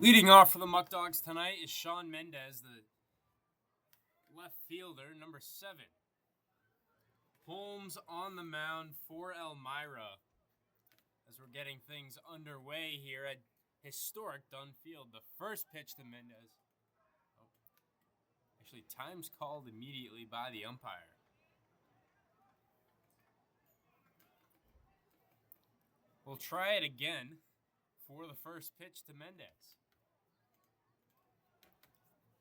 Leading off for the Muckdogs tonight is Sean Mendez, the left fielder, number 7. Holmes on the mound for Elmira as we're getting things underway here at historic Dunn Field. The first pitch to Mendez. Actually, time's called immediately by the umpire. We'll try it again for the first pitch to Mendez.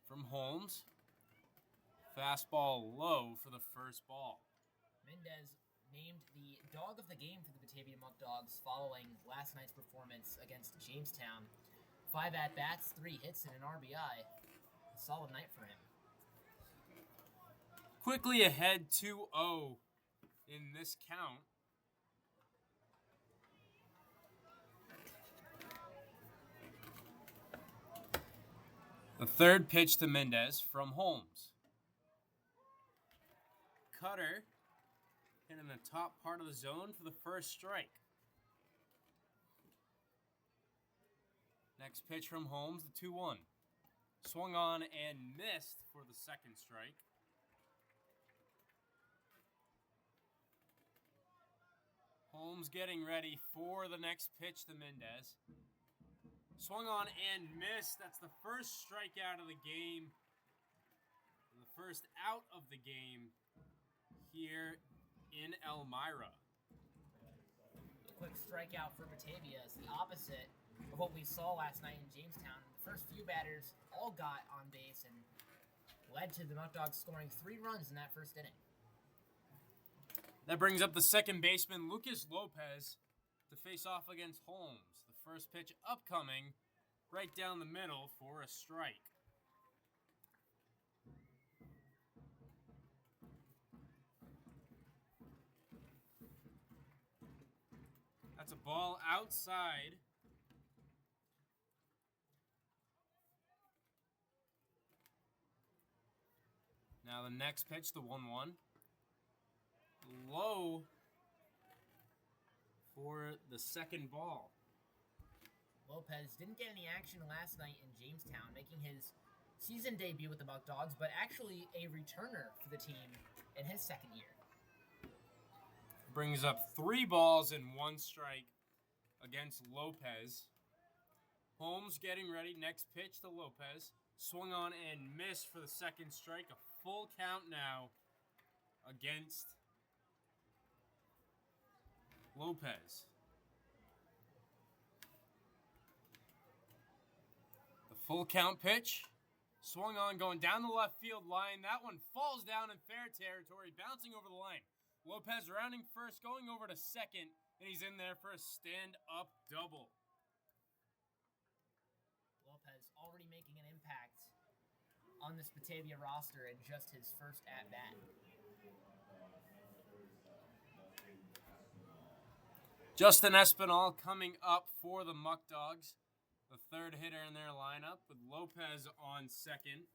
From Holmes, fastball low for the first ball. Mendez named the dog of the game for the Batavia Muckdogs following last night's performance against Jamestown. 5 at-bats, 3 hits, and an RBI. A solid night for him. Quickly ahead 2-0 in this count. The third pitch to Mendez from Holmes. Cutter hitting the top part of the zone for the first strike. Next pitch from Holmes, the 2-1. Swung on and missed for the second strike. Holmes getting ready for the next pitch to Mendez. Swung on and missed. That's the first strikeout of the game. The first out of the game here in Elmira. A quick strikeout for Batavia is the opposite of what we saw last night in Jamestown. The first few batters all got on base and led to the Muckdogs scoring 3 runs in that first inning. That brings up the second baseman, Lucas Lopez, to face off against Holmes. The first pitch upcoming, right down the middle for a strike. That's a ball outside. Now the next pitch, the 1-1. Low for the second ball. Lopez didn't get any action last night in Jamestown, making his season debut with the Muckdogs, but actually a returner for the team in his second year. Brings up 3 balls and 1 strike against Lopez. Holmes getting ready. Next pitch to Lopez. Swung on and missed for the second strike. A full count now against Lopez. The full count pitch. Swung on, going down the left field line. That one falls down in fair territory, bouncing over the line. Lopez rounding first, going over to second, and he's in there for a stand-up double. Lopez already making an impact on this Batavia roster in just his first at-bat. Justin Espinal coming up for the Muckdogs, the third hitter in their lineup, with Lopez on second.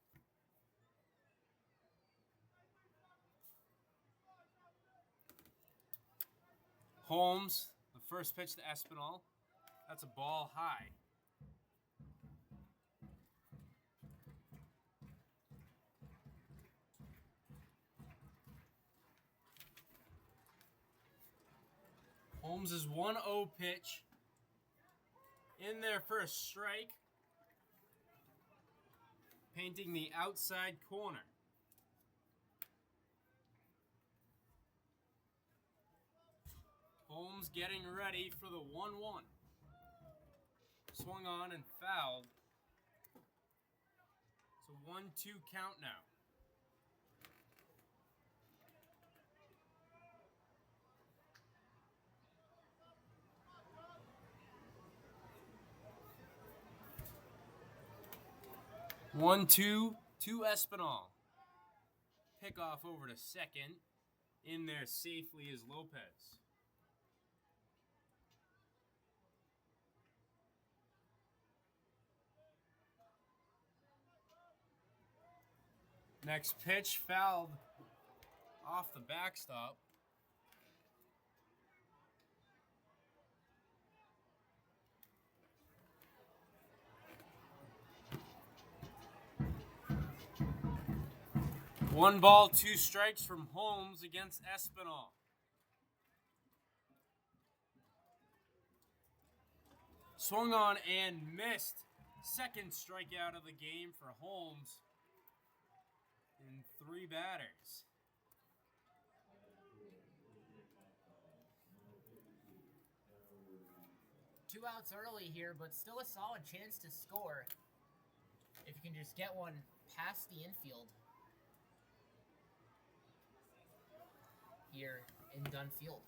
Holmes, the first pitch to Espinal. That's a ball high. Holmes' 1-0 pitch in there for a strike, painting the outside corner. Holmes getting ready for the 1-1. Swung on and fouled. It's a 1-2 count now. One, two to Espinal. Pickoff over to second. In there safely is Lopez. Next pitch fouled off the backstop. 1 ball, 2 strikes from Holmes against Espinal. Swung on and missed. Second strikeout of the game for Holmes in 3 batters. Two outs early here, but still a solid chance to score if you can just get one past the infield here in Dunfield.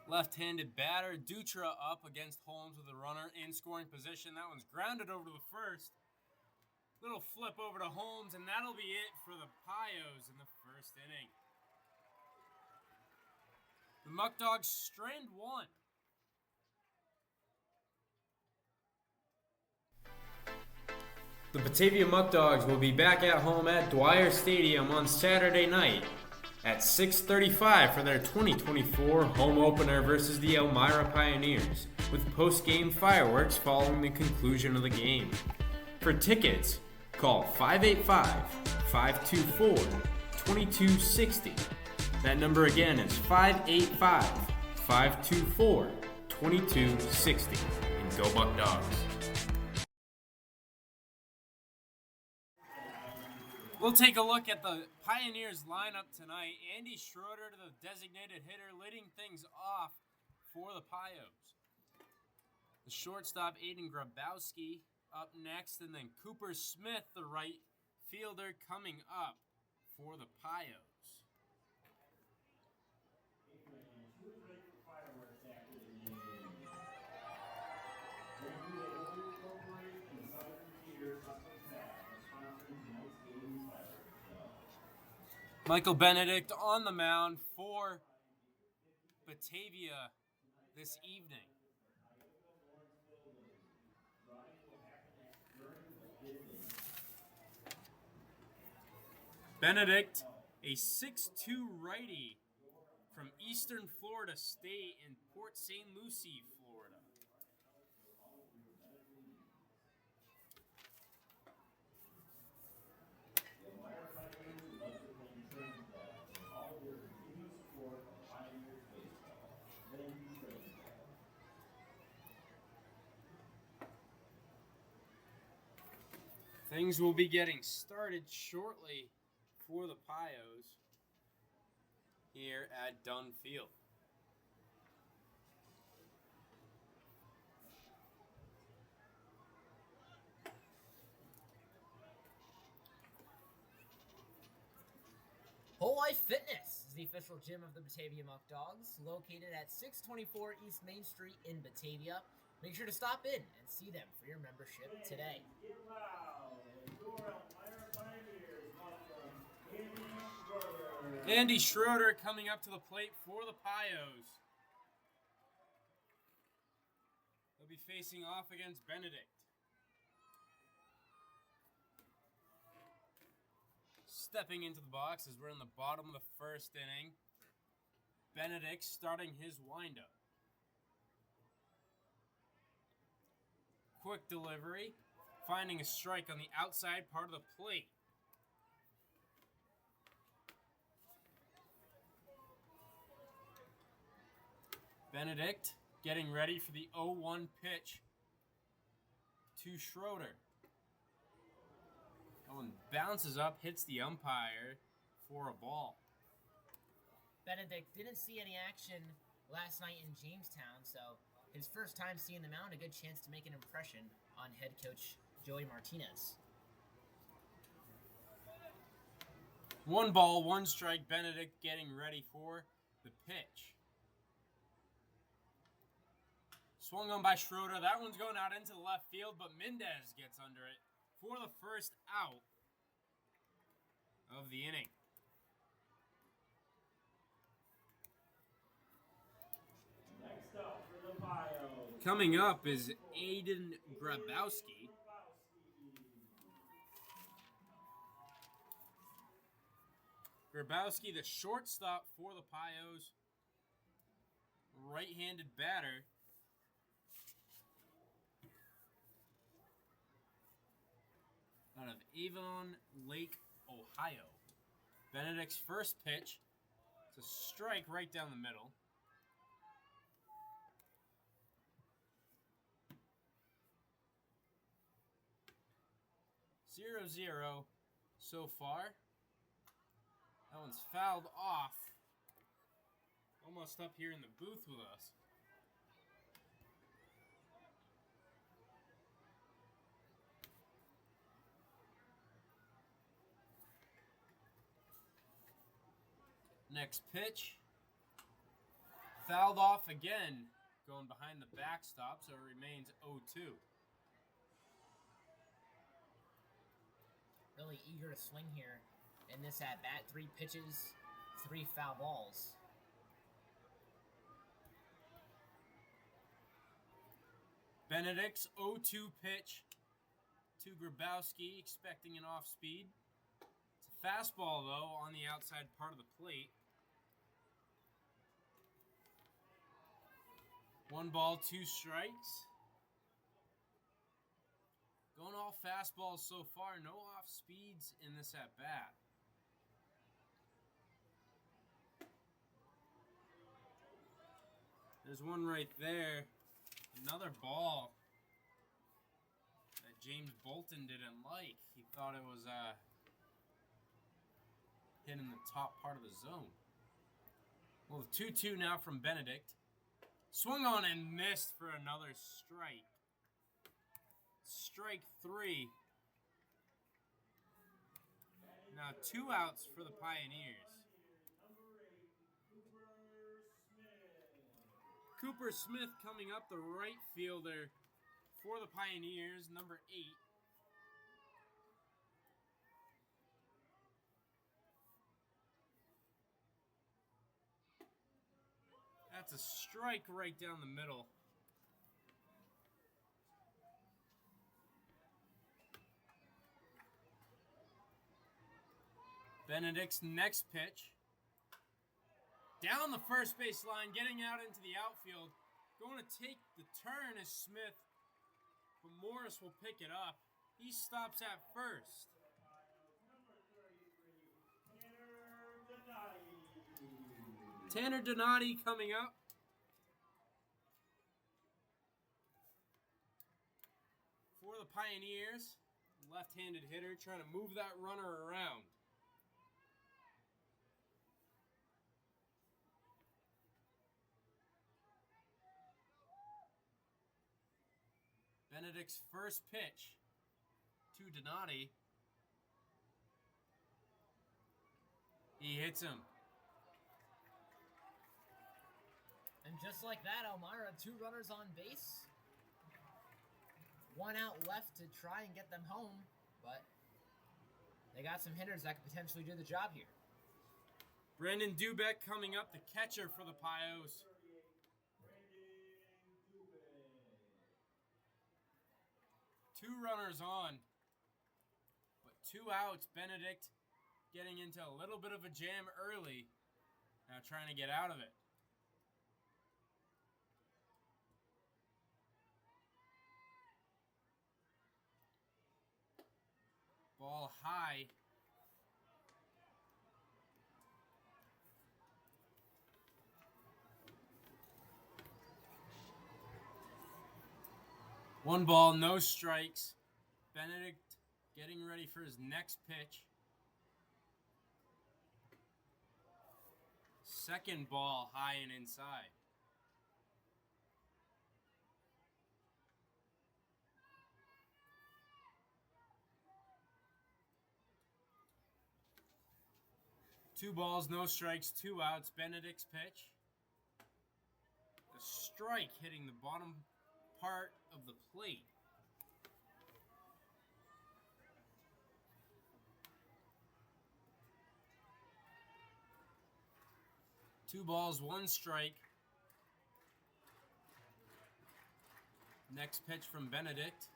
Left-handed batter, Dutra up against Holmes with a runner in scoring position. That one's grounded over to the first. Little flip over to Holmes, and that'll be it for the Pios in the first inning. The Muckdogs strand 1. The Batavia Muckdogs will be back at home at Dwyer Stadium on Saturday night at 6:35 for their 2024 home opener versus the Elmira Pioneers, with post-game fireworks following the conclusion of the game. For tickets, call 585-524-2260. That number again is 585-524-2260. And go Muckdogs. We'll take a look at the Pioneers lineup tonight. Andy Schroeder to the designated hitter, leading things off for the Pios. The shortstop, Aiden Grabowski, up next, and then Cooper Smith, the right fielder, coming up for the Pios. Michael Benedict on the mound for Batavia this evening. Benedict, a 6'2" righty from Eastern Florida State in Port St. Lucie, Florida. Things will be getting started shortly for the Pios here at Dunfield. Whole Life Fitness is the official gym of the Batavia Muckdogs, located at 624 East Main Street in Batavia. Make sure to stop in and see them for your membership today. Andy Schroeder coming up to the plate for the Pios. They'll be facing off against Benedict. Stepping into the box as we're in the bottom of the first inning. Benedict starting his windup. Quick delivery, finding a strike on the outside part of the plate. Benedict getting ready for the 0-1 pitch to Schroeder. That one bounces up, hits the umpire for a ball. Benedict didn't see any action last night in Jamestown, so his first time seeing the mound, a good chance to make an impression on head coach Joey Martinez. 1 ball, 1 strike. Benedict getting ready for the pitch. Swung on by Schroeder. That one's going out into the left field, but Mendez gets under it for the first out of the inning. Next up for the Pios. Coming up is Aiden Grabowski. Grabowski, the shortstop for the Pios. Right-handed batter. Out of Avon Lake, Ohio. Benedict's first pitch. It's a strike right down the middle. Zero so far. That one's fouled off. Almost up here in the booth with us. Next pitch. Fouled off again. Going behind the backstop, so it remains 0-2. Really eager to swing here in this at-bat. 3 pitches, 3 foul balls. Benedict's 0-2 pitch to Grabowski, expecting an off-speed. It's a fastball, though, on the outside part of the plate. 1 ball, 2 strikes. Going all fastballs so far, no off-speeds in this at-bat. There's one right there. Another ball that James Bolton didn't like. He thought it was hit in the top part of the zone. Well, 2-2 now from Benedict. Swung on and missed for another strike. Strike 3. Now 2 outs for the Pioneers. Cooper Smith coming up, the right fielder for the Pioneers, number 8. That's a strike right down the middle. Benedict's next pitch. Down the first base line, getting out into the outfield. Going to take the turn is Smith, but Morris will pick it up. He stops at first. Tanner Donati coming up. For the Pioneers, left-handed hitter trying to move that runner around. Benedict's first pitch to Donati. He hits him. And just like that, Elmira, 2 runners on base. 1 out left to try and get them home, but they got some hitters that could potentially do the job here. Brandon Dubeck coming up, the catcher for the Pios. 2 runners on, but 2 outs. Benedict getting into a little bit of a jam early. Now trying to get out of it. Ball high. One ball, no strikes. Benedict getting ready for his next pitch. Second ball, high and inside. Two balls, no strikes, 2 outs. Benedict's pitch. The strike hitting the bottom part of the plate. Two balls, 1 strike. Next pitch from Benedict.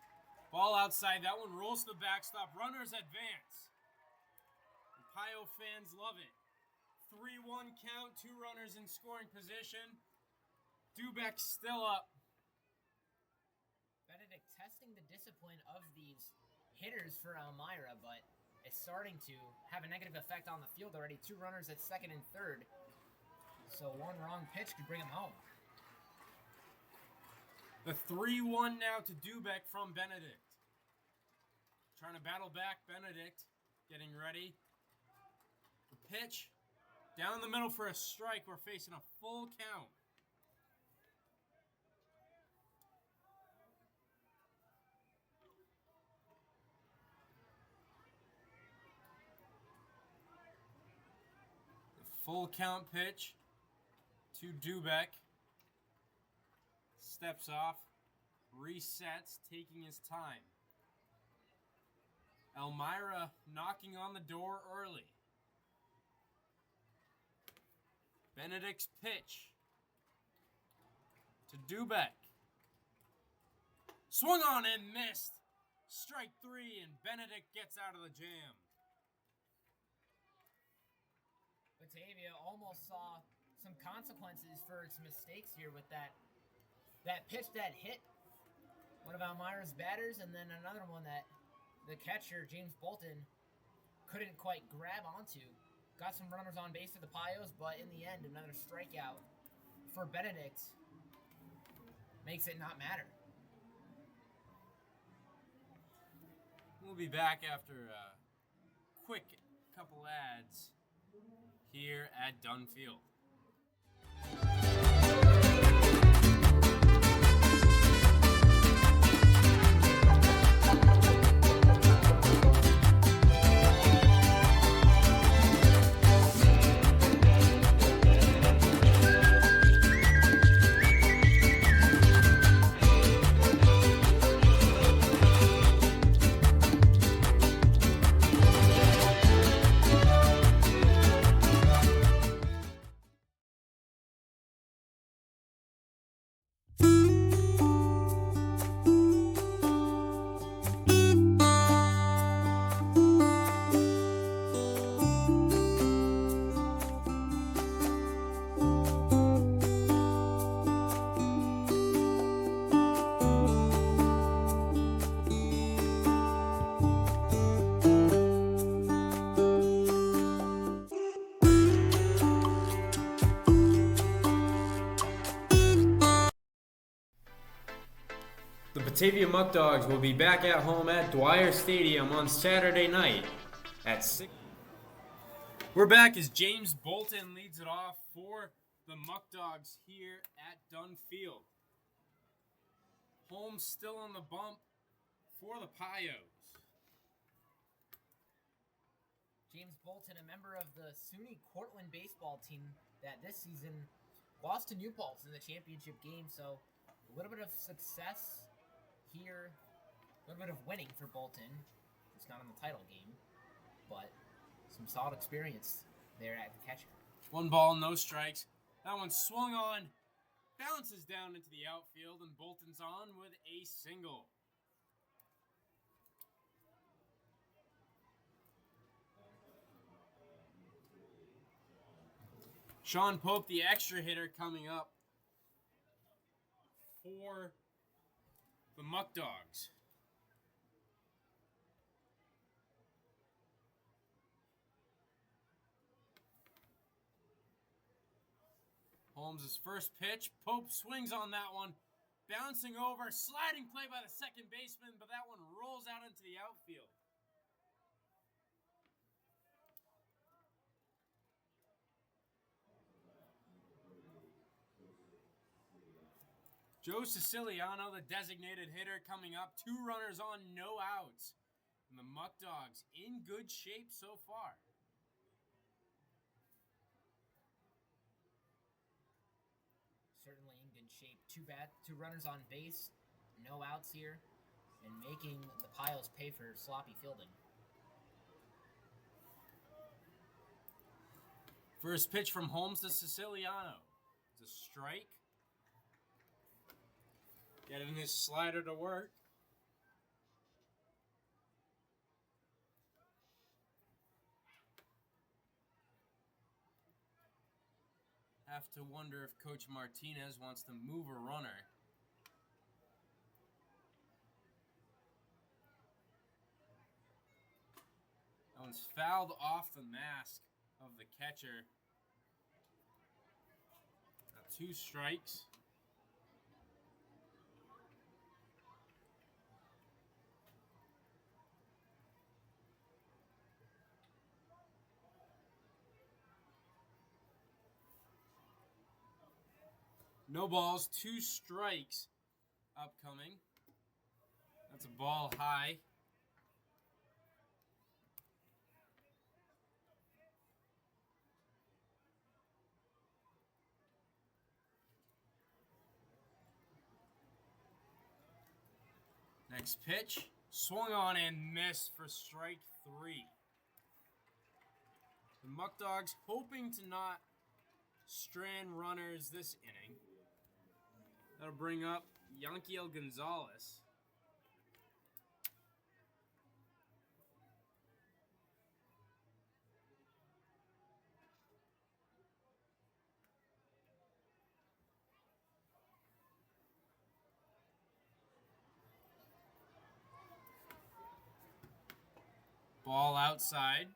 Ball outside. That one rolls to the backstop. Runners advance. The Pio fans love it. 3-1 count. 2 runners in scoring position. Dubeck still up. Benedict testing the discipline of these hitters for Elmira, but is starting to have a negative effect on the field already. 2 runners at second and third. So one wrong pitch could bring him home. The 3-1 now to Dubek from Benedict. Trying to battle back, Benedict getting ready. The pitch down the middle for a strike. We're facing a full count. The full count pitch to Dubek. Steps off, resets, taking his time. Elmira knocking on the door early. Benedict's pitch to Dubek. Swung on and missed. Strike 3, and Benedict gets out of the jam. Batavia almost saw some consequences for its mistakes here with that pitch that hit one of Elmira's batters, and then another one that the catcher, James Bolton, couldn't quite grab onto. Got some runners on base for the Pios, but in the end, another strikeout for Benedict makes it not matter. We'll be back after a quick couple ads here at Dunfield. The Batavia Muckdogs will be back at home at Dwyer Stadium on Saturday night at 6. We're back as James Bolton leads it off for the Muckdogs here at Dunfield. Holmes still on the bump for the Pios. James Bolton, a member of the SUNY Cortland baseball team that this season lost to New Paltz in the championship game, so a little bit of success here, a little bit of winning for Bolton. It's not in the title game, but some solid experience there at the catcher. 1 ball, no strikes. That one swung on, bounces down into the outfield, and Bolton's on with a single. Sean Pope, the extra hitter, coming up for the Muckdogs. Holmes' first pitch. Pope swings on that one. Bouncing over. Sliding play by the second baseman, but that one rolls out into the outfield. Joe Siciliano, the designated hitter, coming up. 2 runners on, no outs. And the Muckdogs in good shape so far. Certainly in good shape. 2 runners on base, no outs here, and making the Pios pay for sloppy fielding. First pitch from Holmes to Siciliano. It's a strike. Getting his slider to work. Have to wonder if Coach Martinez wants to move a runner. one's fouled off the mask of the catcher. Now 2 strikes. No balls, 2 strikes upcoming. That's a ball high. Next pitch, swung on and missed for strike 3. The Muckdogs hoping to not strand runners this inning. That'll bring up Yanquiel Gonzalez. Ball outside.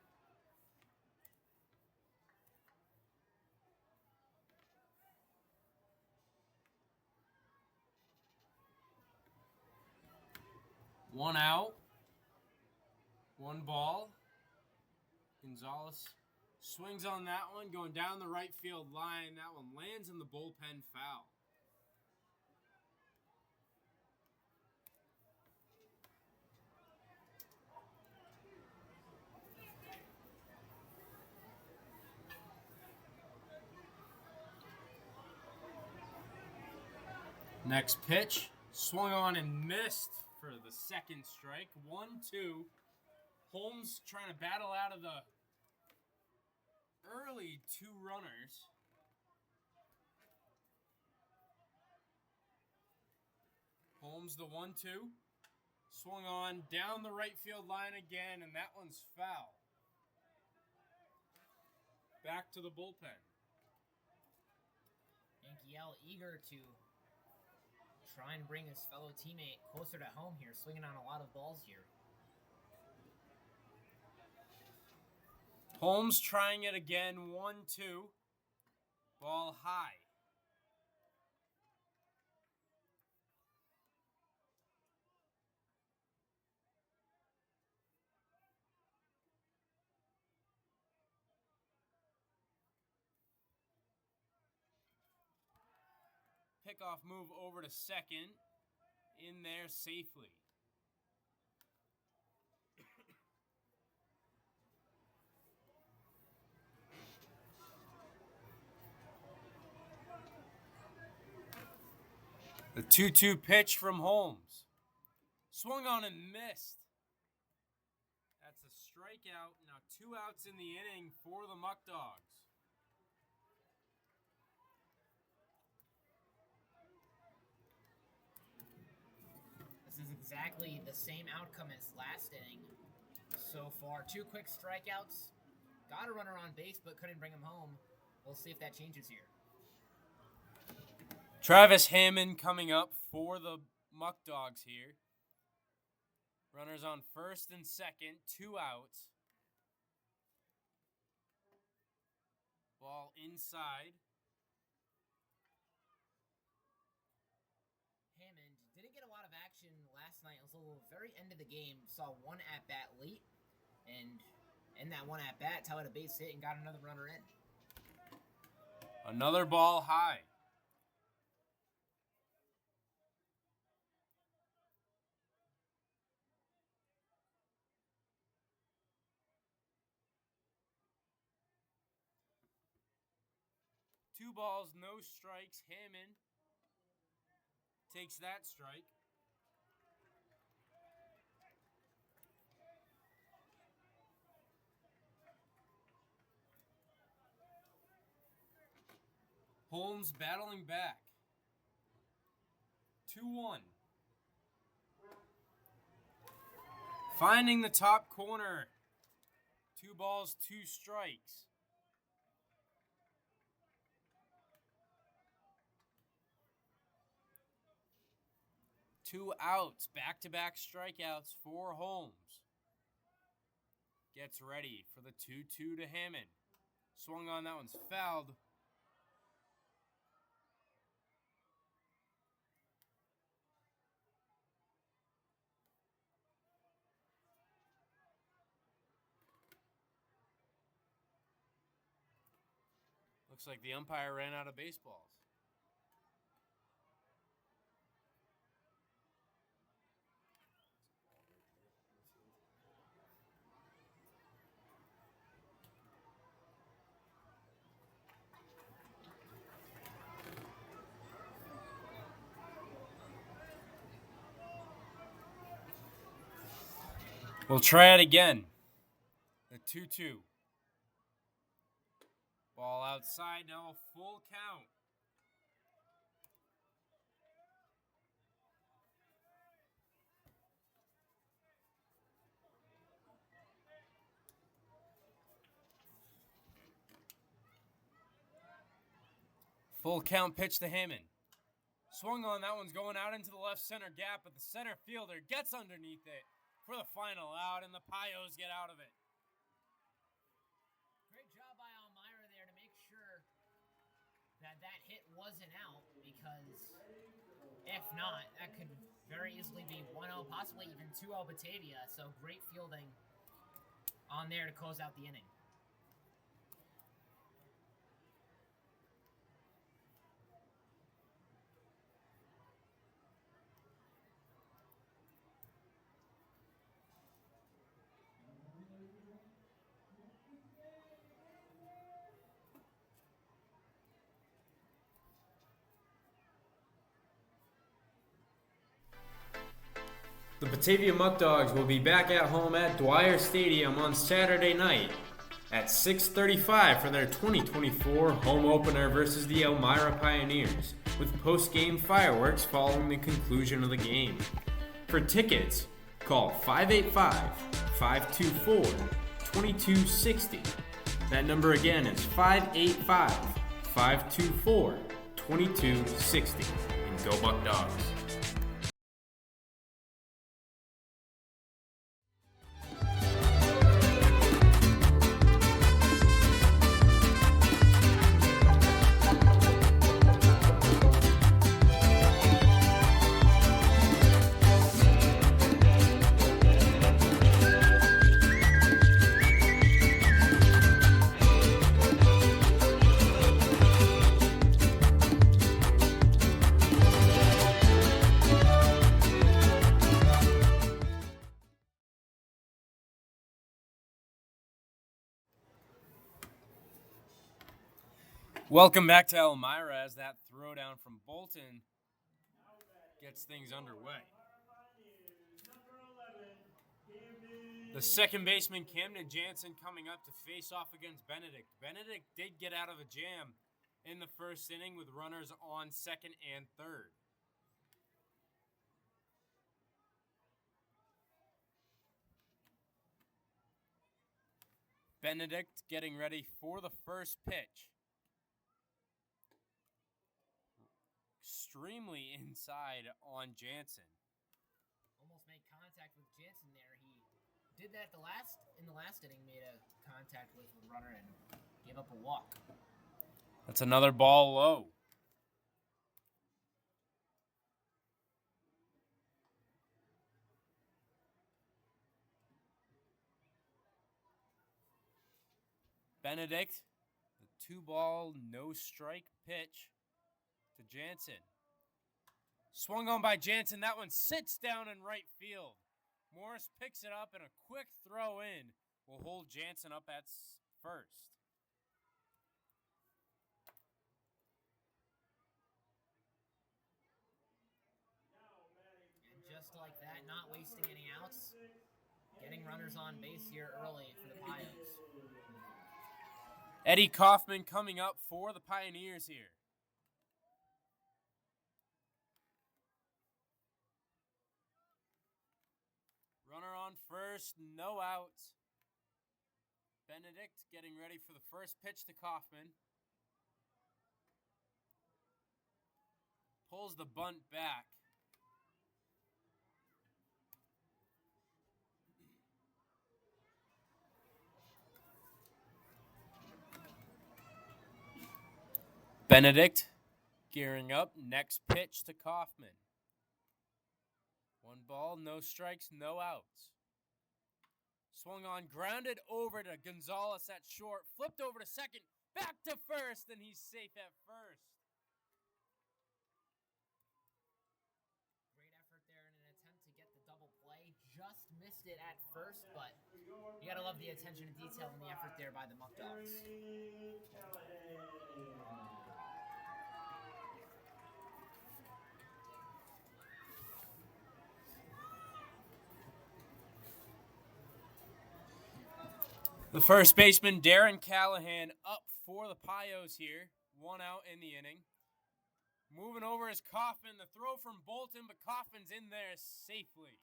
One out. 1 ball. Gonzalez swings on that one, going down the right field line. That one lands in the bullpen foul. Next pitch, swung on and missed for the 2nd strike. 1-2. Holmes trying to battle out of the early 2 runners. Holmes the 1-2. Swung on down the right field line again, and that one's foul. Back to the bullpen. Yanquiel eager to try and bring his fellow teammate closer to home here, swinging on a lot of balls here. Holmes trying it again, 1-2. Ball high. Pickoff move over to second. In there safely. The 2-2 pitch from Holmes. Swung on and missed. That's a strikeout. Now 2 outs in the inning for the Muckdogs. This is exactly the same outcome as last inning so far. 2 quick strikeouts. Got a runner on base, but couldn't bring him home. We'll see if that changes here. Travis Hammond coming up for the Muckdogs here. Runners on first and second, 2 outs. Ball inside. Hammond didn't get a lot of action last night until the very end of the game. Saw 1 at-bat late, and in that 1 at-bat, tallied a base hit and got another runner in. Another ball high. Two balls, no strikes. Hammond takes that strike. Holmes battling back. 2-1. Finding the top corner. 2 balls, 2 strikes. Two outs, back-to-back strikeouts for Holmes. gets ready for the 2-2 to Hammond. Swung on, that one's fouled. Looks like the umpire ran out of baseballs. We'll try it again. The 2-2. Ball outside, now a full count. Full count pitch to Hammond. Swung on, that one's going out into the left center gap, but the center fielder gets underneath it for the final out, and the Pios get out of it. Great job by Elmira there to make sure that that hit wasn't out, because if not, that could very easily be 1-0, possibly even 2-0 Batavia. So great fielding on there to close out the inning. The Batavia Muckdogs will be back at home at Dwyer Stadium on Saturday night at 6:35 for their 2024 home opener versus the Elmira Pioneers, with post-game fireworks following the conclusion of the game. For tickets, call 585-524-2260. That number again is 585-524-2260. And go Muckdogs. Welcome back to Elmira as that throwdown from Bolton gets things underway. The second baseman, Camden Jansen, coming up to face off against Benedict. Benedict did get out of a jam in the first inning with runners on second and third. Benedict getting ready for the first pitch. Extremely inside on Jansen. Almost made contact with Jansen there. He did that in the last inning, made a contact with the runner and gave up a walk. That's another ball low. Benedict, the 2-ball, no-strike pitch to Jansen. Swung on by Jansen. That one sits down in right field. Morris picks it up and a quick throw in will hold Jansen up at first. And just like that, not wasting any outs, getting runners on base here early for the Pios. Eddie Kaufman coming up for the Pioneers here. Runner on first, no outs. Benedict getting ready for the first pitch to Kaufman. Pulls the bunt back. Benedict gearing up. Next pitch to Kaufman. 1 ball, no strikes, no outs. Swung on, grounded over to Gonzalez at short. Flipped over to second, back to first, and he's safe at first. Great effort there in an attempt to get the double play. Just missed it at first, but you gotta love the attention to detail and the effort there by the Muckdogs. The first baseman, Darren Callahan, up for the Pios here. 1 out in the inning. Moving over is Kaufman. The throw from Bolton, but Kaufman's in there safely.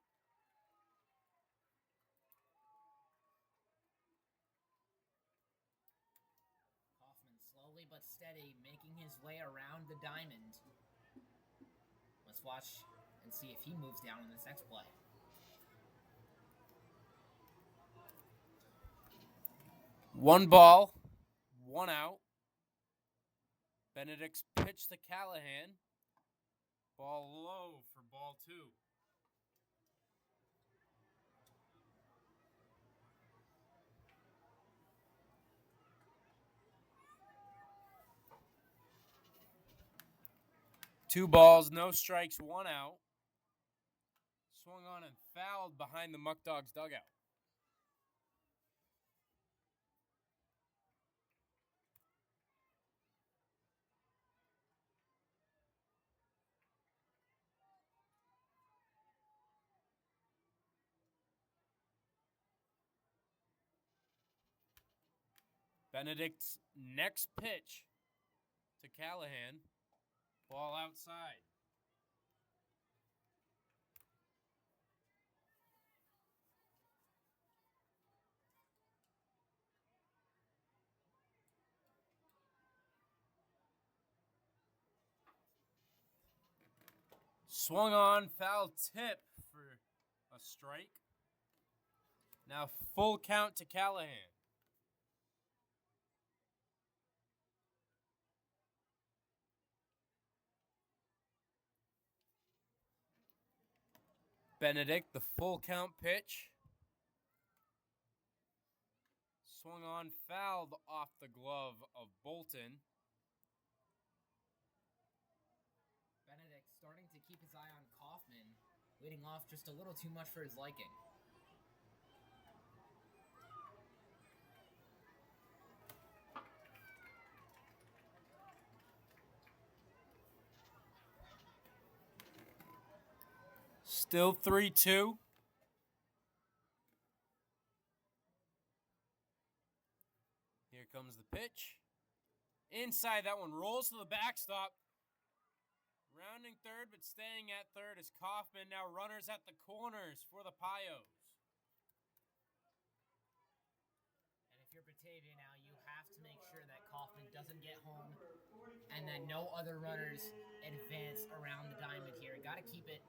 Kaufman slowly but steady making his way around the diamond. Let's watch and see if he moves down in this next play. One ball, 1 out. Benedict's pitch to Callahan. Ball low for ball 2. Two balls, no strikes, 1 out. Swung on and fouled behind the Muckdogs dugout. Benedict's next pitch to Callahan. Ball outside. Swung on, foul tip for a strike. Now full count to Callahan. Benedict, the full count pitch. Swung on, fouled off the glove of Bolton. Benedict starting to keep his eye on Kaufman, leading off just a little too much for his liking. Still 3-2. Here comes the pitch. Inside, that one rolls to the backstop. Rounding third, but staying at third is Kaufman. Now runners at the corners for the Pios. And if you're Batavia now, you have to make sure that Kaufman doesn't get home and that no other runners advance around the diamond here. Got to keep it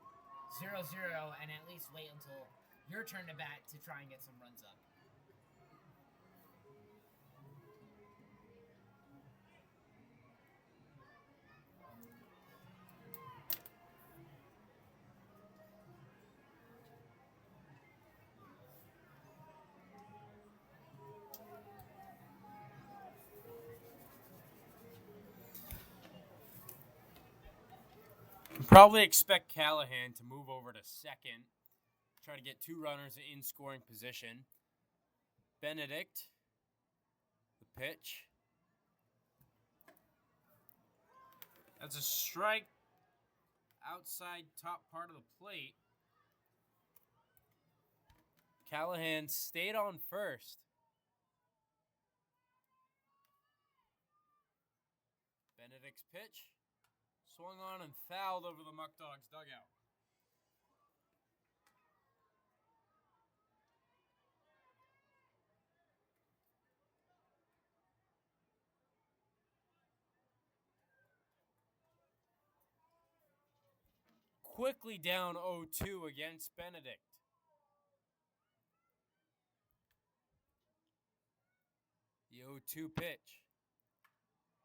0-0 and at least wait until your turn to bat to try and get some runs up. Probably expect Callahan to move over to second. Try to get 2 runners in scoring position. Benedict, the pitch. That's a strike outside top part of the plate. Callahan stayed on first. Benedict's pitch. Swung on and fouled over the Muckdogs dugout. Quickly down 0-2 against Benedict. The 0-2 pitch.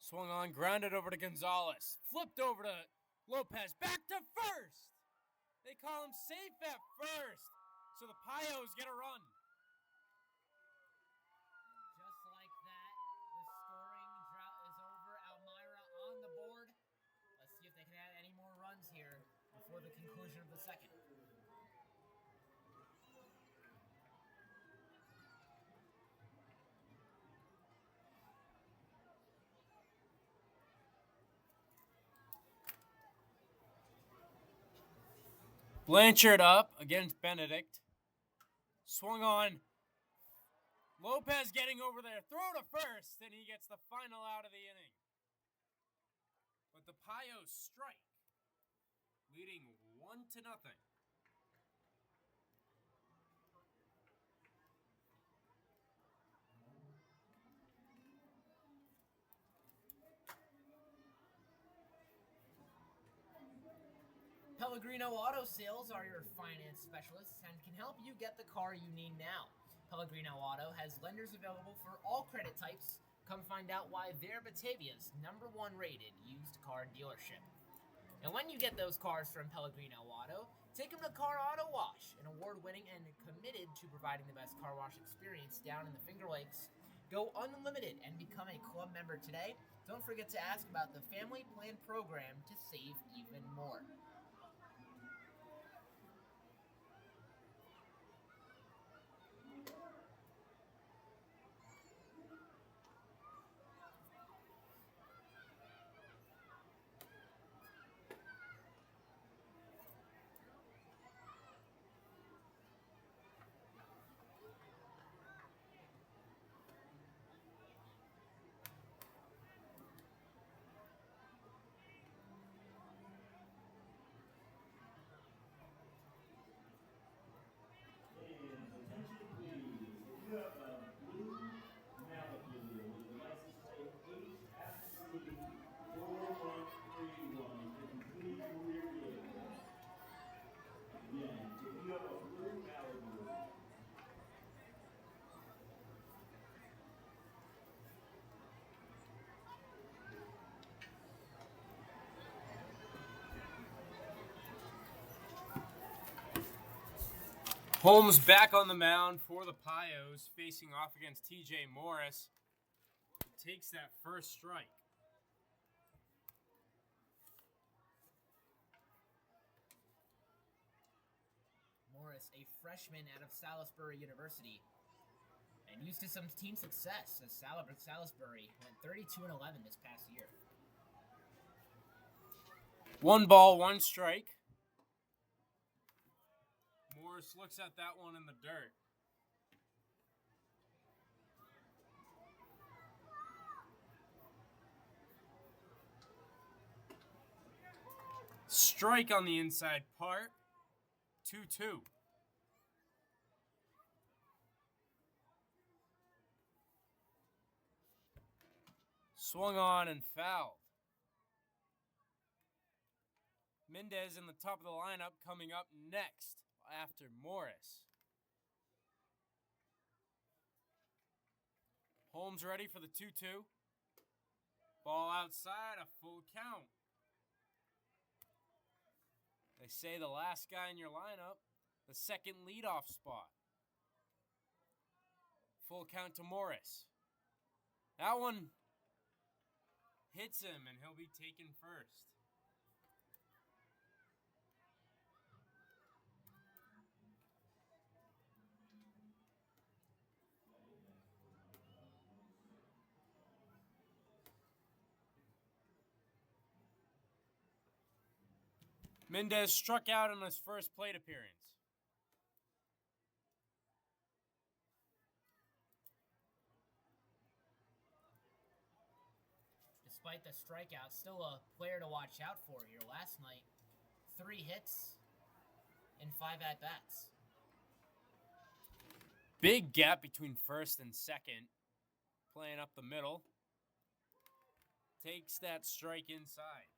Swung on, grounded over to Gonzalez. Flipped over to Lopez. Back to first. They call him safe at first. So the Pios get a run. Just like that, the scoring drought is over. Elmira on the board. Let's see if they can add any more runs here before the conclusion of the second. Blanchard up against Benedict. Swung on. Lopez getting over there. Throw to first, and he gets the final out of the inning. But the Pios strike, leading 1-0. Pellegrino Auto Sales are your finance specialists and can help you get the car you need now. Pellegrino Auto has lenders available for all credit types. Come find out why they're Batavia's #1 rated used car dealership. And when you get those cars from Pellegrino Auto, take them to Car Auto Wash, an award-winning and committed to providing the best car wash experience down in the Finger Lakes. Go unlimited and become a club member today. Don't forget to ask about the Family Plan program to save even more. Holmes back on the mound for the Pios, facing off against TJ Morris. Takes that first strike. Morris, a freshman out of Salisbury University, and used to some team success as Salisbury went 32-11 this past year. 1 ball, 1 strike. Morris looks at that one in the dirt. Strike on the inside part. 2-2. Swung on and fouled. Mendez in the top of the lineup coming up next after Morris. Holmes ready for the 2-2. Ball outside, a full count. They say the last guy in your lineup, the second leadoff spot. Full count to Morris. That one hits him, and he'll be taken first. Mendez struck out in his first plate appearance. Despite the strikeout, still a player to watch out for here. Last night, 3 hits in 5 at-bats. Big gap between first and second. Playing up the middle. Takes that strike inside.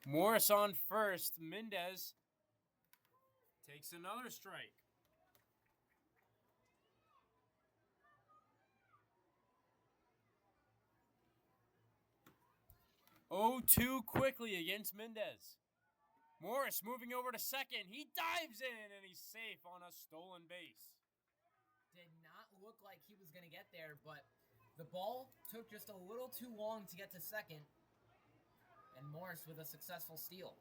Morris on first. Mendez Takes another strike. 0-2 quickly against Mendez. Morris moving over to second. He dives in and he's safe on a stolen base. Did not look like he was going to get there, but the ball took just a little too long to get to second. And Morris with a successful steal.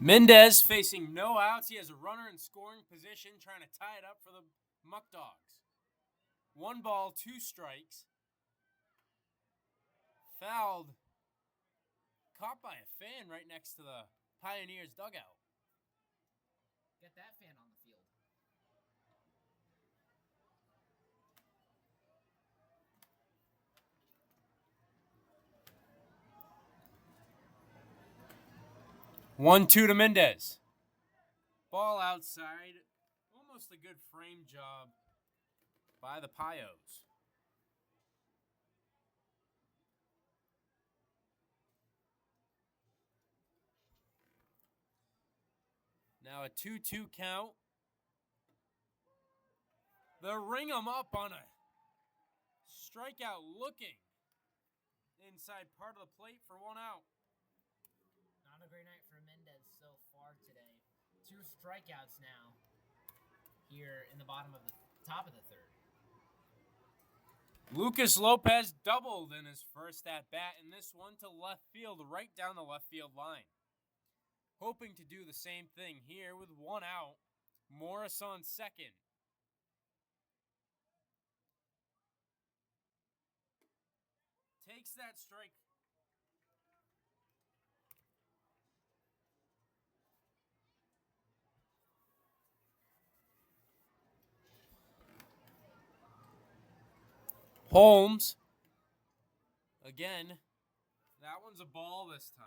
Mendez facing no outs. He has a runner in scoring position trying to tie it up for the Muckdogs. 1 ball, 2 strikes. Fouled. Caught by a fan right next to the Pioneers dugout. Get that fan on the field. One, 2 to Mendez. Ball outside. Almost a good frame job by the Pios. Now a 2-2 count. They ring him up on a strikeout looking inside part of the plate for 1 out. Not a great night for Mendez so far today. 2 strikeouts now here in the top of the third. Lucas Lopez doubled in his first at-bat, and this one to left field, right down the left field line. Hoping to do the same thing here with 1 out. Morris on second. Takes that strike. Holmes. Again. That one's a ball this time.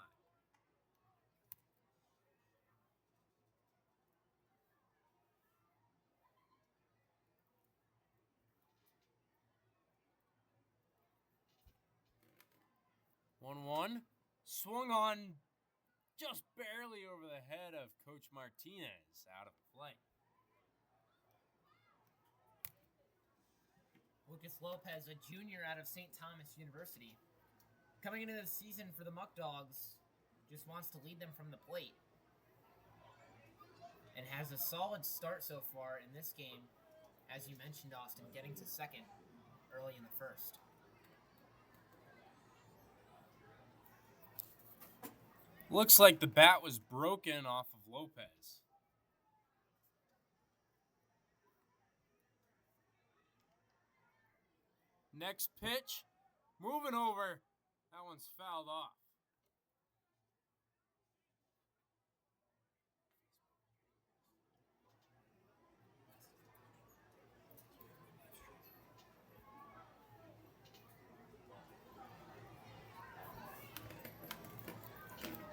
One. Swung on just barely over the head of Coach Martinez out of play. Lucas Lopez, a junior out of St. Thomas University. Coming into the season for the Muckdogs, just wants to lead them from the plate. And has a solid start so far in this game, as you mentioned, Austin, getting to second early in the first. Looks like the bat was broken off of Lopez. Next pitch, moving over. That one's fouled off.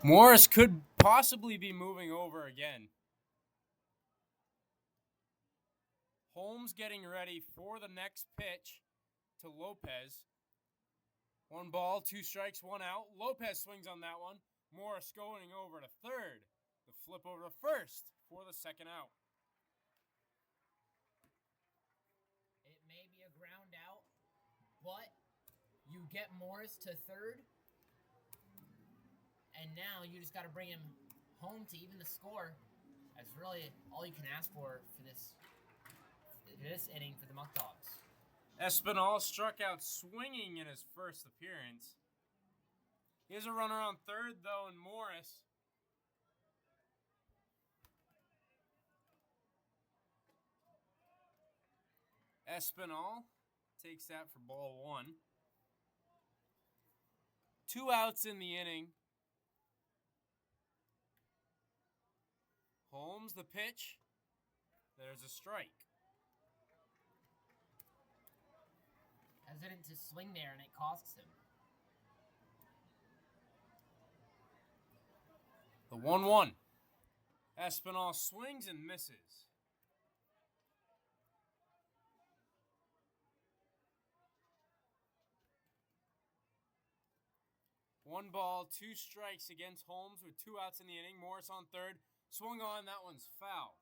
Morris could possibly be moving over again. Holmes getting ready for the next pitch to Lopez. 1 ball, 2 strikes, 1 out. Lopez swings on that one. Morris going over to third. The flip over to first for the second out. It may be a ground out, but you get Morris to third. And now you just got to bring him home to even the score. That's really all you can ask for this inning for the Muckdogs. Espinal struck out swinging in his first appearance. He has a runner on third, though, and Morris. Espinal takes that for ball 1. 2 outs in the inning. Holmes, the pitch. There's a strike. Hesitant to swing there, and it costs him. The 1-1. Espinal swings and misses. 1 ball, 2 strikes against Holmes with 2 outs in the inning. Morris on third. Swung on. That one's foul.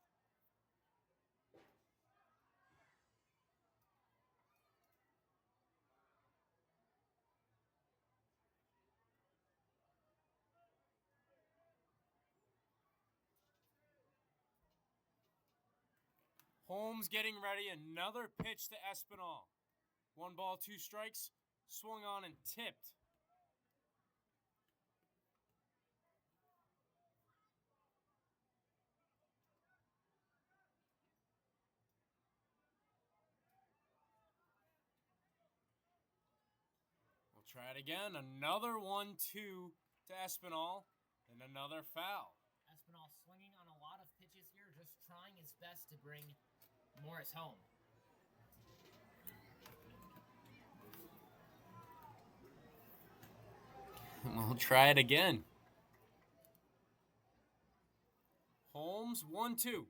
Holmes getting ready. Another pitch to Espinal. 1 ball, 2 strikes. Swung on and tipped. We'll try it again. Another 1-2 to Espinal and another foul. Espinal swinging on a lot of pitches here, just trying his best to bring Morris home. We'll try it again. Holmes, 1-2.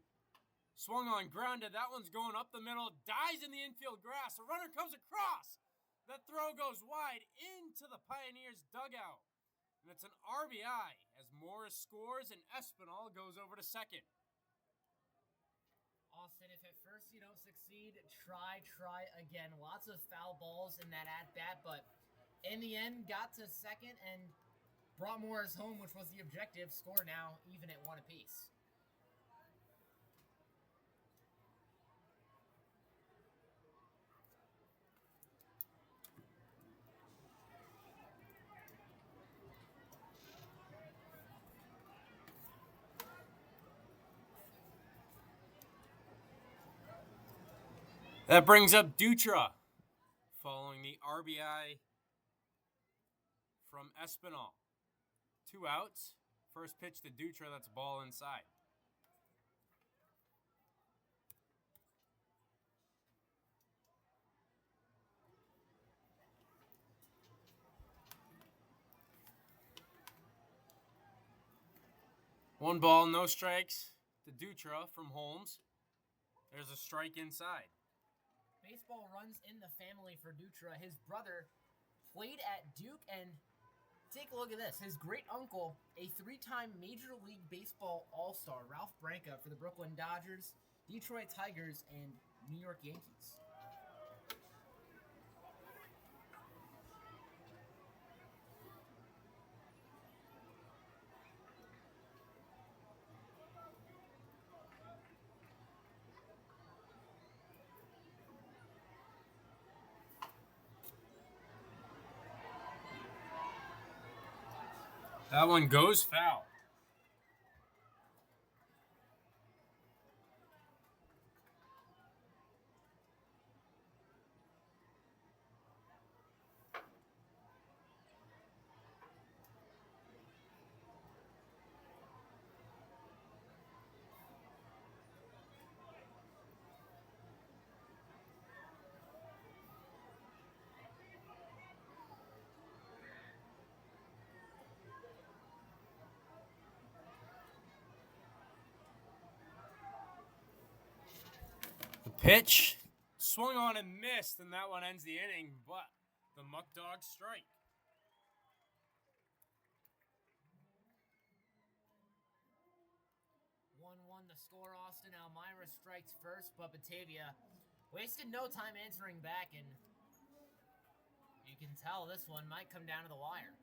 Swung on, grounded. That one's going up the middle. Dies in the infield grass. A runner comes across. That throw goes wide into the Pioneers dugout. And it's an RBI as Morris scores and Espinal goes over to second. Austin, if at first you don't succeed, try again. Lots of foul balls in that at-bat, but in the end, got to second and brought Morris home, which was the objective. Score now even at 1 apiece. That brings up Dutra following the RBI from Espinal. 2 outs. First pitch to Dutra, that's ball inside. One ball, no strikes to Dutra from Holmes. There's a strike inside. Baseball runs in the family for Dutra. His brother played at Duke, and take a look at this. His great uncle, a 3-time Major League Baseball All-Star, Ralph Branca for the Brooklyn Dodgers, Detroit Tigers, and New York Yankees. That one goes foul. Pitch, swung on and missed, and that one ends the inning, but the Muckdogs strike. 1-1 the score, Austin. Elmira strikes first, but Batavia wasted no time answering back, and you can tell this one might come down to the wire.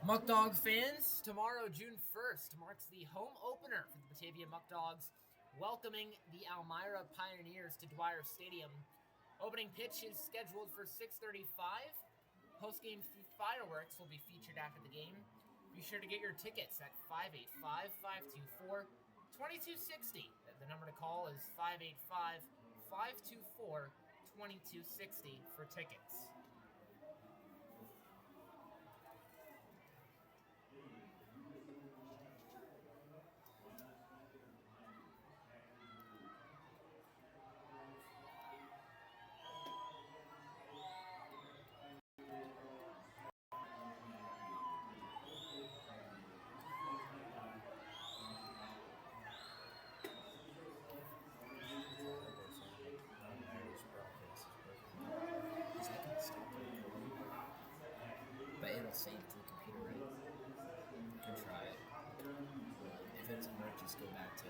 Muckdog fans, tomorrow, June 1st, marks the home opener for the Batavia Muckdogs, welcoming the Elmira Pioneers to Dwyer Stadium. Opening pitch is scheduled for 6:35. Post-game fireworks will be featured after the game. Be sure to get your tickets at 585-524-2260. The number to call is 585-524-2260 for tickets. just go back to.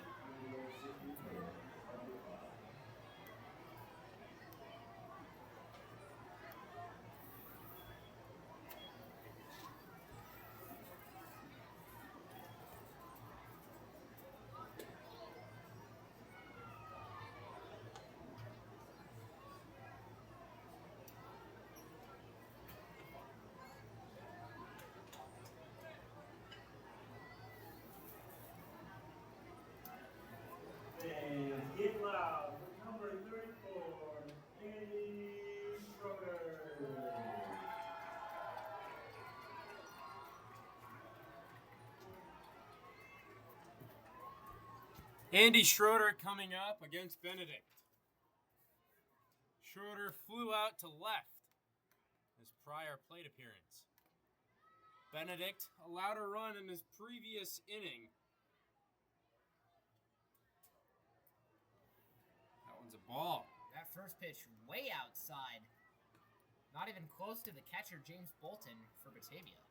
And get loud with number 34, Andy Schroeder. Andy Schroeder coming up against Benedict. Schroeder flew out to left his prior plate appearance. Benedict allowed a run in his previous inning. That one's a ball. That first pitch way outside. Not even close to the catcher, James Bolton, for Batavia.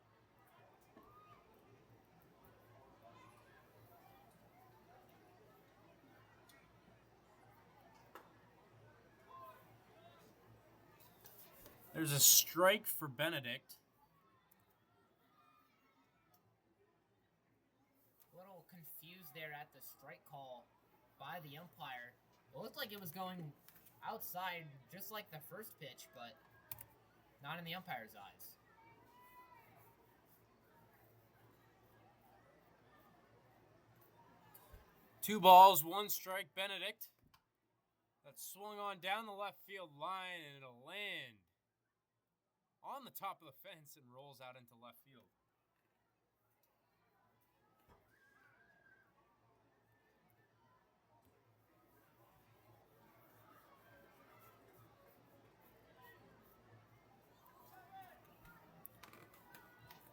There's a strike for Benedict. A little confused there at the strike call by the umpire. It looked like it was going outside just like the first pitch, but not in the umpire's eyes. Two balls, one strike, Benedict. That swung on down the left field line, and it'll land on the top of the fence and rolls out into left field.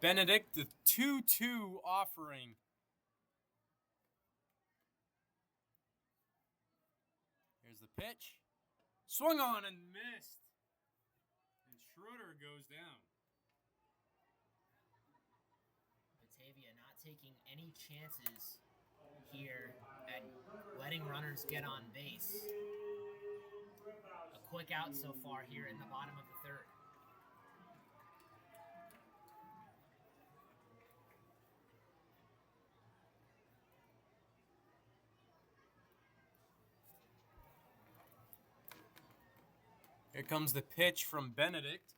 Benedict, the 2-2 offering. Here's the pitch. Swung on and missed. And Schroeder goes down. Batavia not taking any chances here at letting runners get on base. A quick out so far here in the bottom of the third. Here comes the pitch from Benedict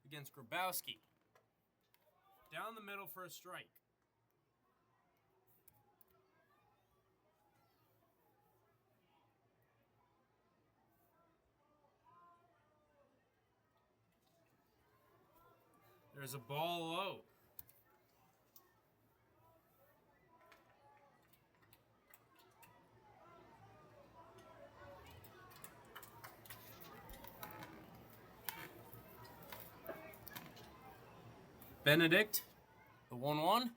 against Grabowski. Down the middle for a strike. There's a ball low. Benedict, the 1-1.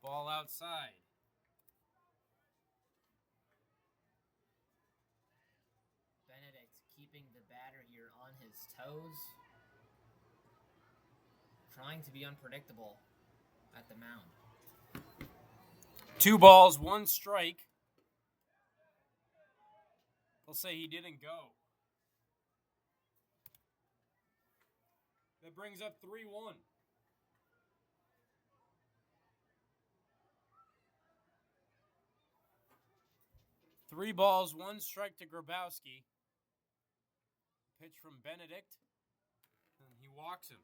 Ball outside. Benedict keeping the batter here on his toes. Trying to be unpredictable at the mound. 2 balls, 1 strike. They'll say he didn't go. That brings up 3-1. Three balls, 1 strike to Grabowski. Pitch from Benedict, and he walks him.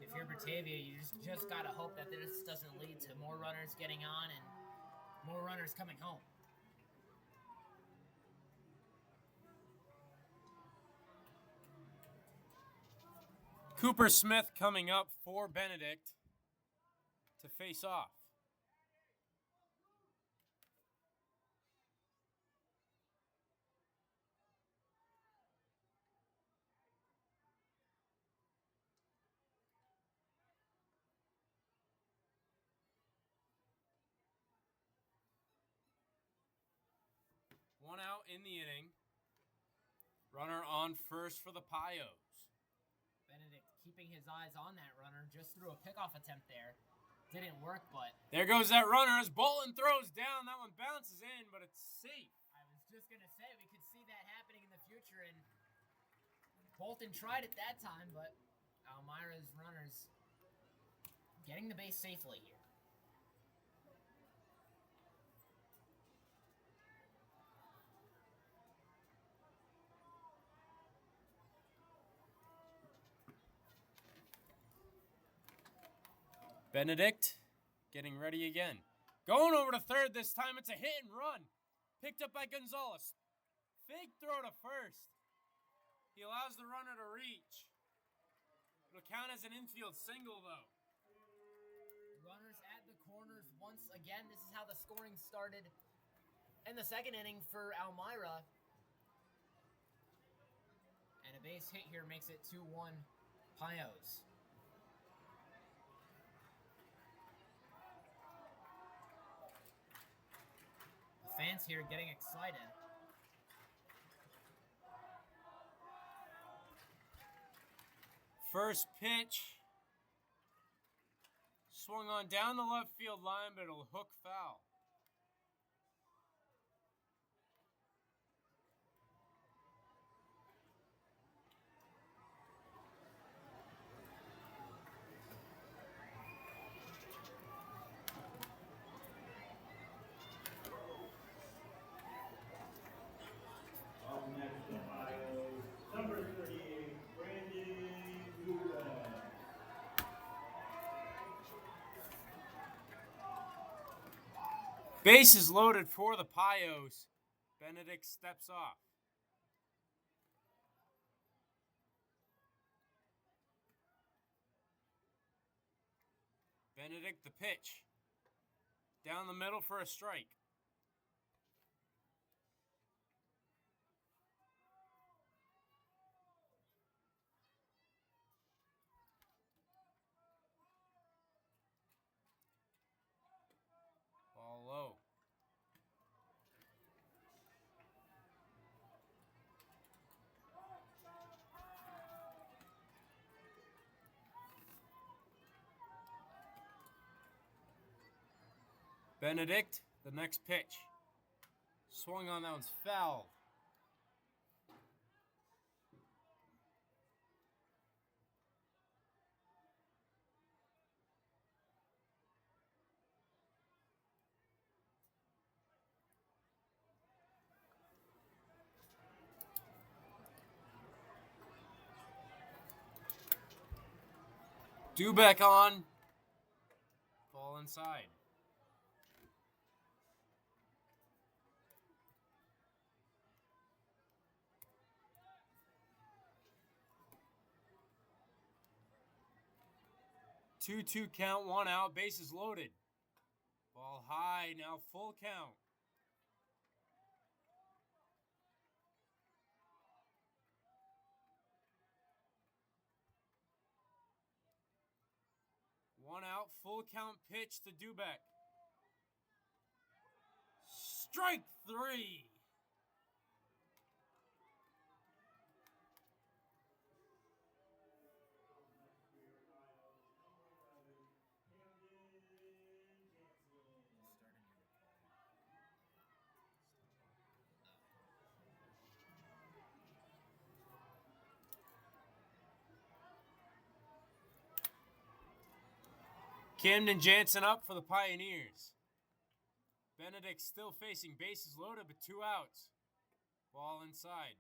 If you're Batavia, you just gotta hope that this doesn't lead to more runners getting on and more runners coming home. Cooper Smith coming up for Benedict to face off. One out in the inning. Runner on first for the Pios. keeping his eyes on that runner. Just threw a pickoff attempt there. Didn't work, but... There goes that runner as Bolton throws down. That one bounces in, but it's safe. I was just going to say, we could see that happening in the future, and Bolton tried it that time, but Elmira's runners getting the base safely here. Benedict getting ready again. Going over to third this time. It's a hit and run. Picked up by Gonzalez. Fake throw to first. He allows the runner to reach. It'll count as an infield single, though. Runners at the corners once again. This is how the scoring started in the second inning for Elmira. And a base hit here makes it 2-1 Pios. The fans here getting excited. First pitch. Swung on down the left field line, but it'll hook foul. Up next, Ohio, number 38, Benedict. Bases loaded for the Pios. Benedict steps off. Benedict the pitch. Down the middle for a strike. Ball low. Benedict, the next pitch. Swung on, that one's foul. Dubeck on. Ball inside. Two count, 1 out, bases loaded. Ball high, now full count. One out, full count pitch to Dubeck. Strike 3. Camden Jansen up for the Pioneers. Benedict still facing bases loaded, but 2 outs. Ball inside.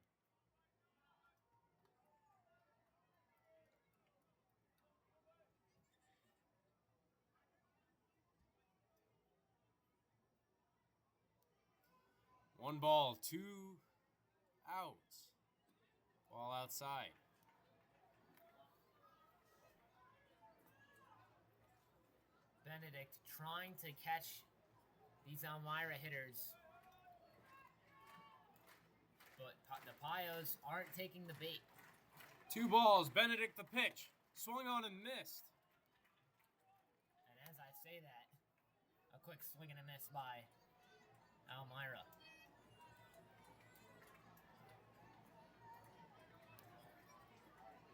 One ball, 2 outs. Ball outside. Benedict trying to catch these Elmira hitters. But the Pios aren't taking the bait. 2 balls, Benedict the pitch. Swung on and missed. And as I say that, a quick swing and a miss by Elmira.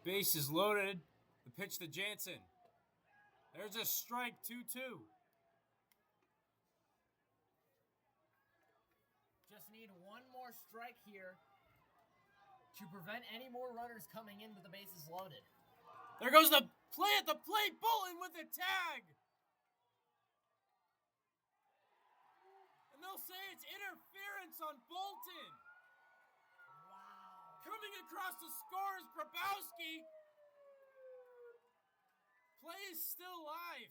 Bases loaded. The pitch to Jansen. There's a strike, 2-2. Just need one more strike here to prevent any more runners coming in with the bases loaded. There goes the play at the plate. Bolton with the tag. And they'll say it's interference on Bolton. Wow. Coming across to score is Grabowski. Play is still live.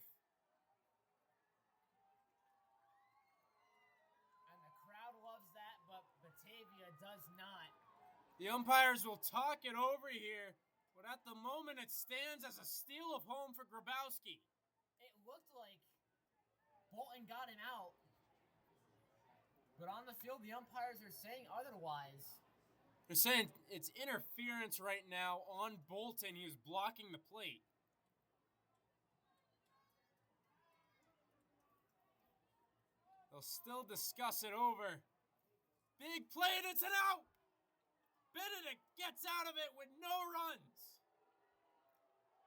And the crowd loves that, but Batavia does not. The umpires will talk it over here, but at the moment it stands as a steal of home for Grabowski. It looked like Bolton got him out. But on the field, the umpires are saying otherwise. They're saying it's interference right now on Bolton. He was blocking the plate. They'll still discuss it over. Big play and it's an out. Benedict gets out of it with no runs.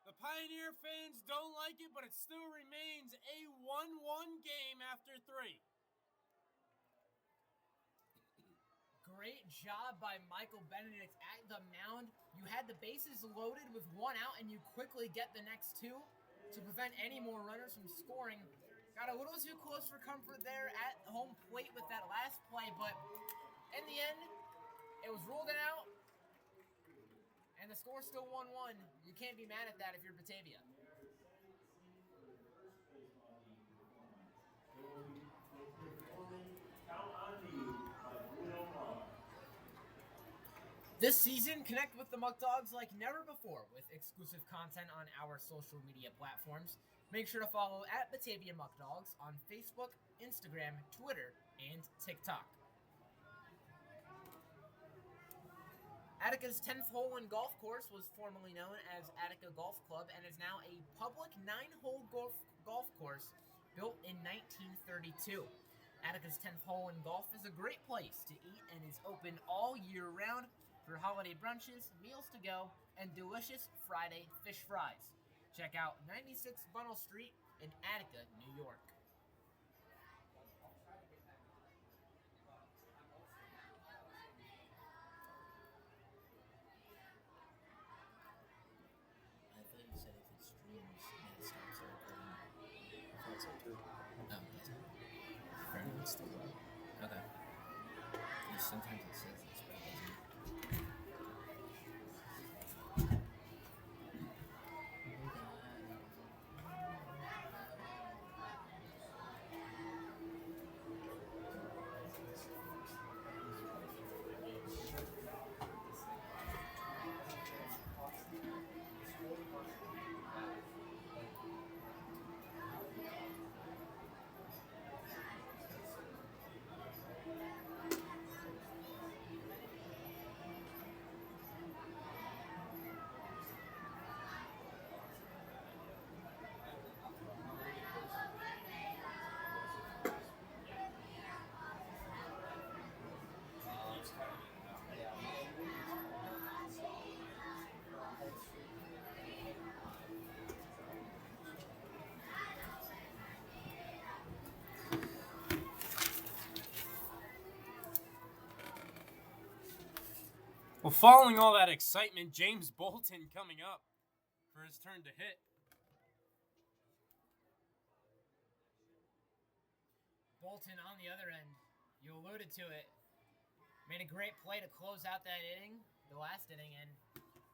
The Pioneer fans don't like it, but it still remains a 1-1 game after 3. Great job by Michael Benedict at the mound. You had the bases loaded with 1 out, and you quickly get the next 2 to prevent any more runners from scoring. Got a little too close for comfort there at home plate with that last play, but in the end, it was ruled out, and the score's still 1-1. You can't be mad at that if you're Batavia. This season, connect with the Muckdogs like never before with exclusive content on our social media platforms. Make sure to follow at Batavia Muckdogs on Facebook, Instagram, Twitter, and TikTok. Attica's 10th hole in golf course was formerly known as Attica Golf Club and is now a public 9-hole golf course built in 1932. Attica's 10th hole in golf is a great place to eat and is open all year round for holiday brunches, meals to go, and delicious Friday fish fries. Check out 96 Bunnell Street in Attica, New York. I thought you said if it streams and it stops recording. I thought so too. Oh, yes. It's still on. Okay. Sometimes it says this, but it doesn't. Well, following all that excitement, James Bolton coming up for his turn to hit. Bolton on the other end, you alluded to it, made a great play to close out that inning, the last inning, and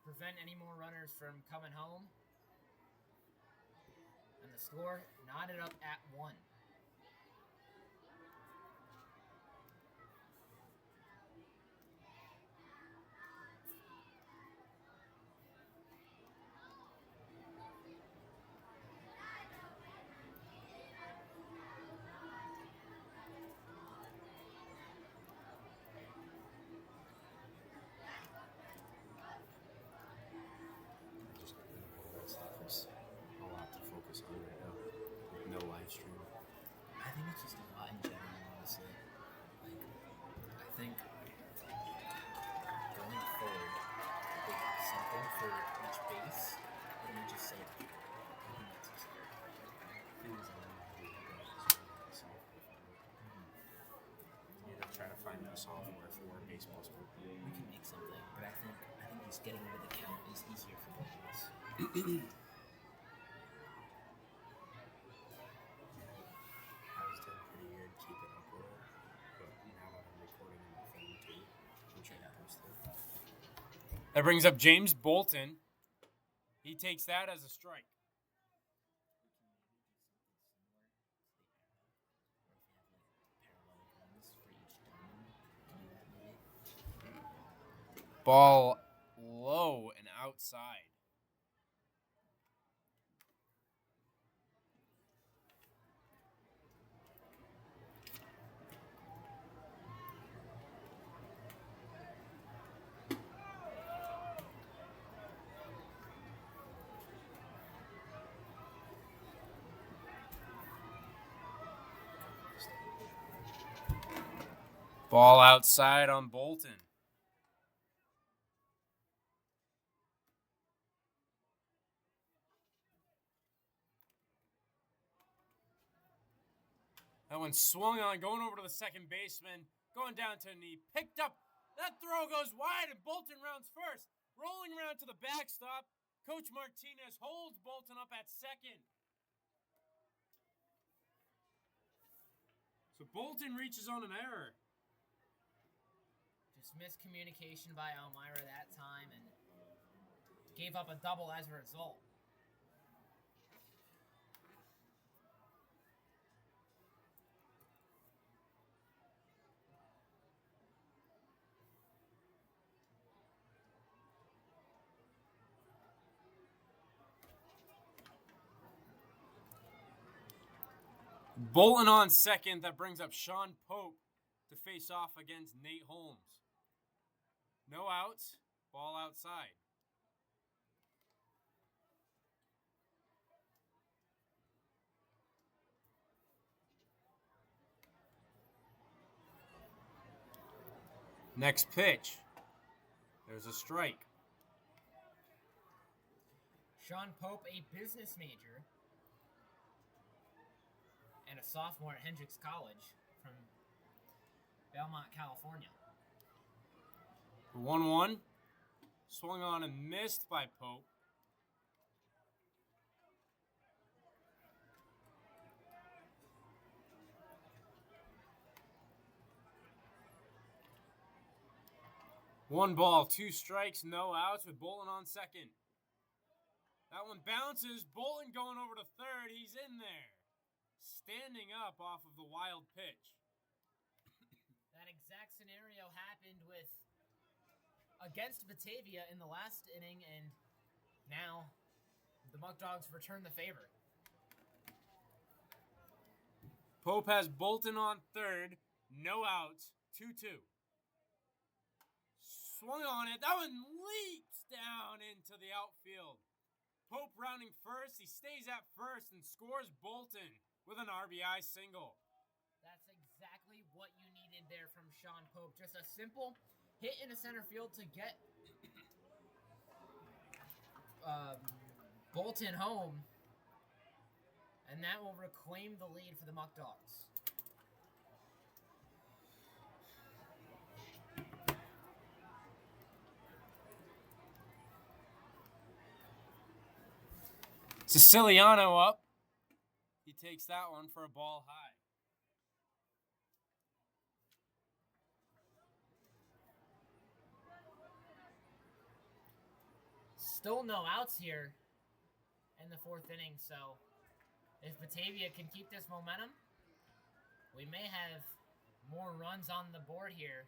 prevent any more runners from coming home. And the score knotted up at 1. There's a lot to focus on right now. No live stream. a software for baseball school. We can make something, but I think just getting rid of the count is easier for both of us. I was doing pretty good, keep it up with it. But now that I'm recording on my phone too, I'm trying to post it. That brings up James Bolton. He takes that as a strike. Ball low and outside. Ball outside on Bolton. That one swung on, going over to the second baseman, going down to a knee, picked up. That throw goes wide, and Bolton rounds first. Rolling around to the backstop. Coach Martinez holds Bolton up at second. So Bolton reaches on an error. Just miscommunication by Elmira that time, and gave up a double as a result. Bolton on second. That brings up Sean Pope to face off against Nate Holmes. No outs. Ball outside. Next pitch. There's a strike. Sean Pope, a business major and a sophomore at Hendrix College from Belmont, California. 1-1. Swung on and missed by Pope. One ball, two strikes, no outs with Bolton on second. That one bounces. Bolton going over to third. He's in there. Standing up off of the wild pitch. That exact scenario happened against Batavia in the last inning, and now the Muckdogs return the favor. Pope has Bolton on third. No outs. 2-2. Swung on it. That one leaps down into the outfield. Pope rounding first. He stays at first and scores Bolton with an RBI single. That's exactly what you needed there from Sean Pope. Just a simple hit into center field to get Bolton home. And that will reclaim the lead for the Muckdogs. Siciliano up. He takes that one for a ball high. Still no outs here in the fourth inning, so if Batavia can keep this momentum, we may have more runs on the board here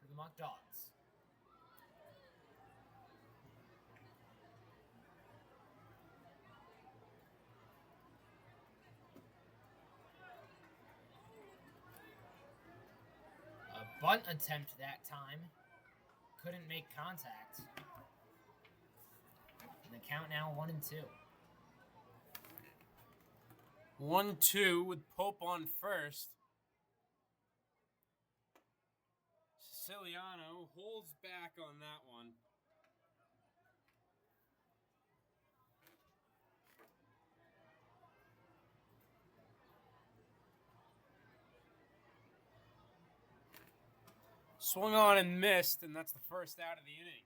for the Muckdogs. Bunt attempt that time. Couldn't make contact. And the count now 1-2. 1-2 with Pope on first. Siciliano holds back on that one. Swung on and missed, and that's the first out of the inning.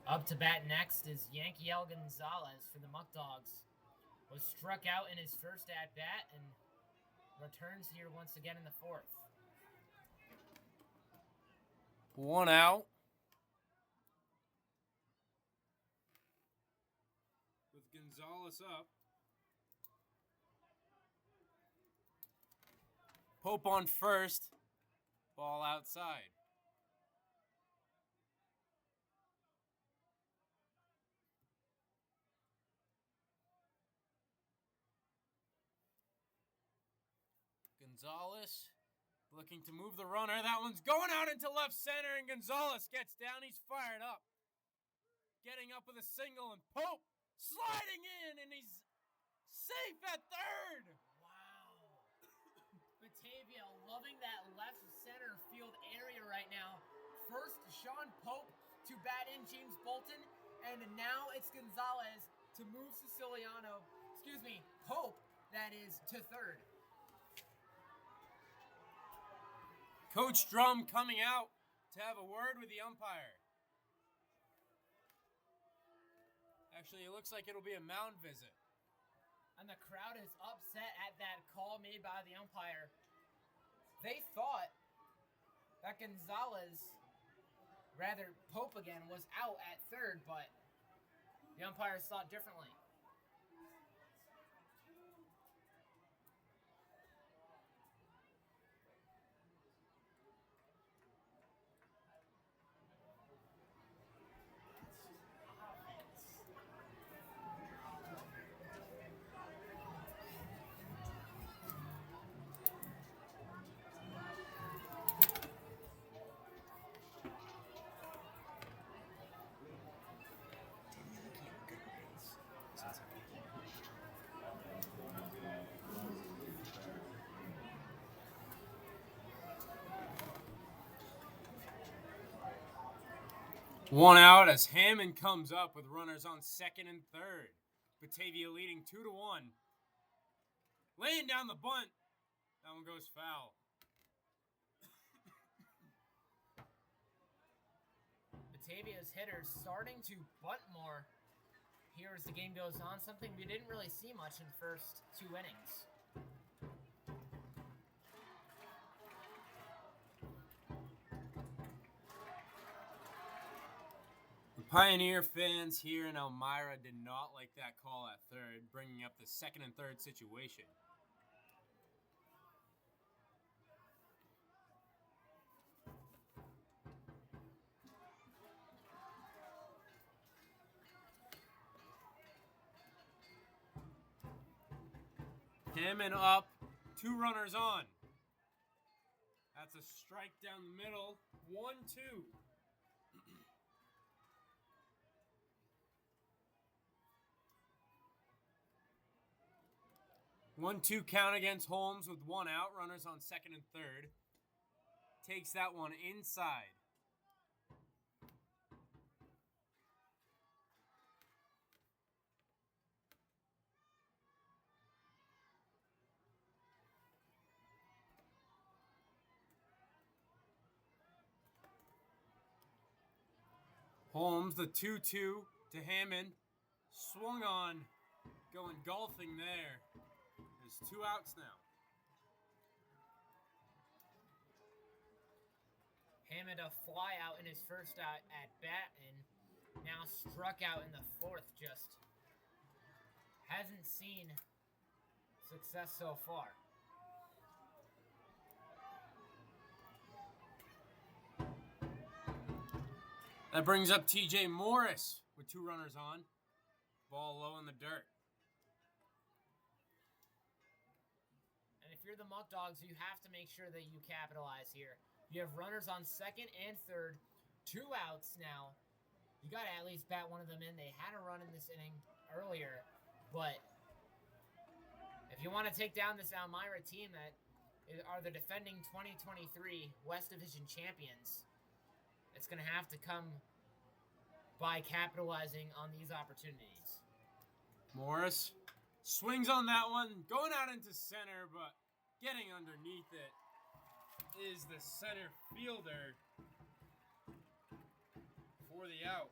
Up to bat next is Yankiel Gonzalez for the Muckdogs. Was struck out in his first at-bat and returns here once again in the fourth. 1 out. With Gonzalez up. Pope on first. Ball outside. Gonzalez looking to move the runner. That one's going out into left center, and Gonzalez gets down. He's fired up. Getting up with a single, and Pope sliding in, and he's safe at third. Wow. Batavia loving that left center field area right now. First, Sean Pope to bat in James Bolton, and now it's Gonzalez to move Pope, that is, to third. Coach Drum coming out to have a word with the umpire. Actually, it looks like it'll be a mound visit. And the crowd is upset at that call made by the umpire. They thought that Pope again, was out at third, but the umpires thought differently. One out as Hammond comes up with runners on second and third. Batavia leading 2-1. Laying down the bunt. That one goes foul. Batavia's hitters starting to bunt more here as the game goes on, something we didn't really see much in the first 2 innings. Pioneer fans here in Elmira did not like that call at third, bringing up the second and third situation. Hammond up, 2 runners on. That's a strike down the middle, 1-2. 1-2 count against Holmes with 1 out. Runners on second and third. Takes that one inside. Holmes, the 2-2 to Hammond. Swung on, going golfing there. There's 2 outs now. Hammond a fly out in his first at bat and now struck out in the fourth. Just hasn't seen success so far. That brings up TJ Morris with 2 runners on. Ball low in the dirt. And if you're the Muckdogs, you have to make sure that you capitalize here. You have runners on second and third, 2 outs now. You got to at least bat one of them in. They had a run in this inning earlier, but if you want to take down this Elmira team that are the defending 2023 West Division champions. It's going to have to come by capitalizing on these opportunities. Morris swings on that one, going out into center, but getting underneath it is the center fielder for the out.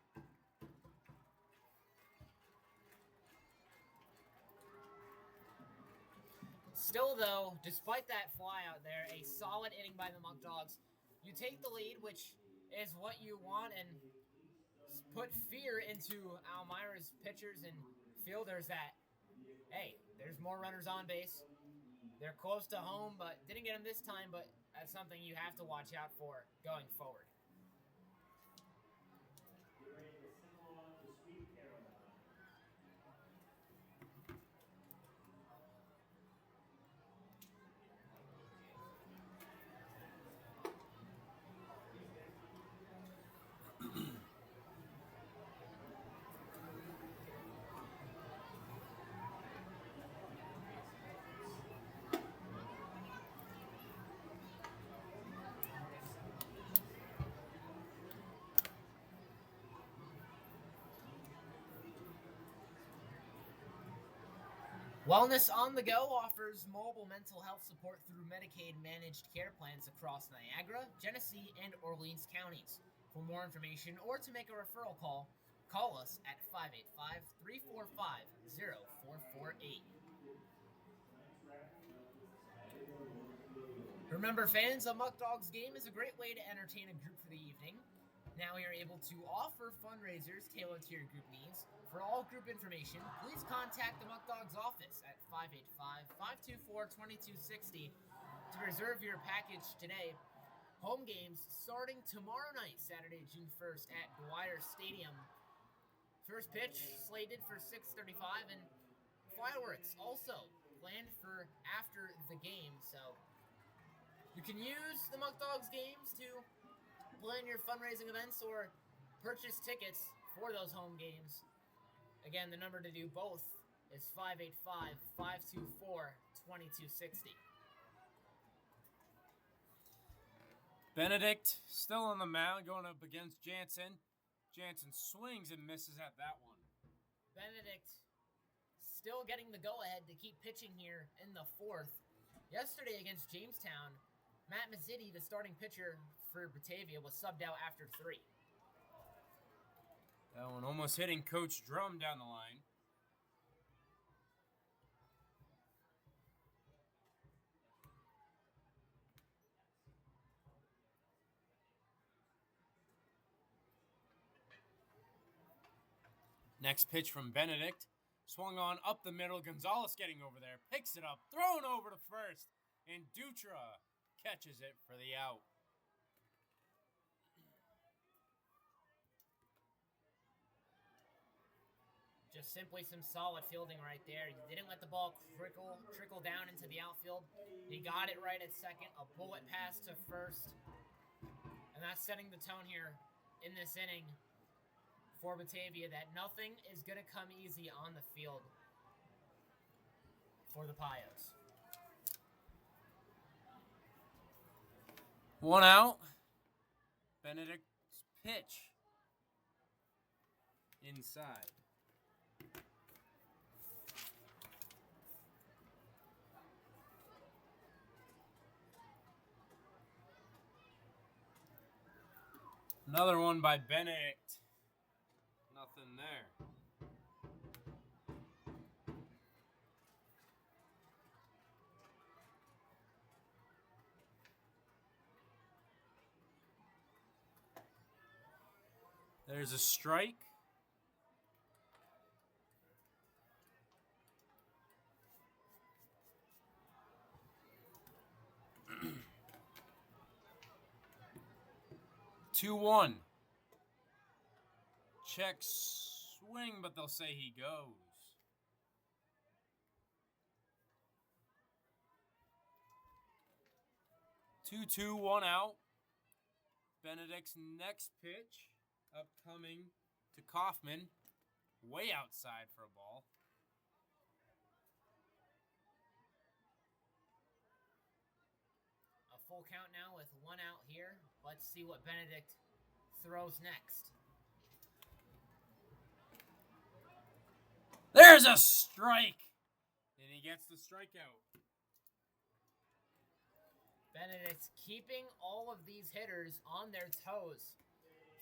Still, though, despite that fly out there, a solid inning by the Muckdogs. You take the lead, which is what you want, and put fear into Elmira's pitchers and fielders that, hey, there's more runners on base. They're close to home, but didn't get them this time, but that's something you have to watch out for going forward. Wellness on the Go offers mobile mental health support through Medicaid managed care plans across Niagara, Genesee, and Orleans counties. For more information or to make a referral call, call us at 585-345-0448. Remember, fans, a Muckdogs game is a great way to entertain a group for the evening. Now we are able to offer fundraisers tailored to your group needs. For all group information, please contact the Muckdogs office at 585-524-2260 to reserve your package today. Home games starting tomorrow night, Saturday, June 1st at Dwyer Stadium. First pitch slated for 6:35, and fireworks also planned for after the game. So you can use the Muckdogs games to plan your fundraising events or purchase tickets for those home games. Again, the number to do both is 585-524-2260. Benedict still on the mound, going up against Jansen. Jansen swings and misses at that one. Benedict still getting the go-ahead to keep pitching here in the fourth. Yesterday against Jamestown, Matt Mazzitti, the starting pitcher for Batavia, was subbed out after 3. That one almost hitting Coach Drum down the line. Next pitch from Benedict. Swung on up the middle. Gonzalez getting over there. Picks it up. Thrown over to first. And Dutra catches it for the out. Just simply some solid fielding right there. You didn't let the ball trickle down into the outfield. He got it right at second. A bullet pass to first. And that's setting the tone here in this inning for Batavia, that nothing is going to come easy on the field for the Pios. One out. Benedict's pitch. Inside. Another one by Benedict. Nothing there. There's a strike. Two one. Check swing, but they'll say he goes. 2-2, 1 out. Benedict's next pitch upcoming to Kaufman. Way outside for a ball. Full count now with 1 out here. Let's see what Benedict throws next. There's a strike! And he gets the strikeout. Benedict's keeping all of these hitters on their toes.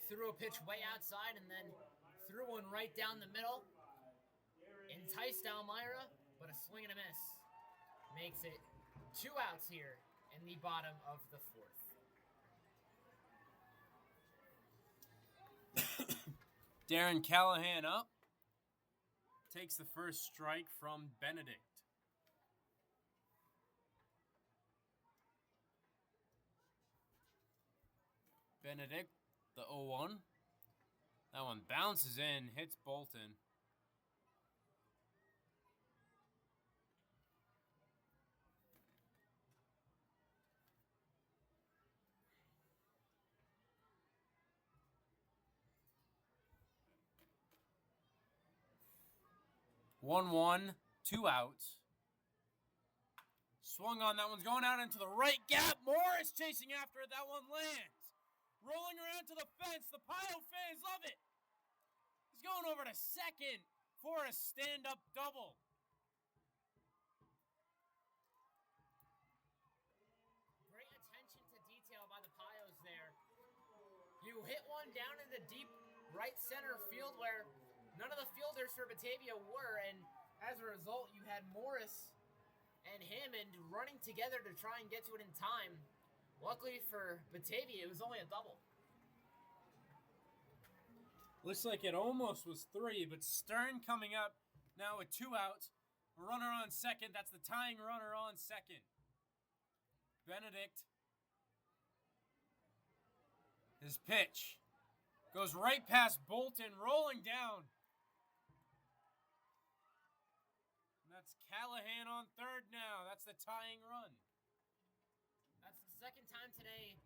Threw a pitch way outside and then threw one right down the middle. Enticed Elmira, but a swing and a miss. Makes it 2 outs here in the bottom of the 4th. Darren Callahan up. Takes the first strike from Benedict. Benedict, the 0-1. That one bounces in, hits Bolton. One, 2 outs. Swung on, that one's going out into the right gap. Morris chasing after it, that one lands. Rolling around to the fence, the Pio fans love it. He's going over to second for a stand-up double. Great attention to detail by the Pios there. You hit one down in the deep right center field where none of the fielders for Batavia were, and as a result, you had Morris and Hammond running together to try and get to it in time. Luckily for Batavia, it was only a double. Looks like it almost was 3, but Stern coming up now with 2 outs. A runner on second. That's the tying runner on second. Benedict. His pitch goes right past Bolton, rolling down. And that's Callahan on third now. That's the tying run. That's the second time today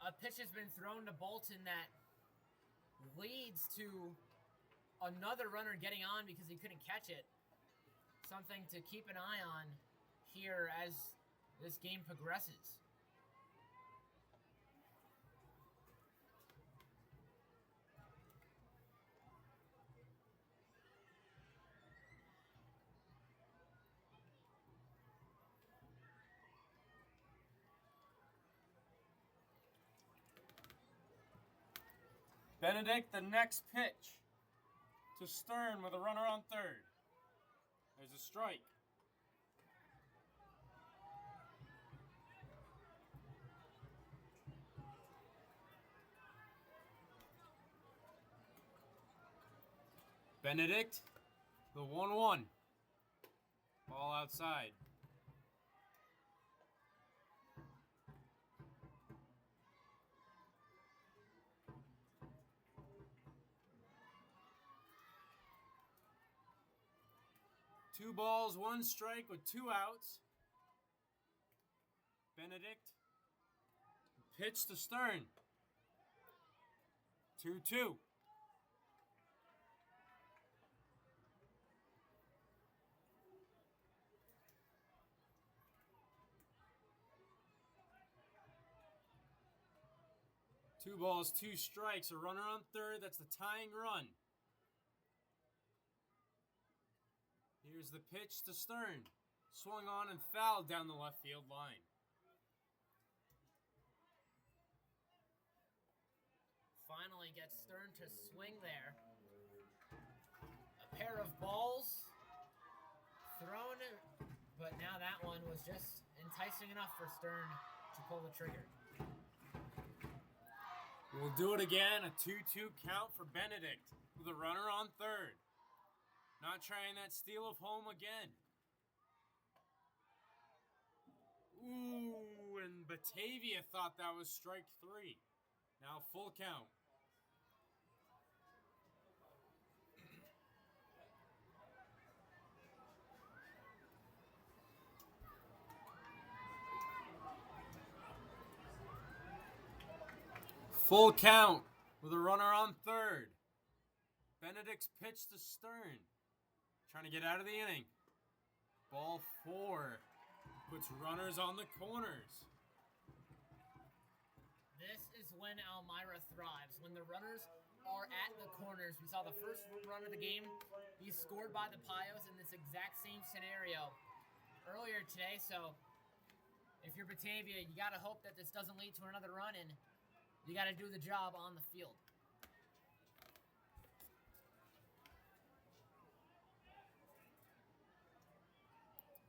a pitch has been thrown to Bolton that leads to another runner getting on because he couldn't catch it. Something to keep an eye on here as this game progresses. Benedict, the next pitch to Stern with a runner on third. There's a strike. Benedict, the 1-1. Ball outside. Two balls, 1 strike with 2 outs. Benedict. Pitch to Stern. 2-2. Two balls, 2 strikes. A runner on third. That's the tying run. Here's the pitch to Stern. Swung on and fouled down the left field line. Finally gets Stern to swing there. A pair of balls thrown, but now that one was just enticing enough for Stern to pull the trigger. We'll do it again. A 2-2 count for Benedict with a runner on third. Not trying that steal of home again. Ooh, and Batavia thought that was strike 3. Now full count. Full count with a runner on third. Benedict's pitch to Stern. Trying to get out of the inning. Ball 4. Puts runners on the corners. This is when Elmira thrives. When the runners are at the corners. We saw the first run of the game be scored by the Pios in this exact same scenario earlier today. So if you're Batavia, you got to hope that this doesn't lead to another run, and you got to do the job on the field.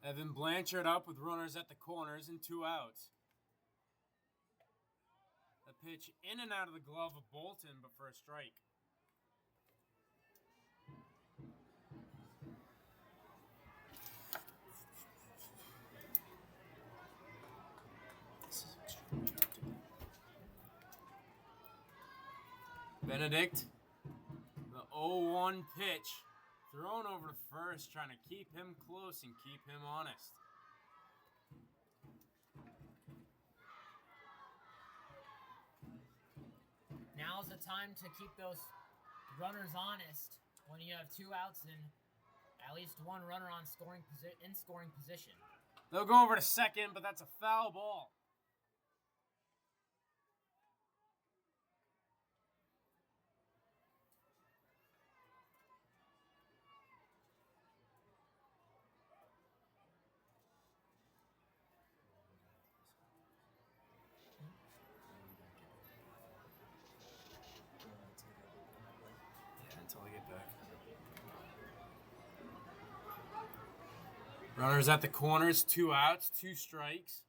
Evan Blanchard up with runners at the corners and 2 outs. A pitch in and out of the glove of Bolton, but for a strike. Benedict, the 0-1 pitch, thrown over to first, trying to keep him close and keep him honest. Now's the time to keep those runners honest when you have 2 outs and at least 1 runner on scoring position. They'll go over to second, but that's a foul ball. Until I get back. Runners at the corners, 2 outs, 2 strikes.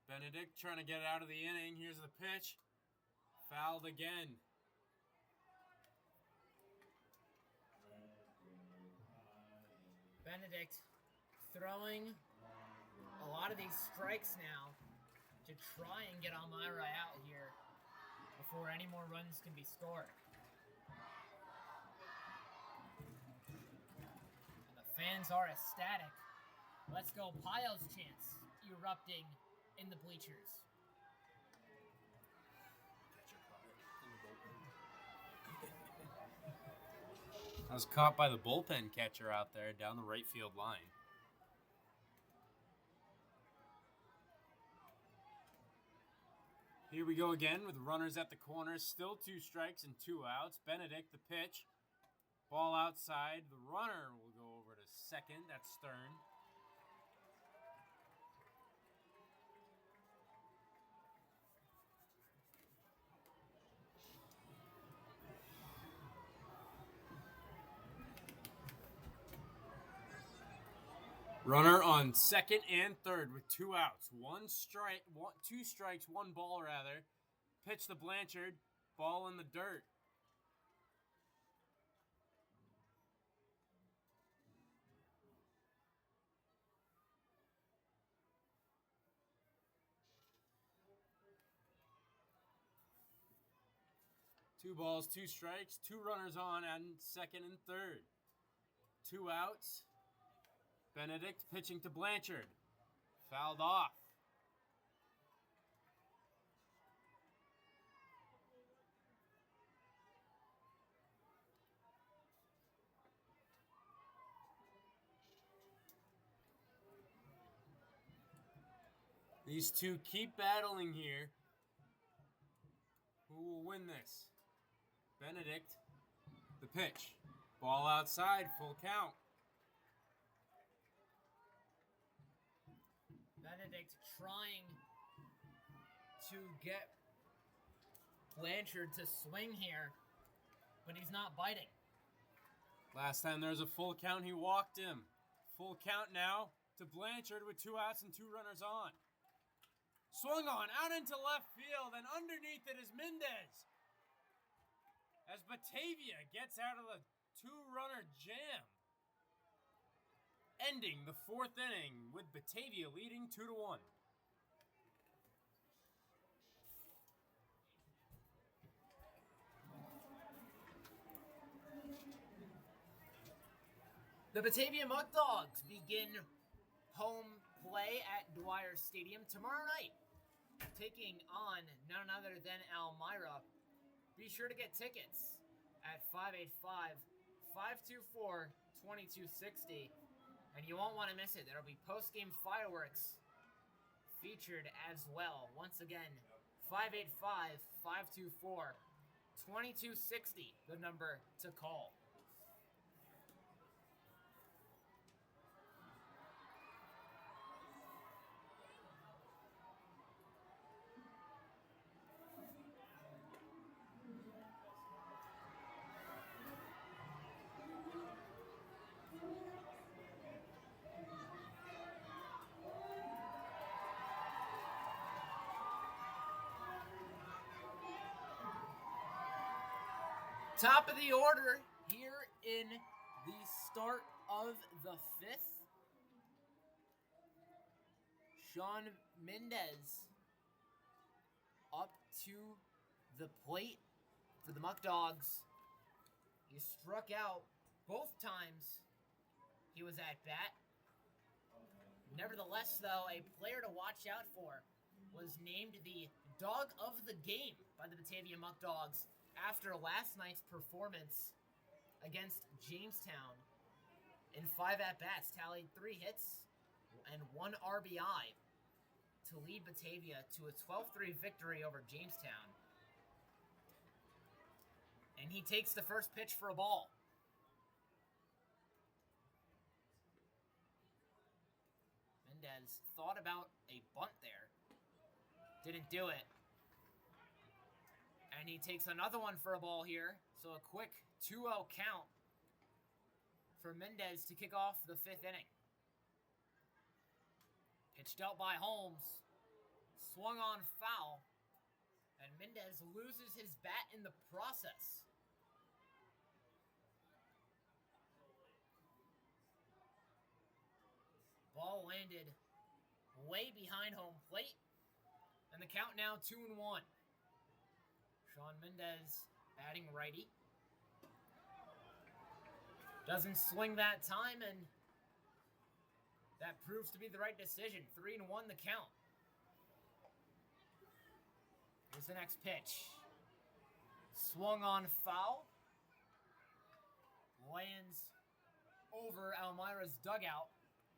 Benedict trying to get out of the inning. Here's the pitch. Fouled again. Benedict throwing a lot of these strikes now to try and get Elmira out here before any more runs can be scored. And the fans are ecstatic. Let's go Pios chants erupting in the bleachers. I was caught by the bullpen catcher out there down the right field line. Here we go again with runners at the corners. Still 2 strikes and 2 outs. Benedict, the pitch. Ball outside. The runner will go over to second. That's Stern. Runner on second and third with 2 outs. 2 strikes, 1 ball rather. Pitch to Blanchard. Ball in the dirt. Two balls, 2 strikes, 2 runners on second and third. 2 outs. Benedict pitching to Blanchard. Fouled off. These two keep battling here. Who will win this? Benedict, the pitch. Ball outside, full count. Benedict trying to get Blanchard to swing here, but he's not biting. Last time there was a full count, he walked him. Full count now to Blanchard with 2 outs and 2 runners on. Swung on, out into left field, and underneath it is Mendez. As Batavia gets out of the 2-runner jam. Ending the 4th inning with Batavia leading 2-1. The Batavia Muckdogs begin home play at Dwyer Stadium tomorrow night, taking on none other than Elmira. Be sure to get tickets at 585-524-2260. And you won't want to miss it. There'll be post-game fireworks featured as well. Once again, 585-524-2260, the number to call. Top of the order here in the start of the fifth. Sean Mendez up to the plate for the Muckdogs. He struck out both times he was at bat. Nevertheless, though, a player to watch out for was named the Dog of the Game by the Batavia Muckdogs after last night's performance against Jamestown. In 5 at-bats, tallied 3 hits and 1 RBI to lead Batavia to a 12-3 victory over Jamestown. And he takes the first pitch for a ball. Mendez thought about a bunt there. Didn't do it. And he takes another one for a ball here. So a quick 2-0 count for Mendez to kick off the 5th inning. Pitched out by Holmes. Swung on foul. And Mendez loses his bat in the process. Ball landed way behind home plate. And the count now 2-1. Sean Mendez batting righty. Doesn't swing that time, and that proves to be the right decision. 3-1 the count. Here's the next pitch. Swung on foul. Lands over Elmira's dugout.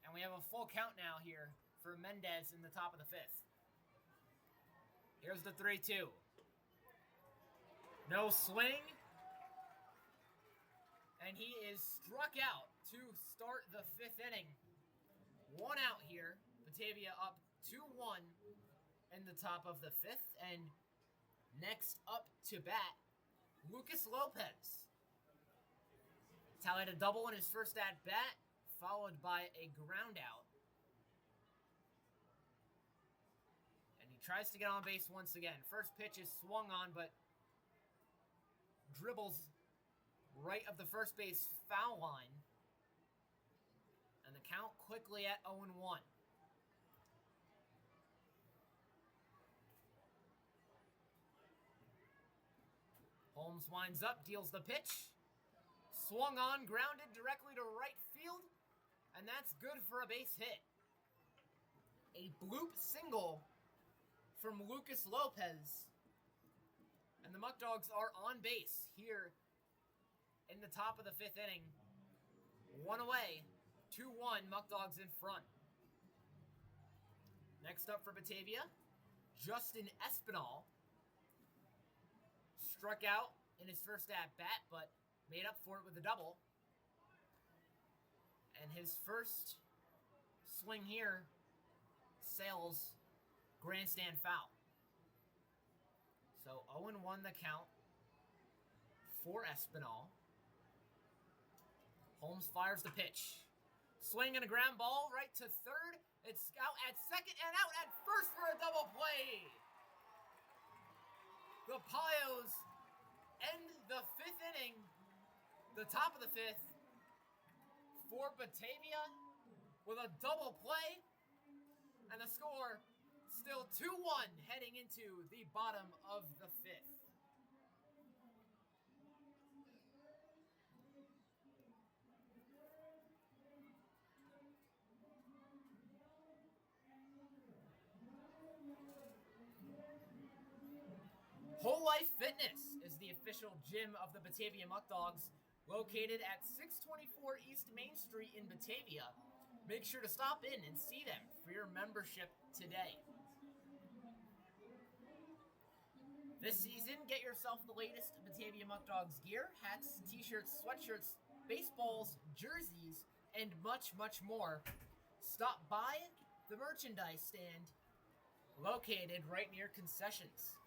And we have a full count now here for Mendez in the top of the 5th. Here's the 3-2. No swing. And he is struck out to start the 5th inning. 1 out here. Batavia up 2-1 in the top of the 5th. And next up to bat, Lucas Lopez. Tallied a double in his first at-bat, followed by a ground out. And he tries to get on base once again. First pitch is swung on, but dribbles right of the first base foul line. And the count quickly at 0-1. Holmes winds up, deals the pitch. Swung on, grounded directly to right field. And that's good for a base hit. A bloop single from Lucas Lopez. And the Muckdogs are on base here in the top of the 5th inning. 1 away, 2-1, Muckdogs in front. Next up for Batavia, Justin Espinal. Struck out in his first at-bat, but made up for it with a double. And his first swing here sails grandstand foul. So 0-1 the count for Espinal. Holmes fires the pitch. Swing and a ground ball right to third. It's out at second and out at first for a double play. The Pios end the 5th inning, the top of the 5th, for Batavia with a double play. And the score still 2-1 heading into the bottom of the 5th. Whole Life Fitness is the official gym of the Batavia Muckdogs, located at 624 East Main Street in Batavia. Make sure to stop in and see them for your membership today. This season, get yourself the latest Batavia Muckdogs gear, hats, t-shirts, sweatshirts, baseballs, jerseys, and much, much more. Stop by the merchandise stand located right near concessions.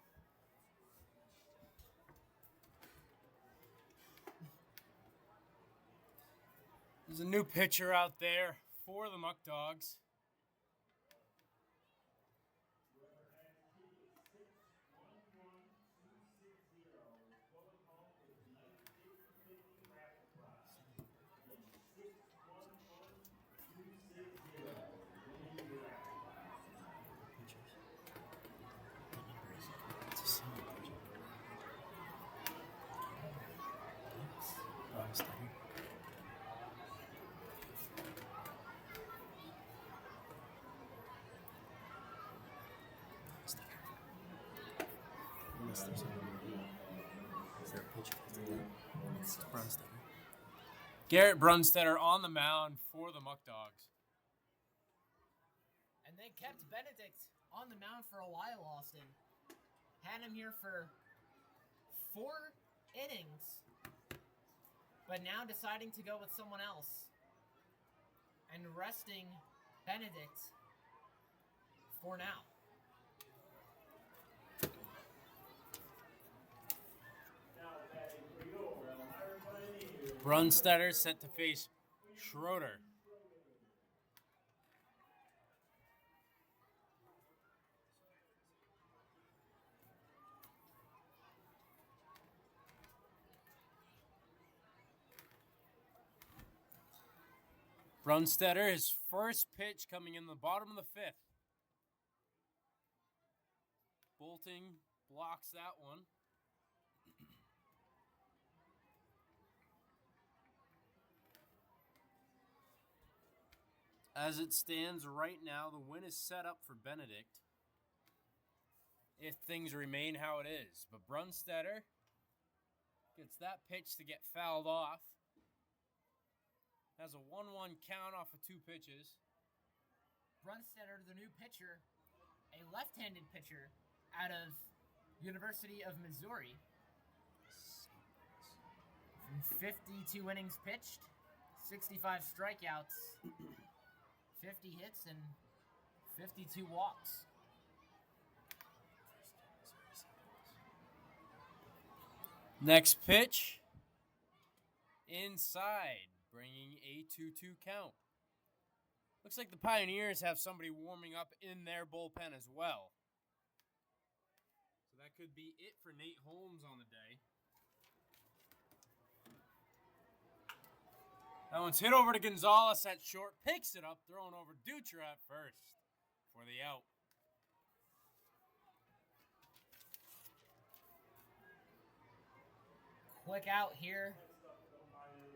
There's a new pitcher out there for the Muckdogs. Garrett Brunstetter on the mound for the Muckdogs. And they kept Benedict on the mound for a while, Austin. Had him here for 4 innings, but now deciding to go with someone else and resting Benedict for now. Brunstetter set to face Schroeder. Brunstetter, his first pitch coming in the bottom of the 5th. Bolting blocks that one. As it stands right now, the win is set up for Benedict, if things remain how it is. But Brunstetter gets that pitch to get fouled off. Has a 1-1 count off of 2 pitches. Brunstetter, the new pitcher, a left-handed pitcher out of University of Missouri. From 52 innings pitched, 65 strikeouts, 50 hits, and 52 walks. Next pitch, inside, bringing a 2-2 count. Looks like the Pioneers have somebody warming up in their bullpen as well. So that could be it for Nate Holmes on the day. That one's hit over to Gonzalez at short, picks it up, throwing over Dutra at first for the out. Quick out here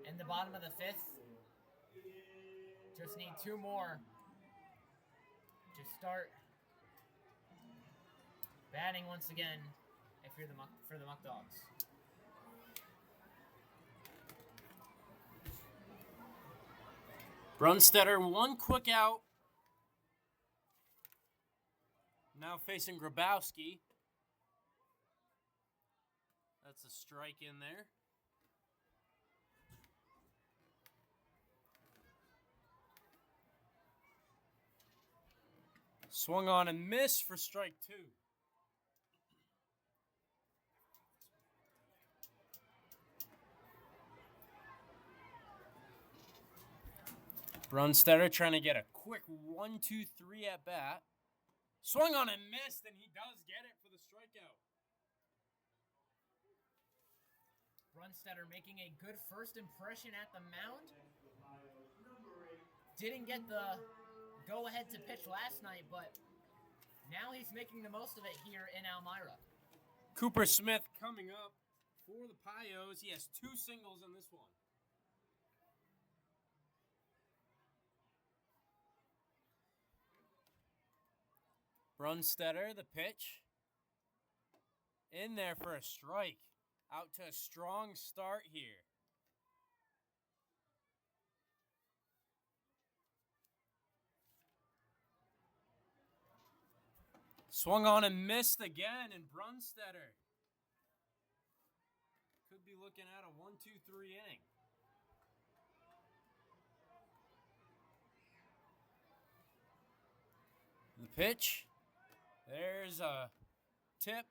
in the bottom of the 5th. Just need 2 more to start batting once again if you're for the Muckdogs. Brunstetter, 1 quick out. Now facing Grabowski. That's a strike in there. Swung on and missed for strike 2. Brunstetter trying to get a quick 1-2-3 at bat. Swung on and missed, and he does get it for the strikeout. Brunstetter making a good first impression at the mound. Didn't get the go-ahead to pitch last night, but now he's making the most of it here in Elmira. Cooper Smith coming up for the Pios. He has 2 singles in this one. Brunstetter, the pitch. In there for a strike. Out to a strong start here. Swung on and missed again, and Brunstetter looking at a 1-2-3 inning. The pitch. There's a tip.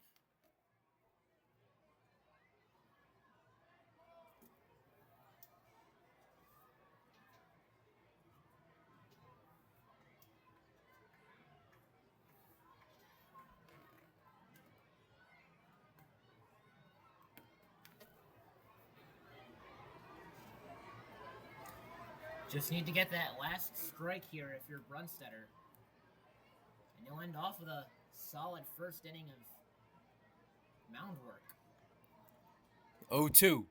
Just need to get that last strike here if you're Brunstetter. And you'll end off with a solid first inning of mound work. 0-2.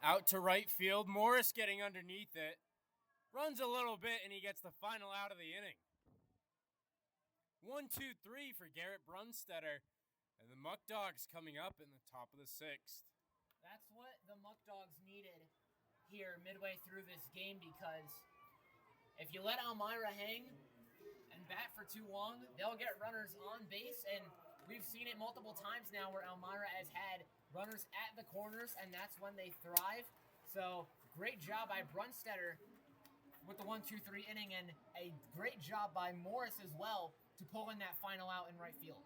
Out to right field. Morris getting underneath it. Runs a little bit and he gets the final out of the inning. 1-2-3 for Garrett Brunstetter. And the Muckdogs coming up in the top of the 6th. That's what the Muckdogs needed here midway through this game, because if you let Elmira hang and bat for too long, they'll get runners on base, and we've seen it multiple times now where Elmira has had runners at the corners, and that's when they thrive. So great job by Brunstetter with the 1-2-3 inning, and a great job by Morris as well to pull in that final out in right field.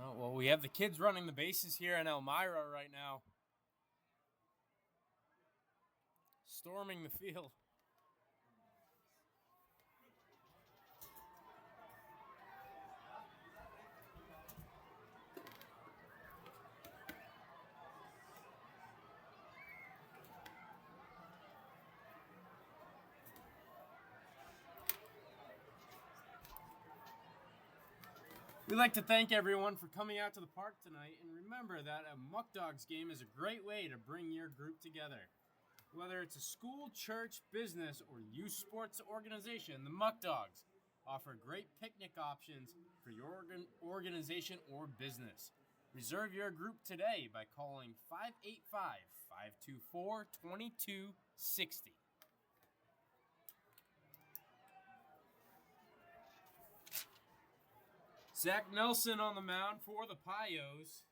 Oh, well, we have the kids running the bases here in Elmira right now. Storming the field. We'd like to thank everyone for coming out to the park tonight, and remember that a Muckdogs game is a great way to bring your group together. Whether it's a school, church, business, or youth sports organization, the Muckdogs offer great picnic options for your organization or business. Reserve your group today by calling 585-524-2260. Zach Nelson on the mound for the Pios.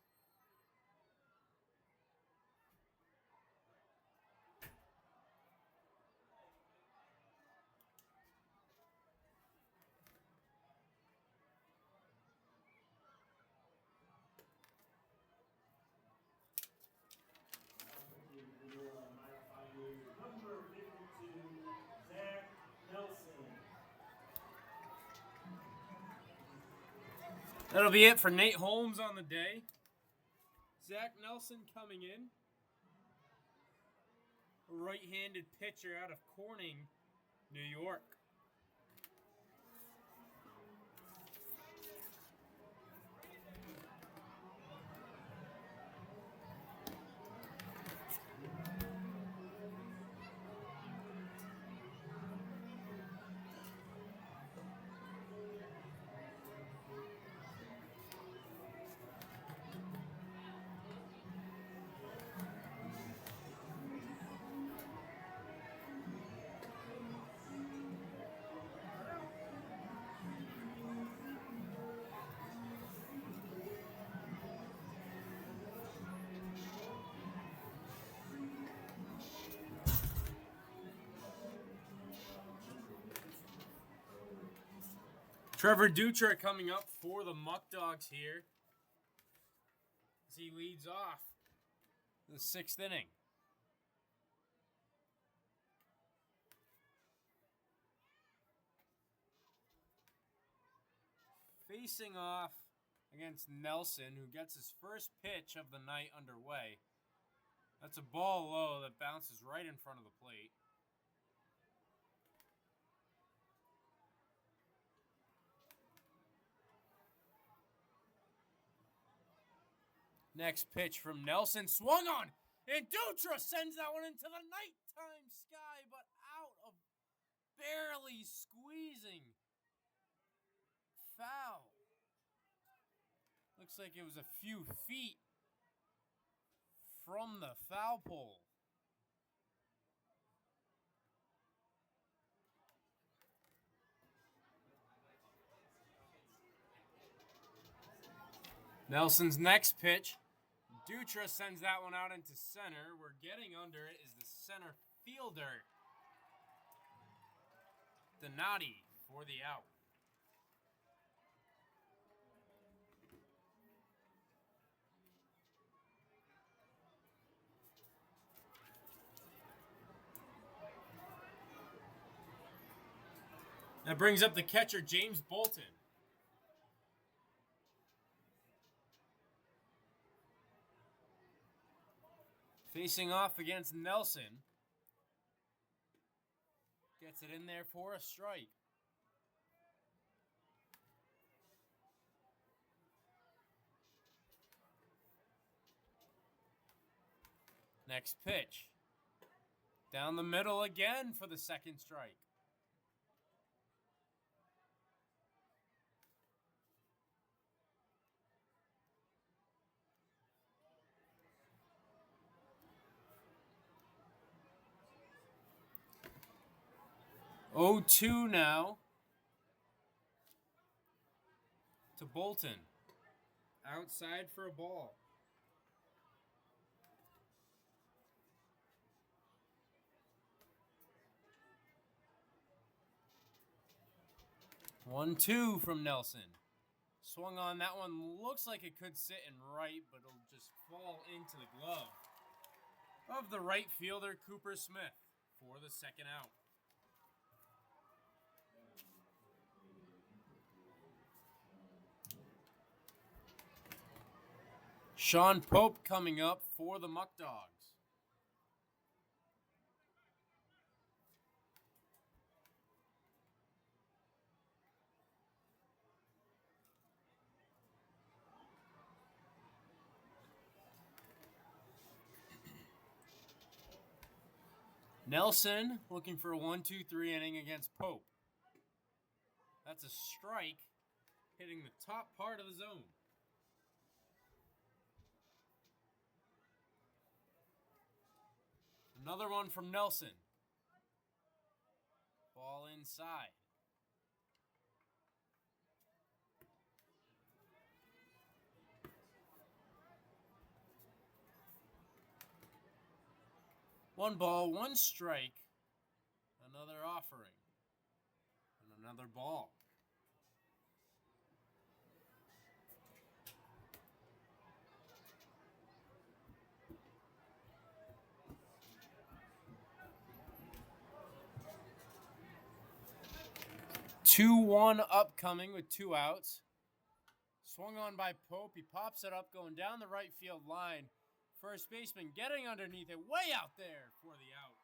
Number 52, Zach Nelson. That'll be it for Nate Holmes on the day. Zach Nelson coming in. A right-handed pitcher out of Corning, New York. Trevor Dutra coming up for the Muckdogs here as he leads off the 6th inning. Facing off against Nelson, who gets his first pitch of the night underway. That's a ball low that bounces right in front of the plate. Next pitch from Nelson, swung on, and Dutra sends that one into the nighttime sky, but out of barely squeezing. Foul. Looks like it was a few feet from the foul pole. Nelson's next pitch. Dutra sends that one out into center. We're getting under it is the center fielder, Donati, for the out. That brings up the catcher, James Bolton. Facing off against Nelson. Gets it in there for a strike. Next pitch. Down the middle again for the second strike. Oh, 2 now to Bolton. Outside for a ball. One, 2 from Nelson. Swung on that one. Looks like it could sit in right, but it'll just fall into the glove of the right fielder, Cooper Smith, for the second out. Sean Pope coming up for the Muckdogs. Nelson looking for a 1-2-3 inning against Pope. That's a strike hitting the top part of the zone. Another one from Nelson. Ball inside. One ball, one strike. Another offering. And another ball. Two-one upcoming with 2 outs. Swung on by Pope. He pops it up going down the right field line. First baseman getting underneath it, way out there for the out.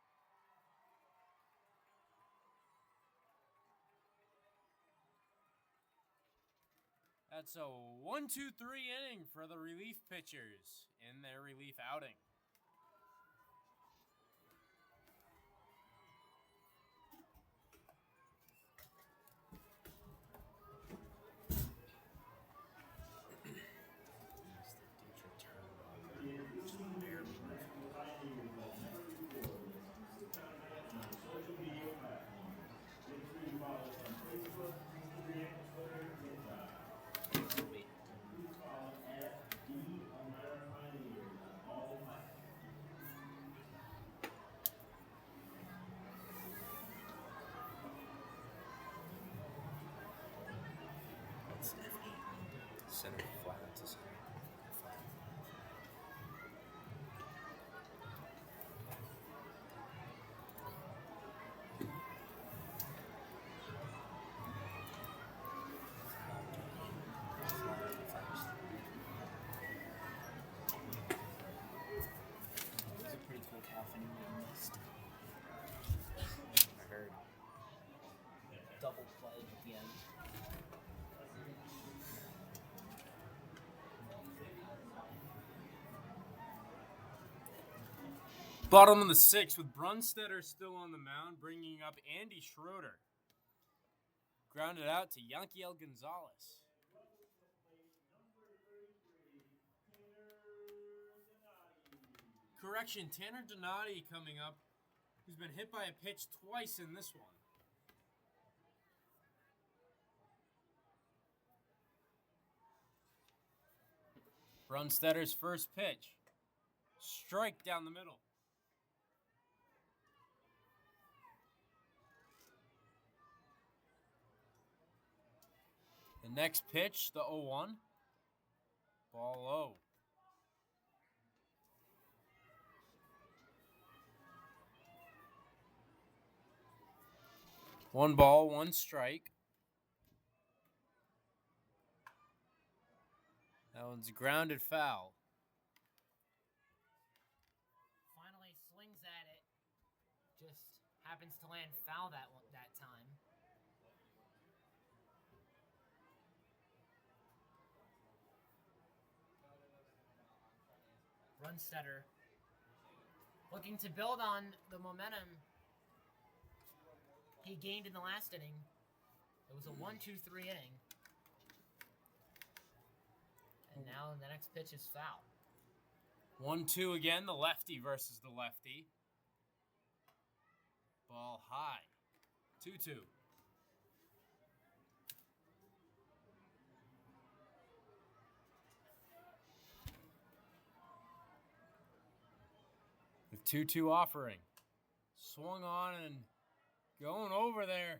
That's a 1-2-3 inning for the relief pitchers in their relief outing. Center flat to center. It's a pretty cool calf and he missed. I heard. Double play at the end. Bottom of the 6th with Brunstetter still on the mound, bringing up Andy Schroeder. Grounded out to Yankiel Gonzalez. Correction, Tanner Donati coming up, who's been hit by a pitch twice in this one. Brunstetter's first pitch. Strike down the middle. The next pitch, the 0-1. Ball low. 1 ball, 1 strike. That one's grounded foul. Finally slings at it. Just happens to land foul that time. Brunstetter looking to build on the momentum he gained in the last inning. It was a 1-2-3 inning. And now the next pitch is foul. 1-2 again, the lefty versus the lefty. Ball high. 2-2. The 2-2 offering. Swung on and going over there.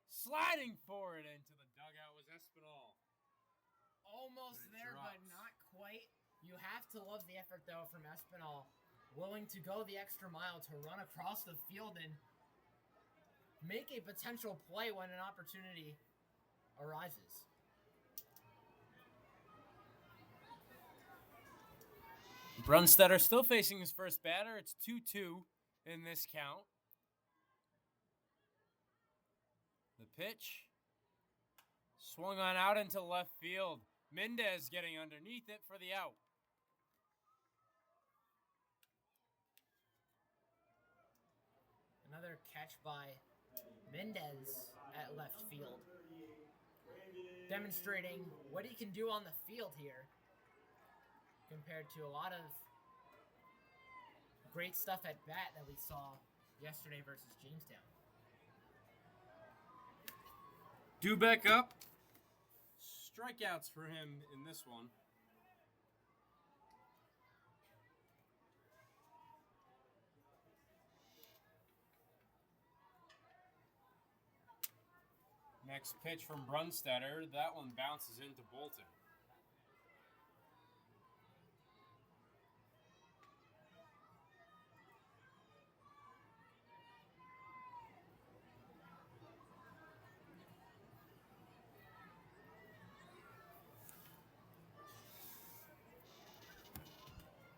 Sliding forward into the dugout was Espinal. Almost But it there, but drops. not quite. You have to love the effort, though, from Espinal. Willing to go the extra mile to run across the field and make a potential play when an opportunity arises. Brunstetter still facing his first batter. It's 2-2 in this count. The pitch. Swung on out into left field. Mendez getting underneath it for the out. Another catch by Mendez at left field. Demonstrating what he can do on the field here compared to a lot of great stuff at bat that we saw yesterday versus Jamestown. Dubeck up. Strikeouts for him in this one. Next pitch from Brunstetter. That one bounces into Bolton.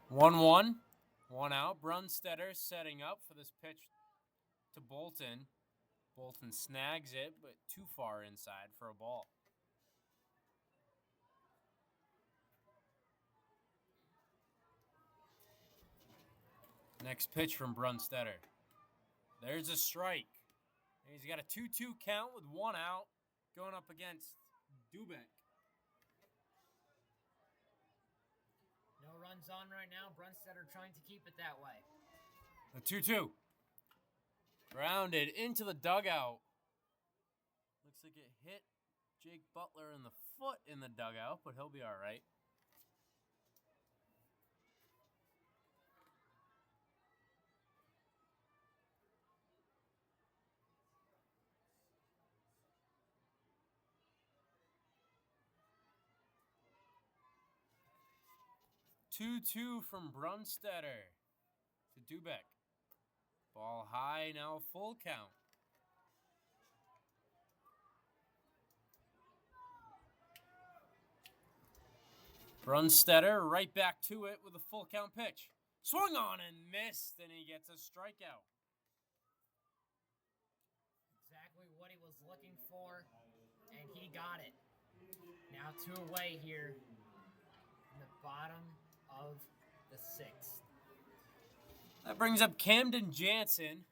One, 1 out. Brunstetter setting up for this pitch to Bolton. Bolton snags it, but too far inside for a ball. Next pitch from Brunstetter. There's a strike. And he's got a 2-2 count with 1 out going up against Dubeck. No runs on right now. Brunstetter trying to keep it that way. The 2-2. Grounded into the dugout. Looks like it hit Jake Butler in the foot in the dugout, but he'll be all right. Two from Brunstetter to Dubeck. Ball high, now full count. Brunstetter right back to it with a full count pitch. Swung on and missed, and he gets a strikeout. Exactly what he was looking for, and he got it. Now 2 away here in the bottom of the 6th. That brings up Camden Jansen.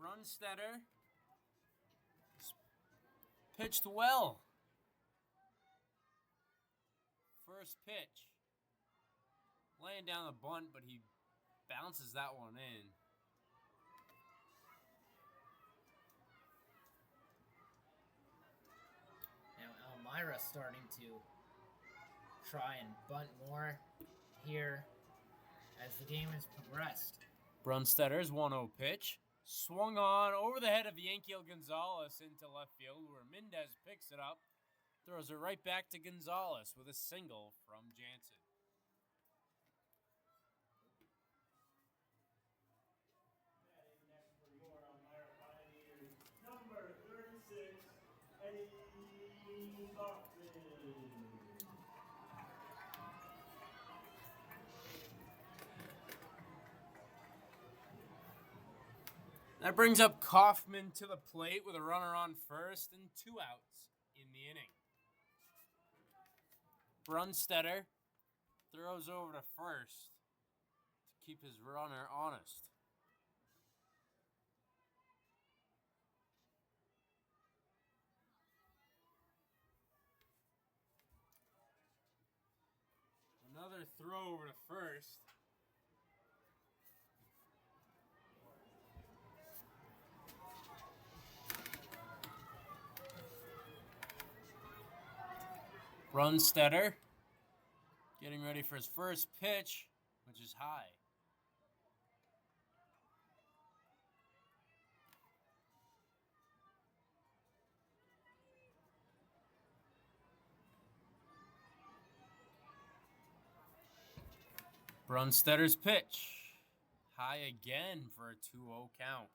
Brunstetter pitched well. First pitch. Laying down the bunt, but he bounces that one in. Now Elmira starting to try and bunt more here as the game has progressed. Brunstetter's 1-0 pitch. Swung on over the head of Yankiel Gonzalez into left field, where Mendez picks it up. Throws it right back to Gonzalez with a single from Jansen. Next for your Elmira Pioneers, number 36, Eddie Bachman. That brings up Kaufman to the plate with a runner on first and 2 outs in the inning. Brunstetter throws over to first to keep his runner honest. Another throw over to first. Brunstetter getting ready for his first pitch, which is high. Brunstetter's pitch, high again for a 2-0 count.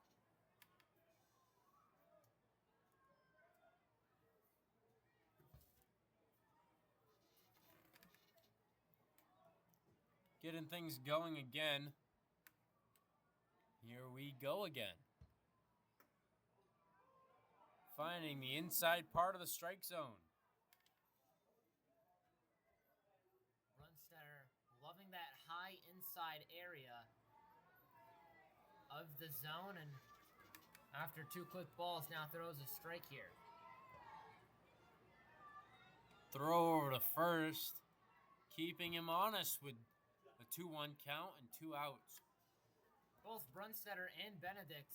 Getting things going again. Here we go again. Finding the inside part of the strike zone. Brunstetter loving that high inside area of the zone, and after 2 quick balls now throws a strike here. Throw over to first, keeping him honest with a 2-1 count and 2 outs. Both Brunstetter and Benedict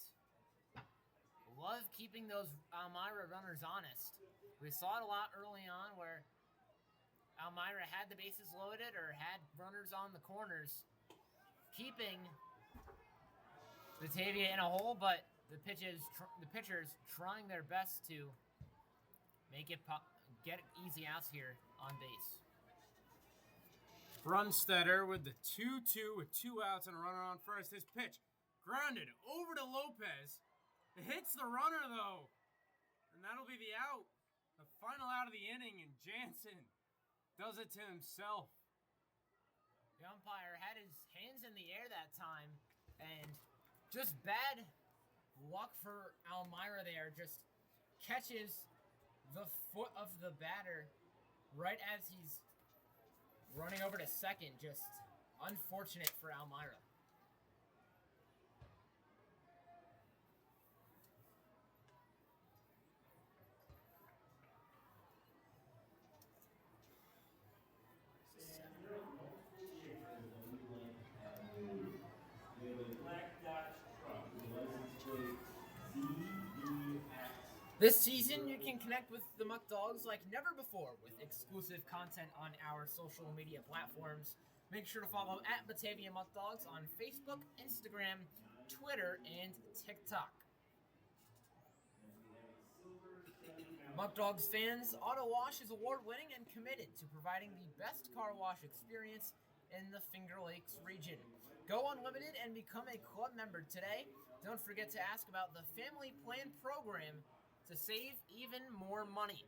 love keeping those Elmira runners honest. We saw it a lot early on where Elmira had the bases loaded or had runners on the corners, keeping Batavia in a hole, but the pitchers trying their best to make it get easy outs here on base. Brunstetter with the 2-2 with 2 outs and a runner on first. His pitch grounded over to Lopez. It hits the runner though, and that'll be the out. The final out of the inning, and Jansen does it to himself. The umpire had his hands in the air that time, and just bad luck for Elmira there. Just catches the foot of the batter right as he's running over to second. Just unfortunate for Elmira. This season, you can connect with the Muckdogs like never before with exclusive content on our social media platforms. Make sure to follow at Batavia Muckdogs on Facebook, Instagram, Twitter, and TikTok. Muckdogs fans, Auto Wash is award-winning and committed to providing the best car wash experience in the Finger Lakes region. Go unlimited and become a club member today. Don't forget to ask about the Family Plan program to save even more money.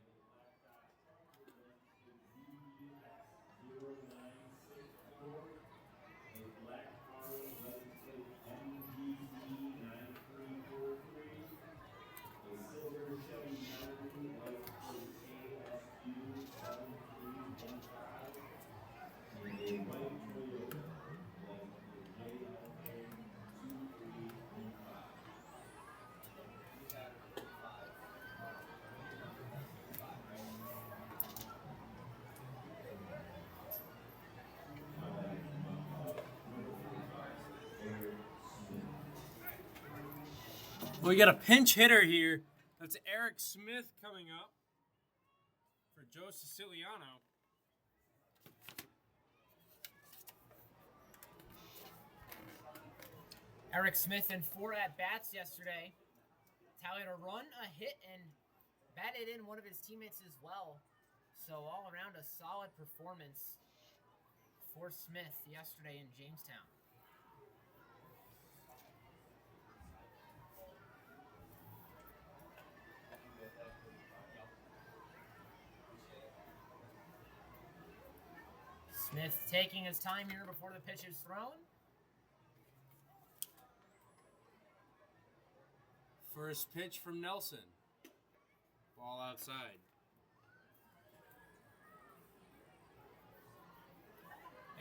We got a pinch hitter here. That's Eric Smith coming up for Joe Siciliano. Eric Smith in 4 at-bats yesterday. Tallied a run, a hit, and batted in one of his teammates as well. So all around a solid performance for Smith yesterday in Jamestown. Smith taking his time here before the pitch is thrown. First pitch from Nelson. Ball outside.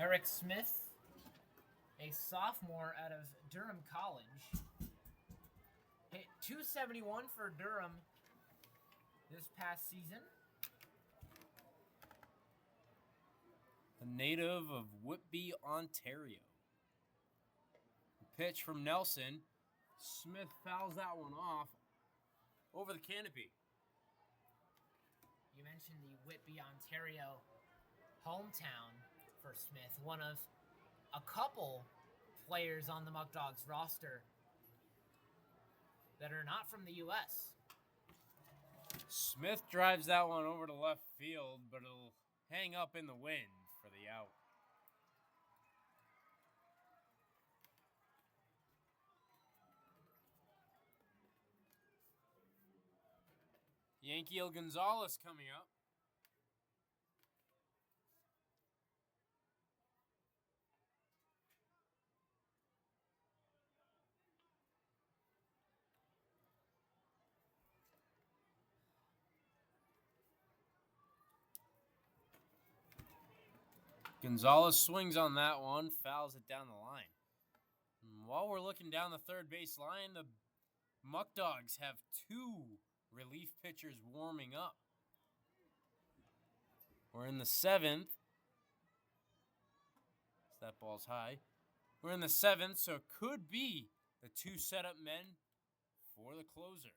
Eric Smith, a sophomore out of Durham College, hit .271 for Durham this past season. A native of Whitby, Ontario. Pitch from Nelson. Smith fouls that one off over the canopy. You mentioned the Whitby, Ontario hometown for Smith, one of a couple players on the Muckdogs roster that are not from the U.S. Smith drives that one over to left field, but it'll hang up in the wind for the out. Yankiel Gonzalez coming up. Gonzalez swings on that one, fouls it down the line. And while we're looking down the third base line, the Muckdogs have 2 relief pitchers warming up. We're in the 7th. That ball's high. We're in the 7th, so it could be the 2 setup men for the closer.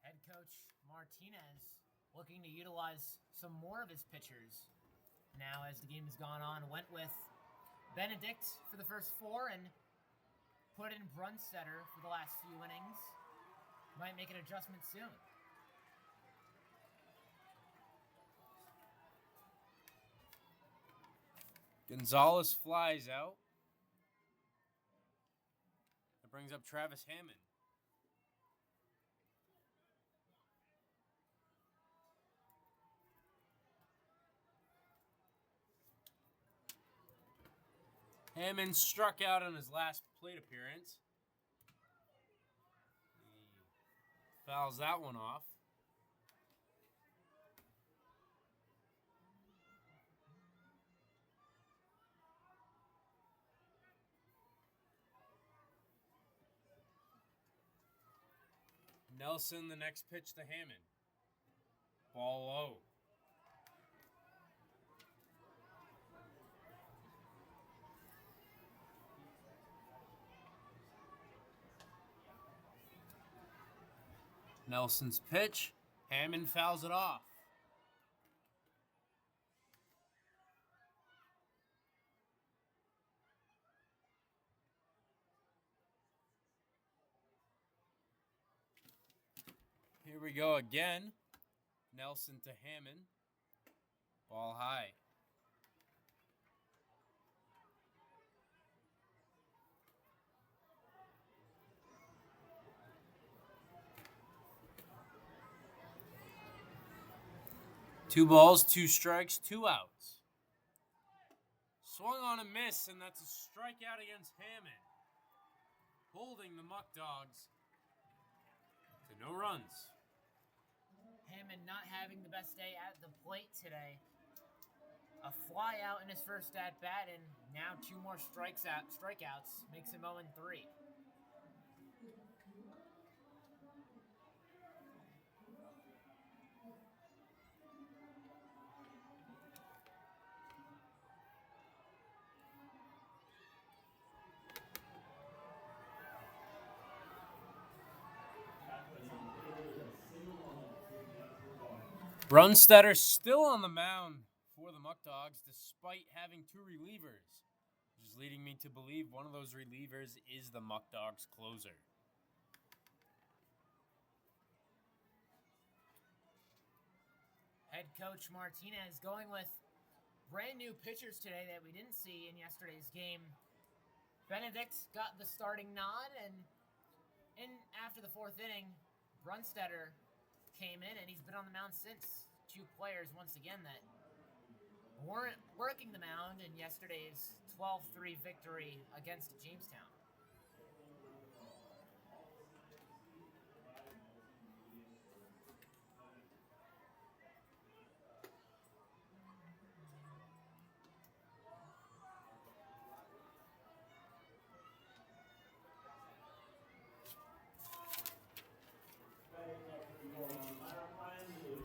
Head coach Martinez looking to utilize some more of his pitchers. Now, as the game has gone on, went with Benedict for the first 4 and put in Brunstetter for the last few innings. Might make an adjustment soon. Gonzalez flies out. That brings up Travis Hammond. Hammond struck out on his last plate appearance. He fouls that one off. Nelson, the next pitch to Hammond. Ball low. Nelson's pitch. Hammond fouls it off. Here we go again. Nelson to Hammond. Ball high. Two balls, 2 strikes, 2 outs. Swung on a miss, and that's a strikeout against Hammond. Holding the Muckdogs to no runs. Hammond not having the best day at the plate today. A fly out in his first at bat, and now 2 more strikeouts makes him 0-3. Brunstetter still on the mound for the Muckdogs despite having 2 relievers, which is leading me to believe one of those relievers is the Muckdogs closer. Head coach Martinez going with brand new pitchers today that we didn't see in yesterday's game. Benedict got the starting nod, and after the 4th inning, Brunstetter came in, and he's been on the mound since. 2 players, once again, that weren't working the mound in yesterday's 12-3 victory against Jamestown.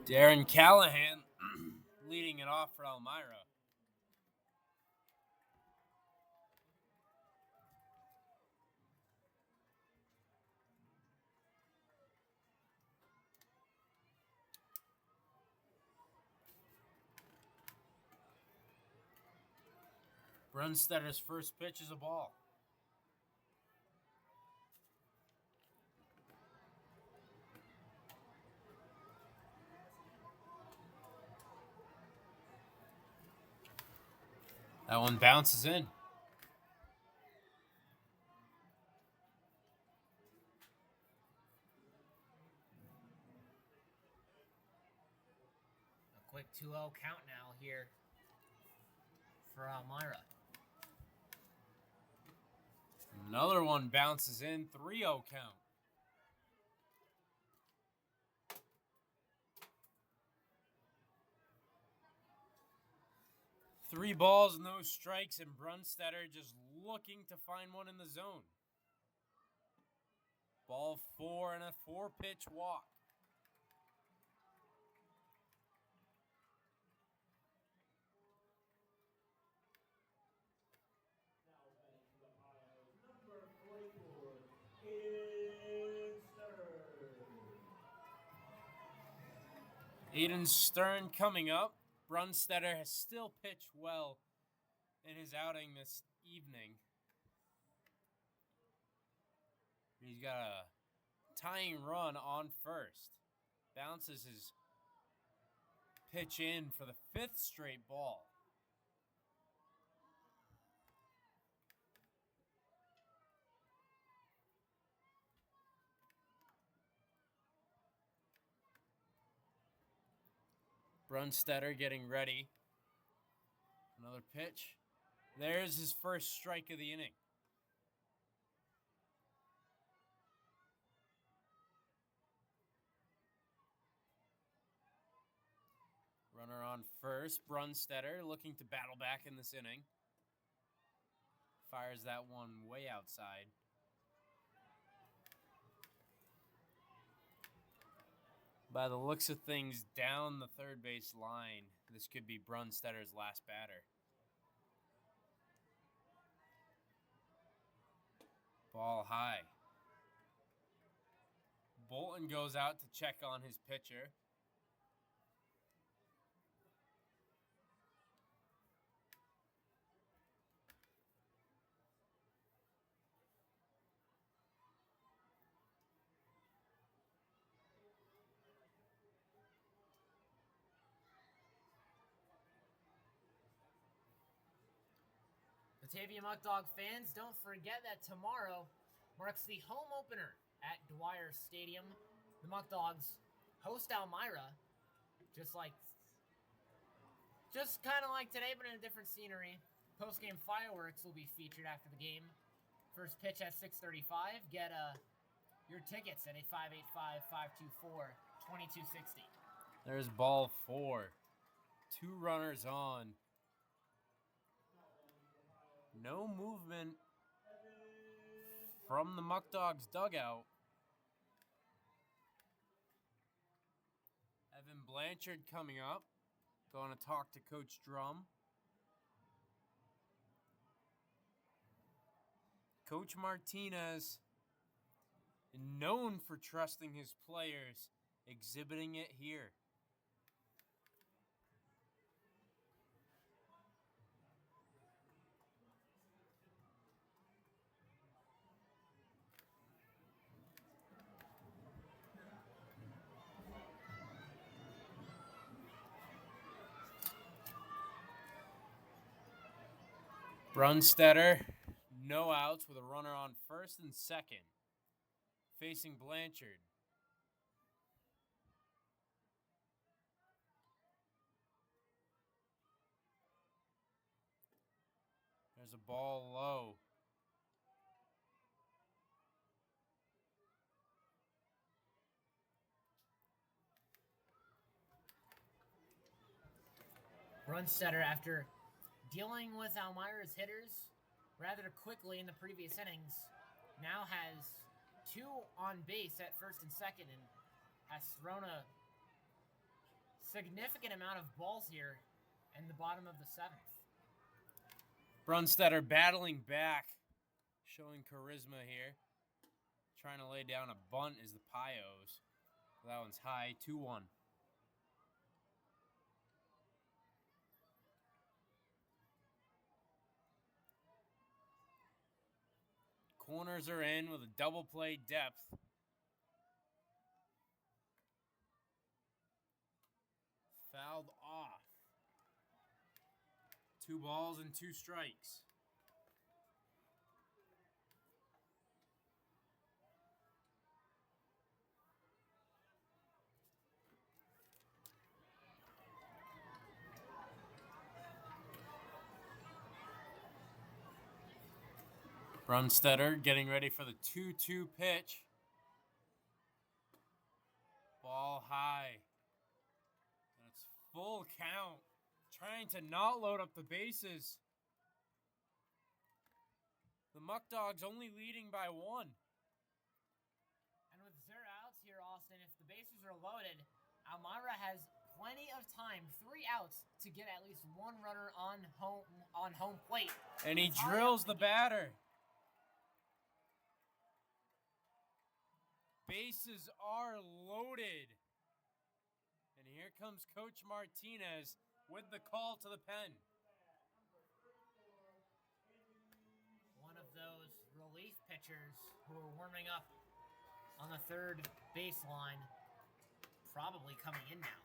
Darren Callahan leading it off for Elmira. Brunstetter's first pitch is a ball. That one bounces in. A quick 2-0 count now here for Elmira. Another one bounces in. 3-0 count. Three balls, no strikes, and Brunstetter just looking to find one in the zone. Ball 4 and a 4-pitch walk. Number 44, Aiden Stern. Aiden Stern coming up. Brunstetter has still pitched well in his outing this evening. He's got a tying run on first. Bounces his pitch in for the 5th straight ball. Brunstetter getting ready. Another pitch. There's his first strike of the inning. Runner on first. Brunstetter looking to battle back in this inning. Fires that one way outside. By the looks of things, down the third base line, this could be Brunstetter's last batter. Ball high. Bolton goes out to check on his pitcher. Batavia Muckdog fans, don't forget that tomorrow marks the home opener at Dwyer Stadium. The Muckdogs host Elmira, just kind of like today, but in a different scenery. Post-game fireworks will be featured after the game. First pitch at 6:35. Get your tickets at 585-524-2260. There's ball 4. 2 runners on. No movement from the Muckdogs dugout. Evan Blanchard coming up. Going to talk to Coach Drum. Coach Martinez, known for trusting his players, exhibiting it here. Brunstetter, no outs with a runner on first and second. Facing Blanchard. There's a ball low. Brunstetter, after dealing with Elmira's hitters rather quickly in the previous innings, now has 2 on base at first and second and has thrown a significant amount of balls here in the bottom of the 7th. Brunstetter battling back, showing charisma here. Trying to lay down a bunt is the Pios. That one's high, 2-1. Corners are in with a double play depth. Fouled off. 2 balls and 2 strikes. Brunstetter getting ready for the 2-2 pitch. Ball high. And it's full count. Trying to not load up the bases. The Muckdogs only leading by 1. And with 0 outs here, Austin, if the bases are loaded, Elmira has plenty of time, 3 outs, to get at least 1 runner on home plate. And he drills the batter. Bases are loaded. And here comes Coach Martinez with the call to the pen. One of those relief pitchers who are warming up on the third baseline, probably coming in now.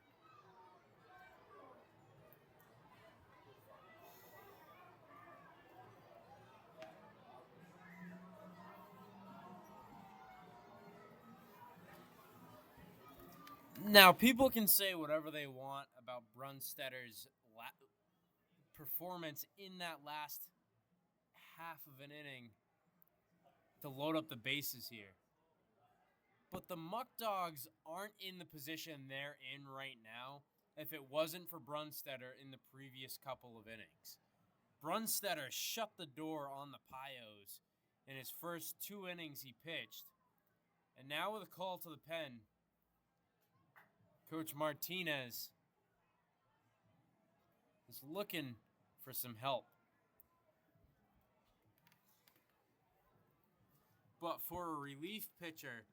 Now, people can say whatever they want about Brunstetter's performance in that last half of an inning to load up the bases here. But the Muckdogs aren't in the position they're in right now if it wasn't for Brunstetter in the previous couple of innings. Brunstetter shut the door on the Pios in his first 2 innings he pitched. And now with a call to the pen, Coach Martinez is looking for some help. But for a relief pitcher,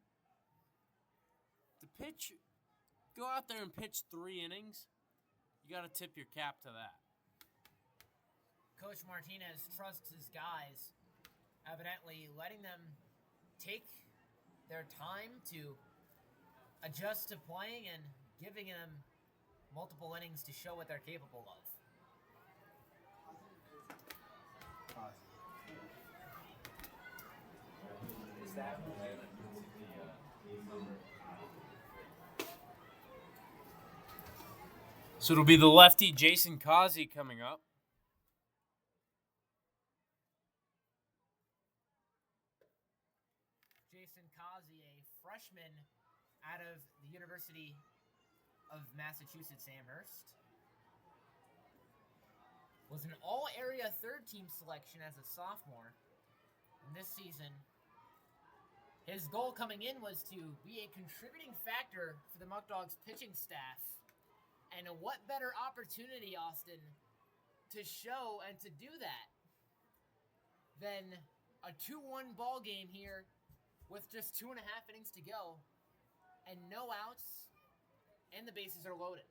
go out there and pitch 3 innings, you got to tip your cap to that. Coach Martinez trusts his guys, evidently letting them take their time to adjust to playing and giving them multiple innings to show what they're capable of. So it'll be the lefty Jason Causey coming up. Jason Causey, a freshman out of the University of Massachusetts Amherst, was an all-area third-team selection as a sophomore. And this season, his goal coming in was to be a contributing factor for the Muckdogs pitching staff. And what better opportunity, Austin, to show and to do that than a 2-1 ball game here with just 2.5 innings to go and no outs, and the bases are loaded.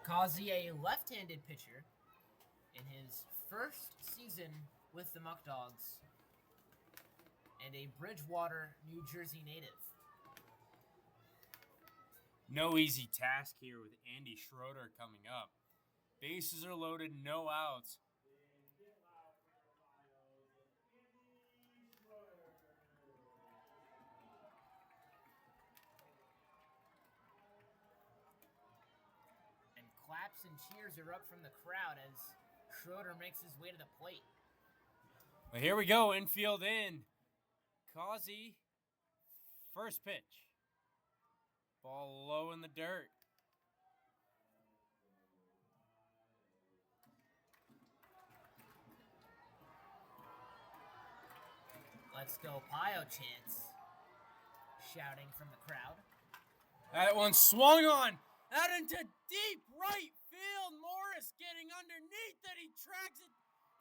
Causey, a left-handed pitcher, in his first season with the Muckdogs. and a Bridgewater, New Jersey native. No easy task here with Andy Schroeder coming up. Bases are loaded, no outs. And claps and cheers are up from the crowd as Schroeder makes his way to the plate. Well, here we go, infield in. Causey, first pitch. Ball low in the dirt. Let's go Pio chants, shouting from the crowd. That one swung on, out into deep right field. Morris getting underneath it. He tracks it.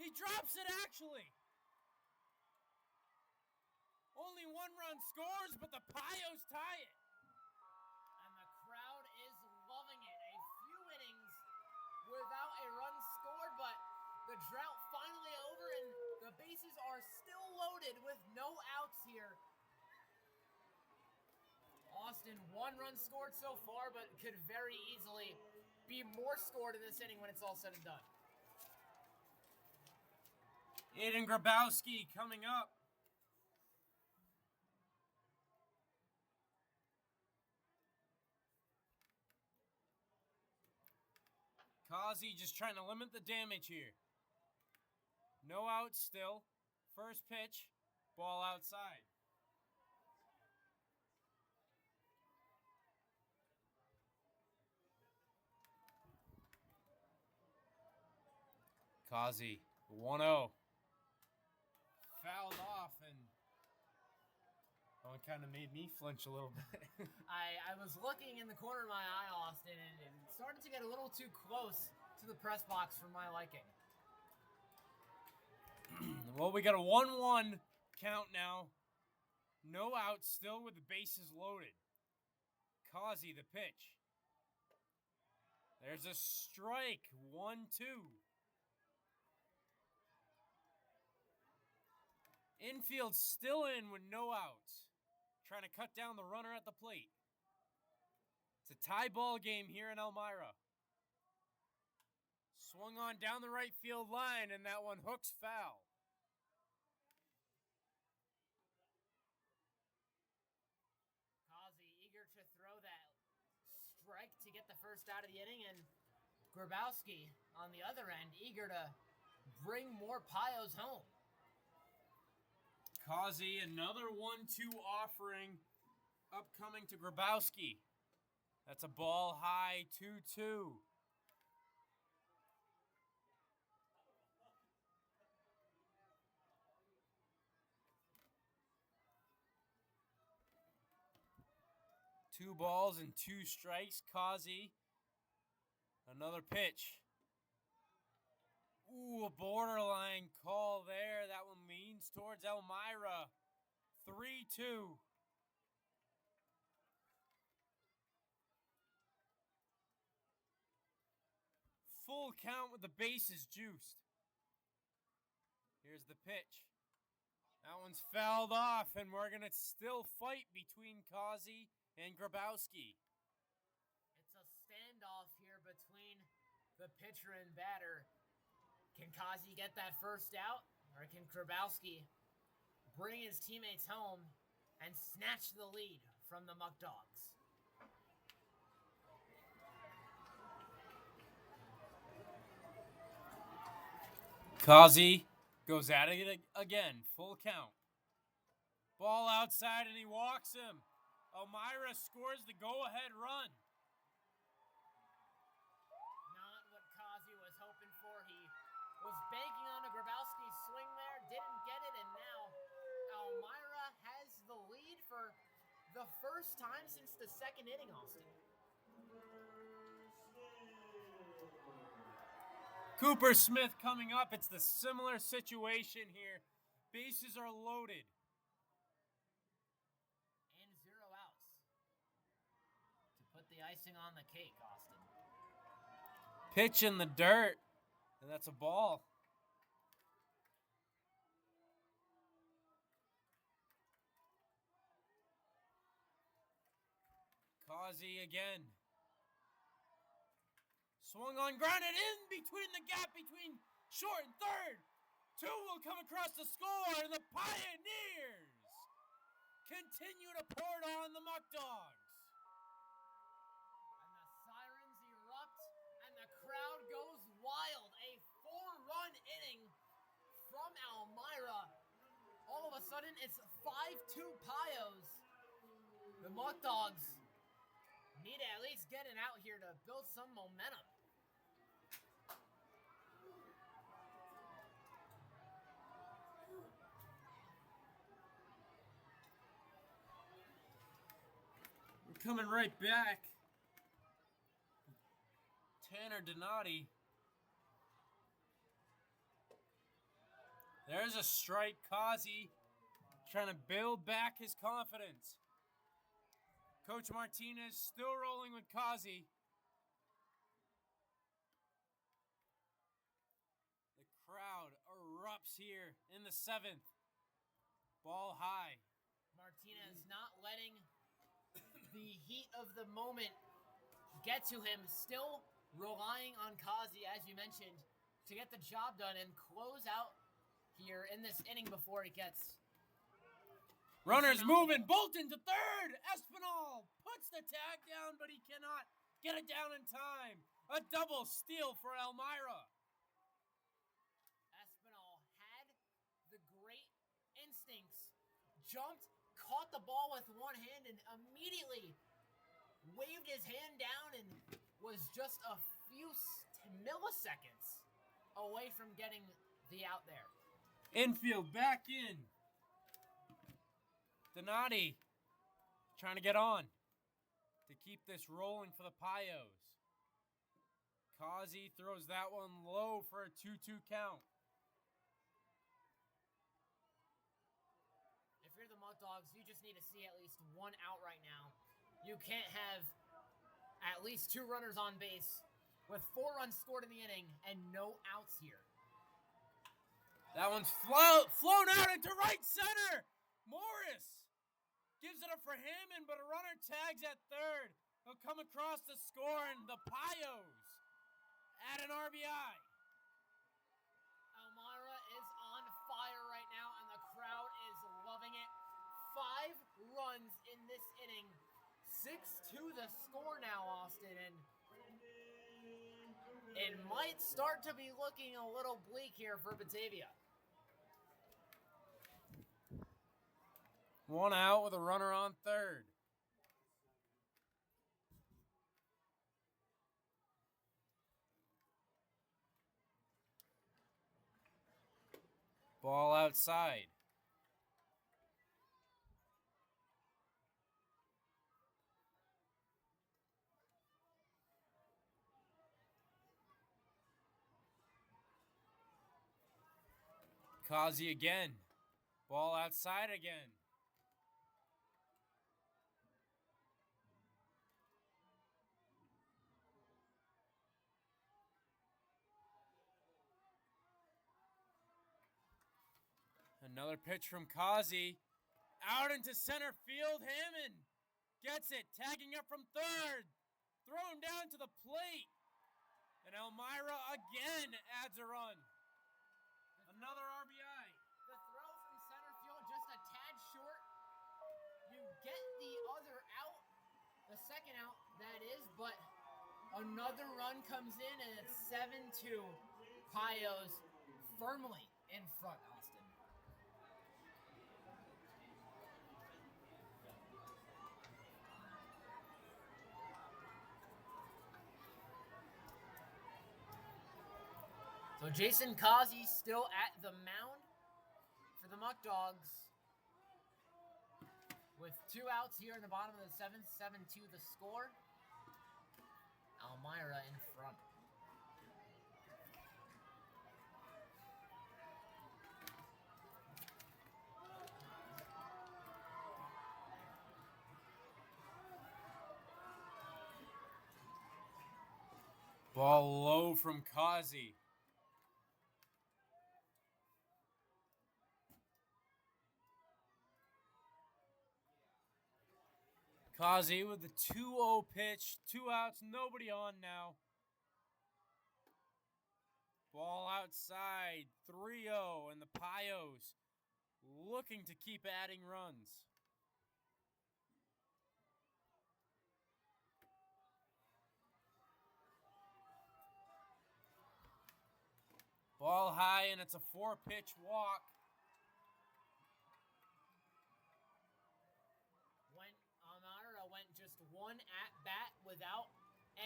He drops it actually. Only one run scores, but the Pios tie it. And the crowd is loving it. A few innings without a run scored, but the drought finally over and the bases are still loaded with no outs here. Austin, one run scored so far, but could very easily be more scored in this inning when it's all said and done. Aiden Grabowski coming up. Causey just trying to limit the damage here. No outs still. First pitch, ball outside. Causey, 1-0. Fouled off, and it kind of made me flinch a little bit. I was looking in the corner of my eye, Austin, and it started to get a little too close to the press box for my liking. Well, we got a 1-1 count now. No outs, still with the bases loaded. Causey, the pitch. There's a strike, 1-2. Infield still in with no outs. Trying to cut down the runner at the plate. It's a tie ball game here in Elmira. Swung on down the right field line, and that one hooks foul. Causey eager to throw that strike to get the first out of the inning, and Grabowski on the other end eager to bring more Pios home. Causey, another 1-2 offering upcoming to Grabowski. That's a ball high, 2-2. Two balls and two strikes. Causey, another pitch. Ooh, a borderline call there. That one leans towards Elmira. 3-2. Full count with the bases juiced. Here's the pitch. That one's fouled off, and we're going to still fight between Causey and Grabowski. It's a standoff here between the pitcher and batter. Can Causey get that first out, or can Grabowski bring his teammates home and snatch the lead from the Muckdogs? Causey goes at it again, full count. Ball outside, and he walks him. Elmira scores the go-ahead run. Not what Causey was hoping for. He was banking on a Grabowski swing there, didn't get it, and now Elmira has the lead for the first time since the second inning, Austin. Cooper Smith coming up. It's the similar situation here. Bases are loaded. And 0 outs. To put the icing on the cake, Austin. Pitch in the dirt. And that's a ball. Kazi again. Swung on, grounded in between the gap between short and third. Two will come across the score, and the Pioneers continue to pour it on the Muckdogs. And the sirens erupt, and the crowd goes wild. A 4-run inning from Elmira. All of a sudden, it's 5-2 Pios. The Muckdogs need to at least get it out here to build some momentum. We're coming right back. Tanner Donati. There's a strike. Kazi trying to build back his confidence. Coach Martinez still rolling with Kazi. The crowd erupts here in the 7th. Ball high. Martinez not letting the heat of the moment get to him. Still relying on Kazi, as you mentioned, to get the job done and close out here in this inning before it gets... Runners moving. Bolton to third. Espinal puts the tag down, but he cannot get it down in time. A double steal for Elmira. Espinal had the great instincts. Jumped, caught the ball with one hand, and immediately waved his hand down and was just a few milliseconds away from getting the out there. Infield back in. Donati trying to get on to keep this rolling for the Pios. Kazi throws that one low for a 2-2 count. If you're the Muckdogs, you just need to see at least one out right now. You can't have at least 2 runners on base with 4 runs scored in the inning and no outs here. That one's flown out into right center. Morris gives it up for Hammond, but a runner tags at third. He'll come across the score, and the Pios at an RBI. Elmira is on fire right now, and the crowd is loving it. 5 runs in this inning. 6-2 the score now, Austin, and it might start to be looking a little bleak here for Batavia. 1 out with a runner on third. Ball outside. Kazi again. Ball outside again. Another pitch from Kazi. Out into center field. Hammond gets it. Tagging up from third. Thrown down to the plate. And Elmira again adds a run. Another RBI. The throw from center field just a tad short. You get the other out. The second out, that is. But another run comes in, and it's 7-2. Pios firmly in front, Austin. So Jason Kazi still at the mound for the Muckdogs. With 2 outs here in the bottom of the 7th, 7-2 the score. Elmira in front. Ball low from Kazi. Kazi with the 2-0 pitch. 2 outs, nobody on now. Ball outside, 3-0, and the Pios looking to keep adding runs. Ball high, and it's a 4-pitch walk. Elmira went just one at-bat without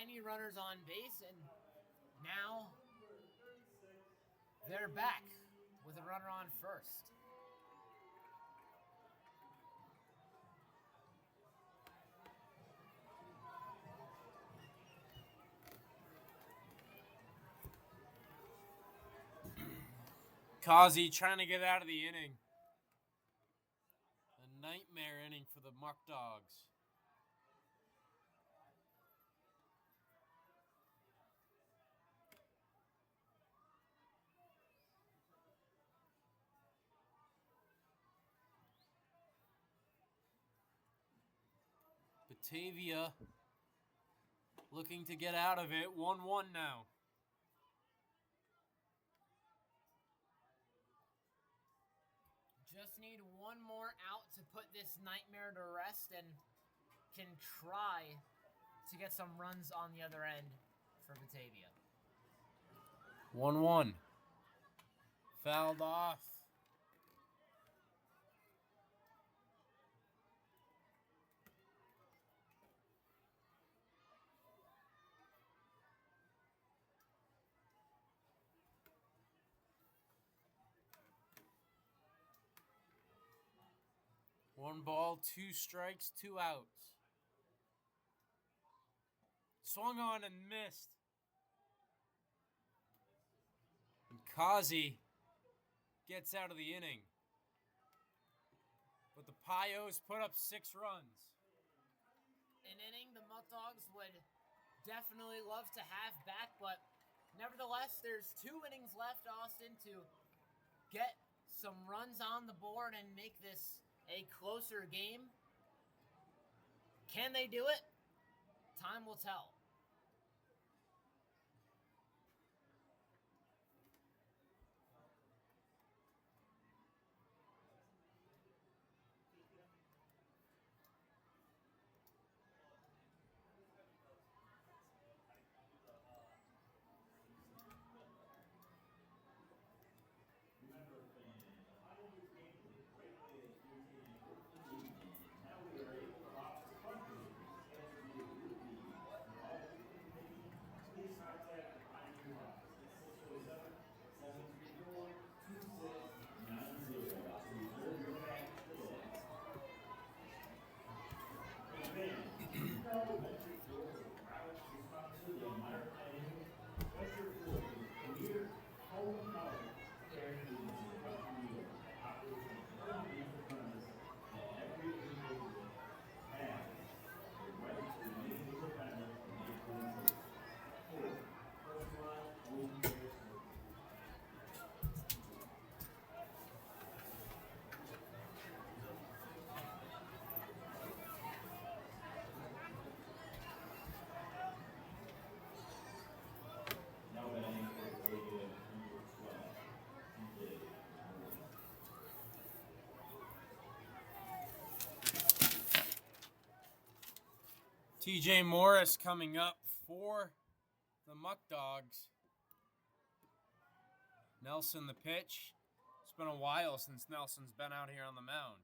any runners on base, and now they're back with a runner on first. Kazi trying to get out of the inning. A nightmare inning for the Muckdogs. Batavia looking to get out of it. 1-1 now. Just need one more out to put this nightmare to rest and can try to get some runs on the other end for Batavia. 1-1. Fouled off. One ball, 2 strikes, 2 outs. Swung on and missed. And Kazi gets out of the inning. But the Pios put up 6 runs. An inning the Muckdogs would definitely love to have back, but nevertheless, there's 2 innings left, Austin, to get some runs on the board and make this a closer game. Can they do it? Time will tell. TJ Morris coming up for the Muckdogs. Nelson the pitch. It's been a while since Nelson's been out here on the mound.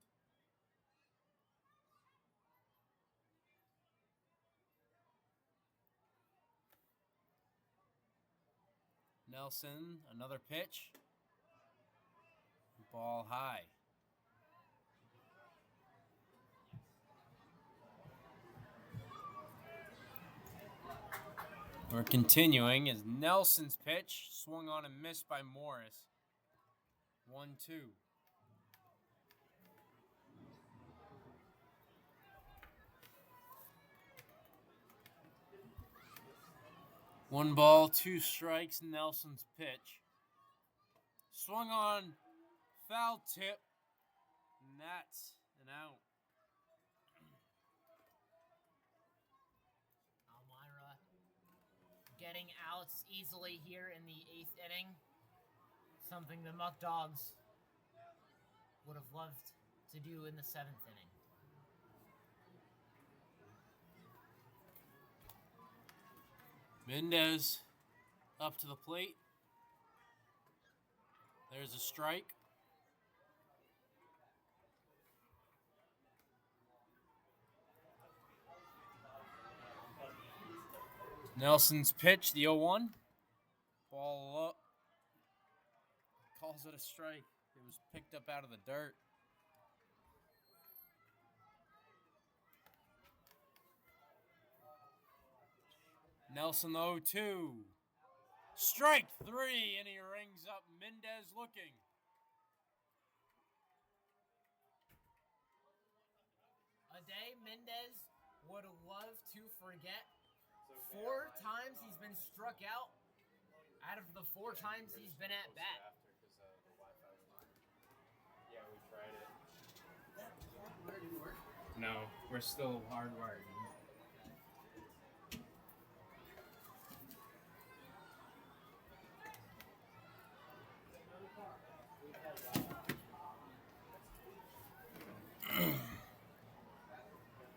Nelson, another pitch. Ball high. We're continuing as Nelson's pitch swung on and missed by Morris. 1-2. One ball, 2 strikes, Nelson's pitch. Swung on, foul tip, and that's an out. getting outs easily here in the 8th inning. Something the Muckdogs would have loved to do in the 7th inning. Mendez up to the plate. There's a strike. Nelson's pitch, the 0-1. Ball up. Calls it a strike. It was picked up out of the dirt. Nelson 0-2. Strike 3, and he rings up. Mendez looking. A day Mendez would love to forget. 4 times he's been struck out of the 4 times he's been at bat. Yeah, we tried it. No, we're still hardwired.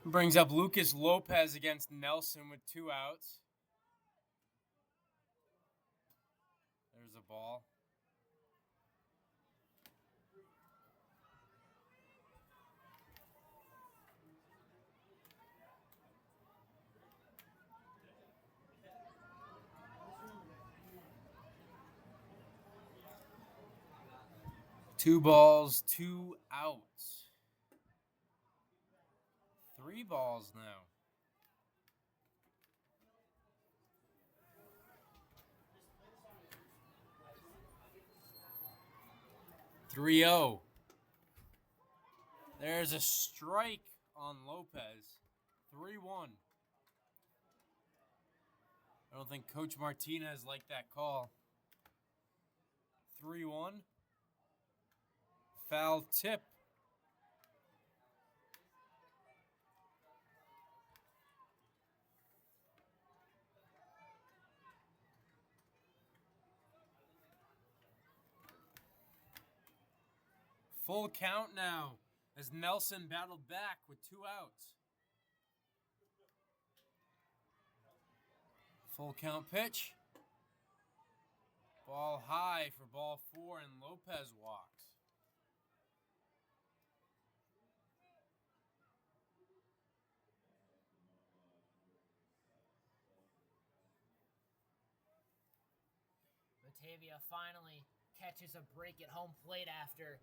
Brings up Lucas Lopez against Nelson with 2 outs. There's a ball. Two balls, 2 outs. 3 balls now. (3-0). There's a strike on Lopez. 3-1. I don't think Coach Martinez liked that call. 3-1. Foul tip. Full count now as Nelson battled back with 2 outs. Full count pitch. Ball high for ball 4, and Lopez walks. Batavia finally catches a break at home plate after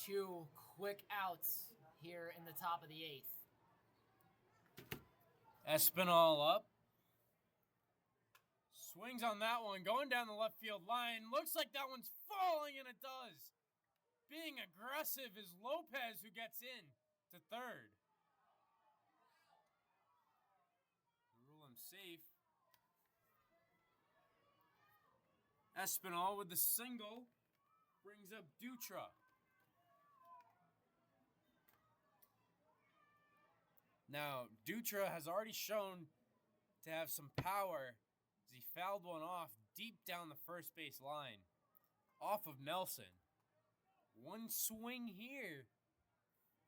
2 quick outs here in the top of the 8th. Espinal up. Swings on that one, going down the left field line. Looks like that one's falling, and it does. Being aggressive is Lopez, who gets in to third. Rule him safe. Espinal with the single brings up Dutra. Now, Dutra has already shown to have some power as he fouled one off deep down the first base line, off of Nelson. One swing here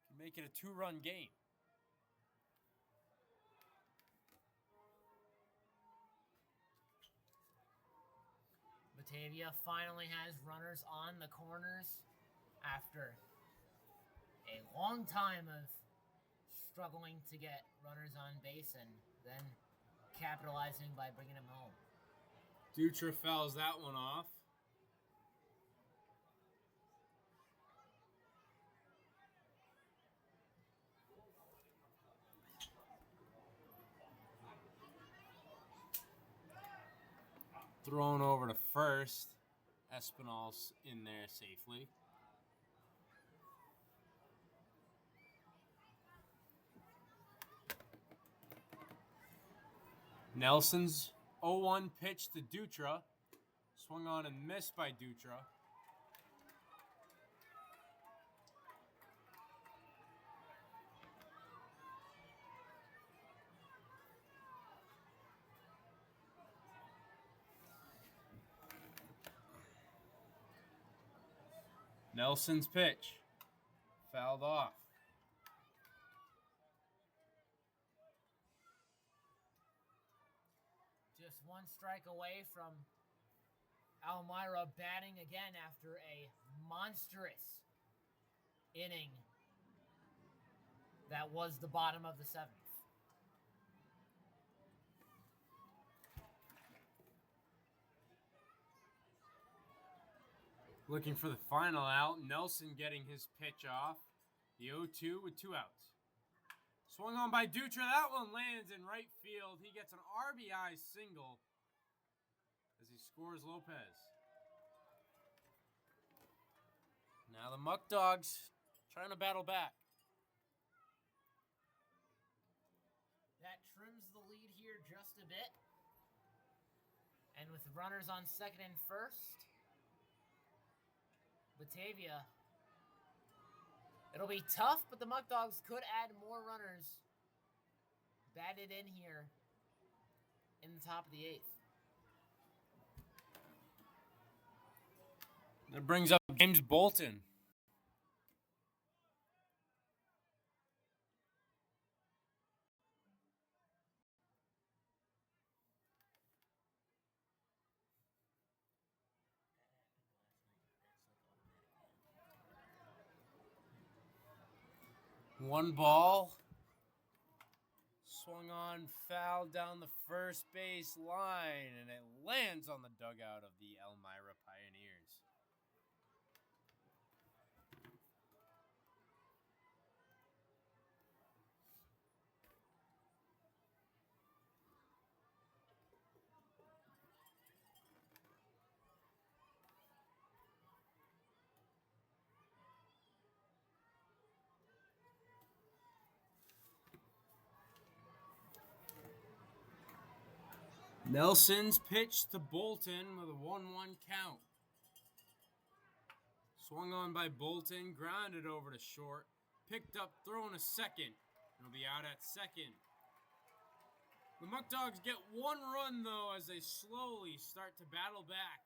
can make it a 2-run game. Batavia finally has runners on the corners after a long time of struggling to get runners on base and then capitalizing by bringing them home. Dutra fouls that one off. Thrown over to first. Espinal's in there safely. Nelson's 0-1 pitch to Dutra. Swung on and missed by Dutra. Nelson's pitch. Fouled off. Just one strike away from Elmira batting again after a monstrous inning that was the bottom of the seventh. Looking for the final out. Nelson getting his pitch off. The 0-2 with 2 outs. Swung on by Dutra. That one lands in right field. He gets an RBI single as he scores Lopez. Now the Muckdogs trying to battle back. That trims the lead here just a bit. And with runners on second and first, Batavia, it'll be tough, but the Muckdogs could add more runners batted in here in the top of the eighth. That brings up James Bolton. One ball. Swung on, foul down the first base line, and it lands on the dugout of the Elmira Pioneers. Nelson's pitch to Bolton with a 1-1 count. Swung on by Bolton, grounded over to short, picked up, thrown to second. It'll be out at second. The Muckdogs get one run, though, as they slowly start to battle back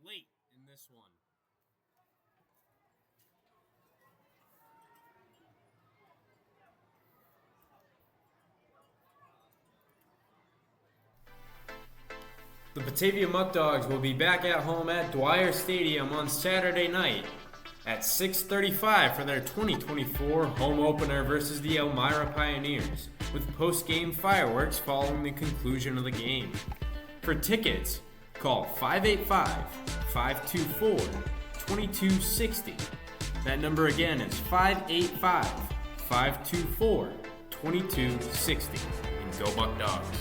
late in this one. The Batavia Muckdogs will be back at home at Dwyer Stadium on Saturday night at 6:35 for their 2024 home opener versus the Elmira Pioneers, with post-game fireworks following the conclusion of the game. For tickets, call 585-524-2260. That number again is 585-524-2260. And go Muckdogs.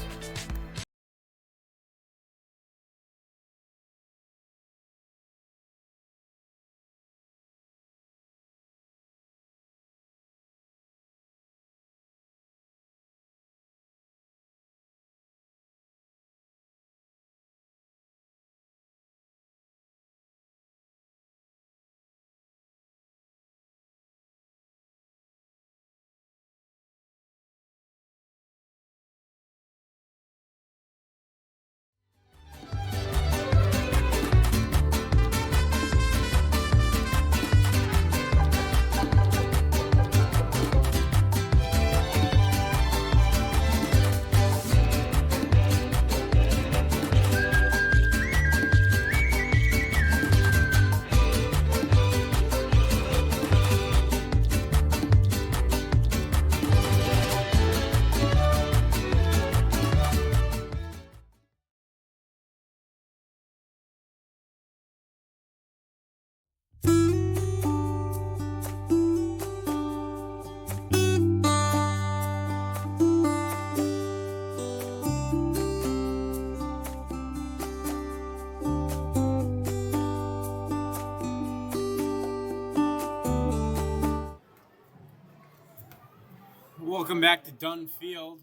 Welcome back to Dunn Field.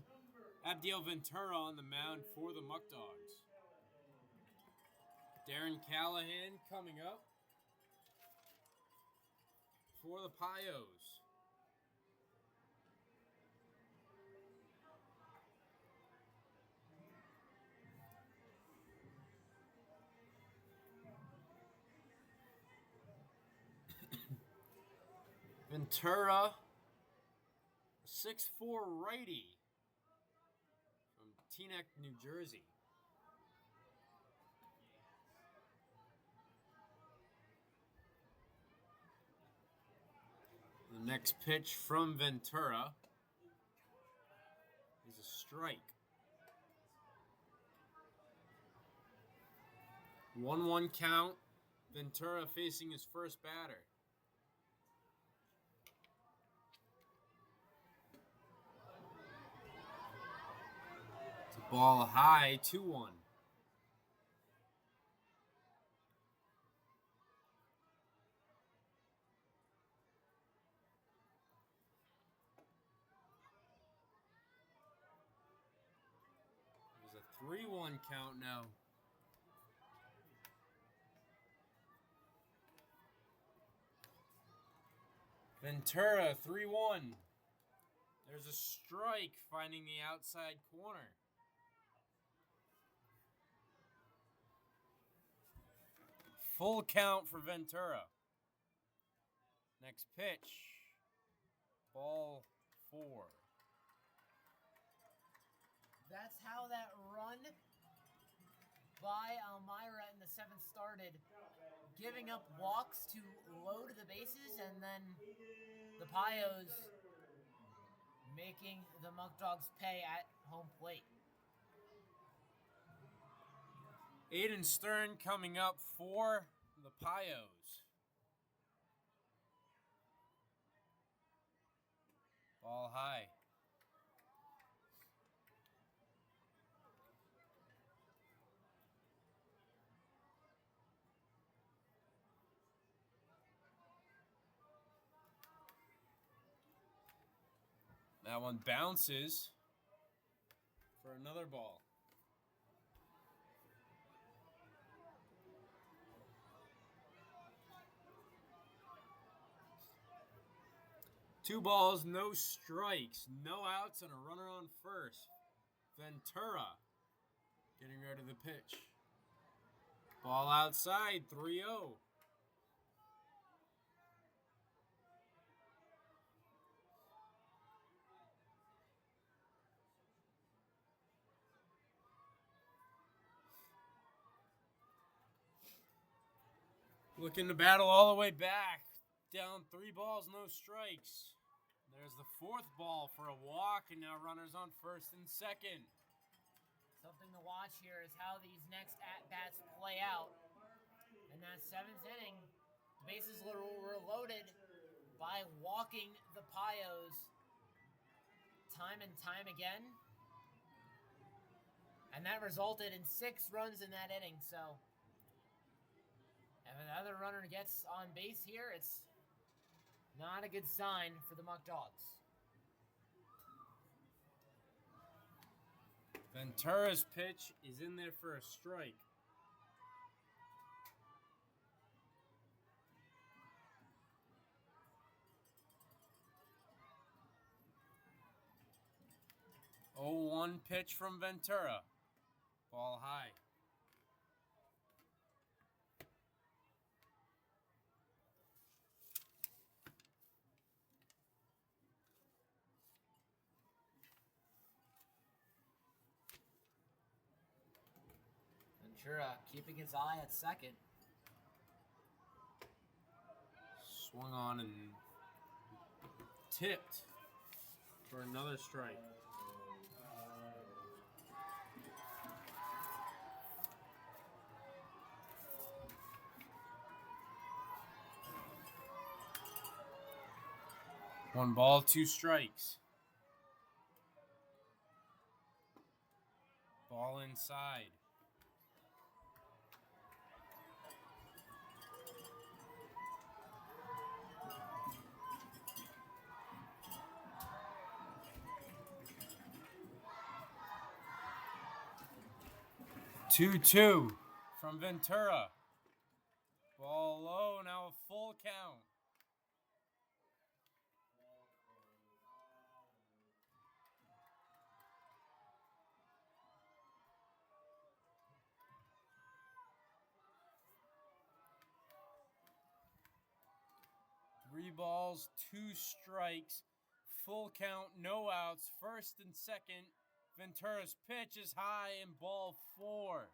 Abdiel Ventura on the mound for the Muckdogs. Darren Callahan coming up for the Pios. Ventura, 6'4" righty from Teaneck, New Jersey. The next pitch from Ventura is a strike. 1-1 count. Ventura facing his first batter. It's a ball high, 2-1. There's a 3-1 count now. Ventura, 3-1. There's a strike finding the outside corner. Full count for Ventura. Next pitch. Ball 4. That's how that run by Elmira in the 7th started. Giving up walks to load the bases, and then the Pios making the Muckdogs pay at home plate. Aiden Stern coming up for the Pios. Ball high. That one bounces for another ball. Two balls, no strikes, no outs, and a runner on first. Ventura getting rid of the pitch. Ball outside, 3-0. Looking to battle all the way back. Down 3 balls, no strikes. There's the 4th ball for a walk, and now runners on first and second. Something to watch here is how these next at-bats play out. In that 7th inning, the bases were loaded by walking the Pios time and time again. And that resulted in 6 runs in that inning, so if another runner gets on base here, it's not a good sign for the Muckdogs. Ventura's pitch is in there for a strike. Oh, 1 pitch from Ventura. Ball high. Ventura keeping his eye at second. Swung on and tipped for another strike. One ball, 2 strikes. Ball inside. Two from Ventura. Ball low, now a full count. 3 balls, 2 strikes, full count, no outs, first and second. Ventura's pitch is high and ball 4.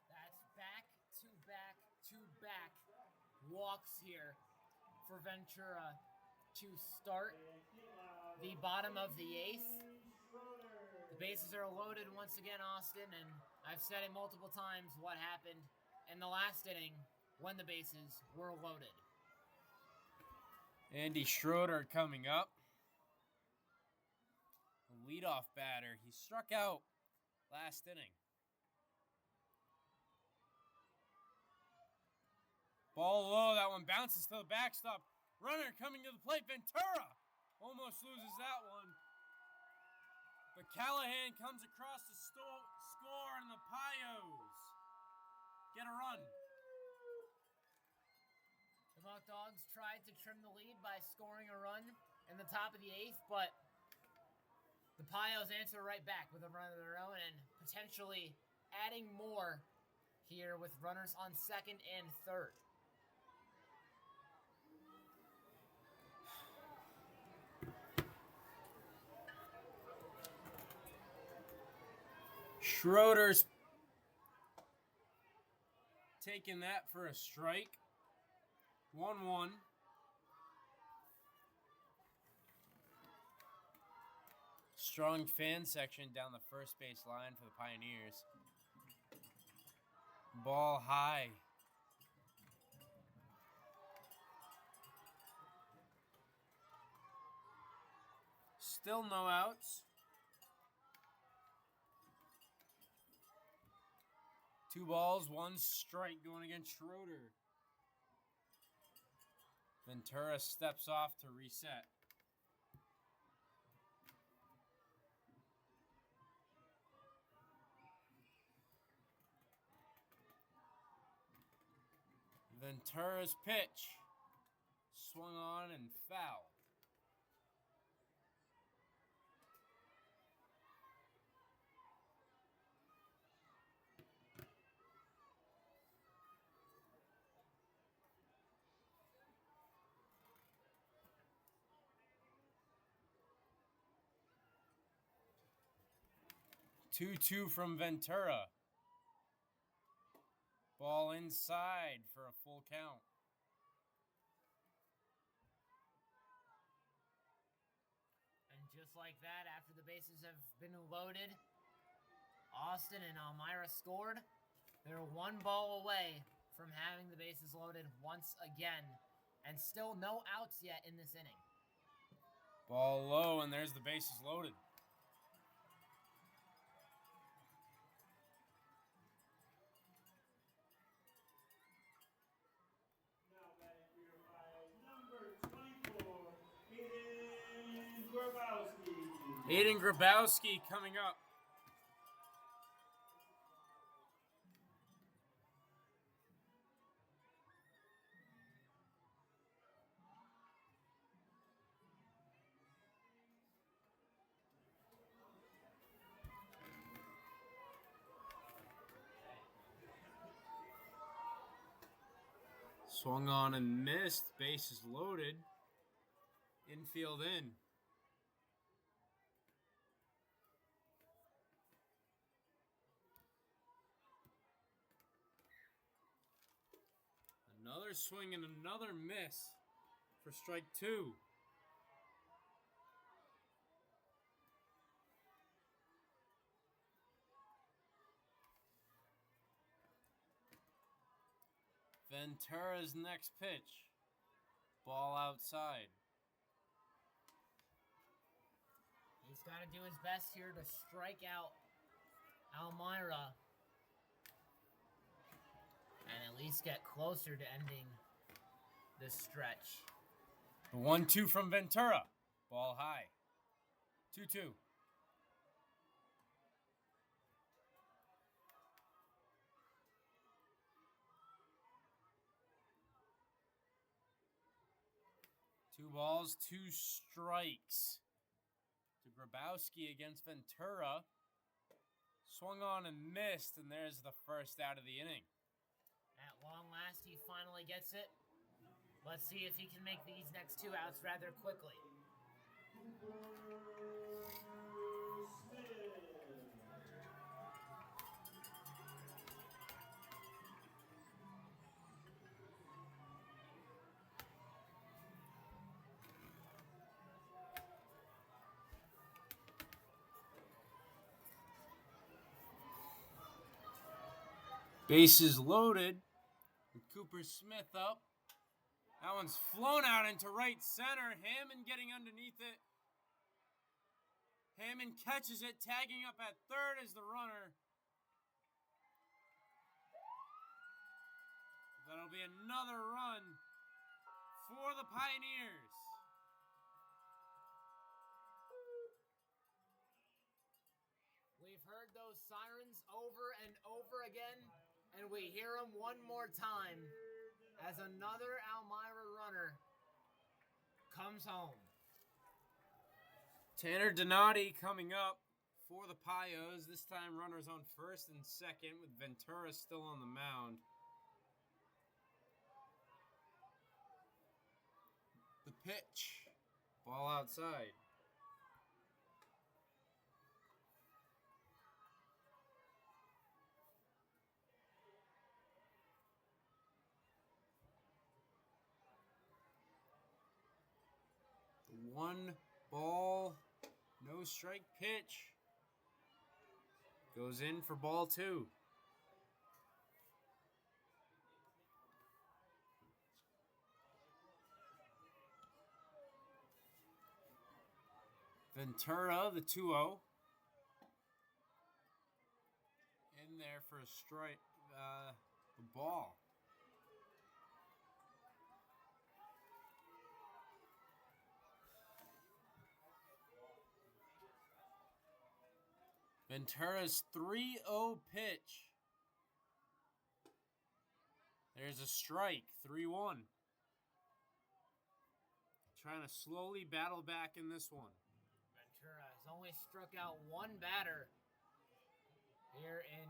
That's back-to-back-to-back walks here for Ventura to start the bottom of the 8th. The bases are loaded once again, Austin, and I've said it multiple times what happened in the last inning when the bases were loaded. Andy Schroeder coming up. The leadoff batter. He struck out last inning. Ball low. That one bounces to the backstop. Runner coming to the plate. Ventura almost loses that one. But Callahan comes across to score, and the Pios get a run. The Muckdogs tried to trim the lead by scoring a run in the top of the 8th, but the Pios answer right back with a run of their own and potentially adding more here with runners on second and third. Schroeder's taking that for a strike. 1-1. Strong fan section down the first base line for the Pioneers. Ball high. Still no outs. 2 balls, 1 strike going against Schroeder. Ventura steps off to reset. Ventura's pitch. Swung on and fouled. Two from Ventura. Ball inside for a full count. And just like that, after the bases have been loaded, Austin and Elmira scored. They're 1 ball away from having the bases loaded once again, and still no outs yet in this inning. Ball low, and there's the bases loaded. Aiden Grabowski coming up. Swung on and missed. Bases loaded. Infield in. Another swing and another miss for strike 2. Ventura's next pitch. Ball outside. He's got to do his best here to strike out Elmira and at least get closer to ending this stretch. The 1-2 from Ventura. Ball high. 2-2. Two balls, 2 strikes to Grabowski against Ventura. Swung on and missed, and there's the first out of the inning. At long last, he finally gets it. Let's see if he can make these next 2 outs rather quickly. Bases loaded with Cooper Smith up. That one's flown out into right center. Hammond getting underneath it. Hammond catches it, tagging up at third as the runner. That'll be another run for the Pioneers. We've heard those sirens over and over again, and we hear them one more time as another Elmira runner comes home. Tanner Donati coming up for the Pios. This time runners on first and second with Ventura still on the mound. The pitch. Ball outside. The 1-ball, no strike pitch. Goes in for ball 2. Ventura, the 2-0. In there for a strike. The ball. Ventura's 3-0 pitch. There's a strike, 3-1. Trying to slowly battle back in this one. Ventura has only struck out 1 batter here in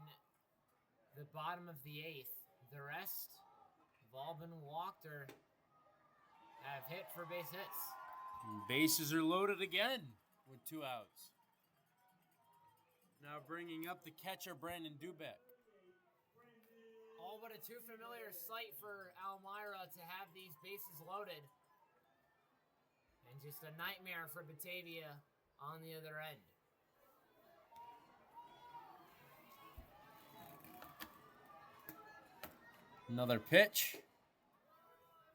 the bottom of the 8th. The rest have all been walked or have hit for base hits. And bases are loaded again with 2 outs. Now bringing up the catcher, Brandon Dubek. All but a too familiar sight for Elmira to have these bases loaded. And just a nightmare for Batavia on the other end. Another pitch.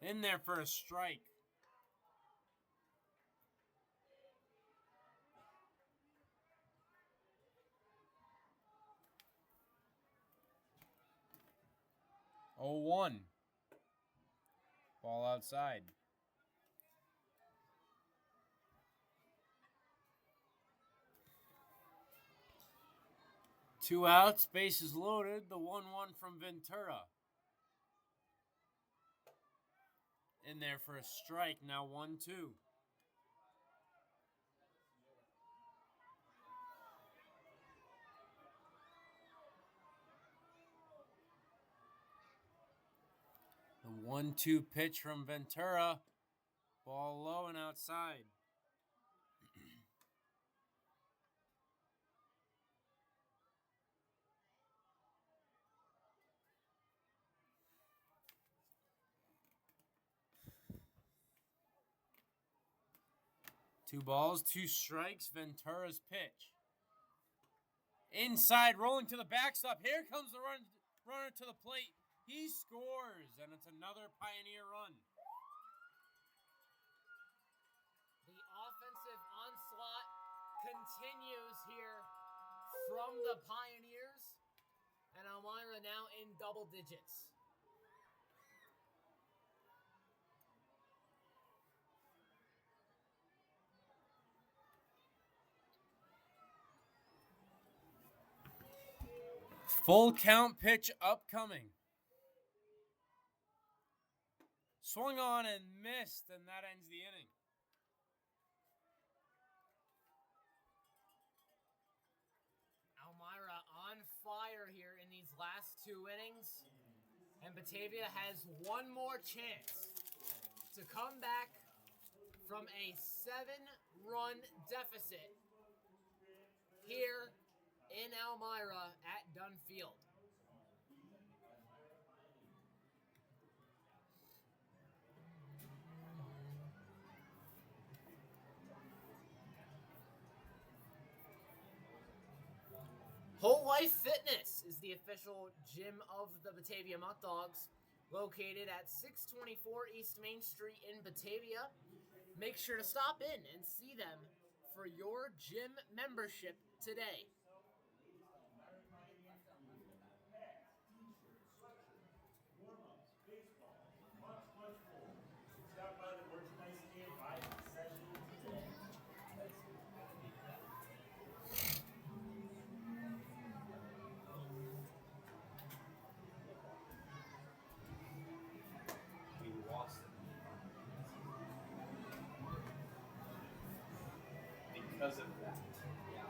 In there for a strike. Oh, 1. Ball outside. Two outs, bases loaded. The 1-1 from Ventura. In there for a strike. Now 1-2. The 1-2 pitch from Ventura. Ball low and outside. Two balls, 2 strikes. Ventura's pitch. Inside, rolling to the backstop. Here comes the runner to the plate. He scores, and it's another Pioneer run. The offensive onslaught continues here from the Pioneers, and Elmira now in double digits. Full count pitch upcoming. Swung on and missed, and that ends the inning. Elmira on fire here in these last 2 innings, and Batavia has one more chance come back from a 7-run deficit here in Elmira at Dunfield. Whole Life Fitness is the official gym of the Batavia Muckdogs, located at 624 East Main Street in Batavia. Make sure to stop in and see them for your gym membership today. Stop by the merchandise stand, buy a concession today. We lost because of that. Yeah.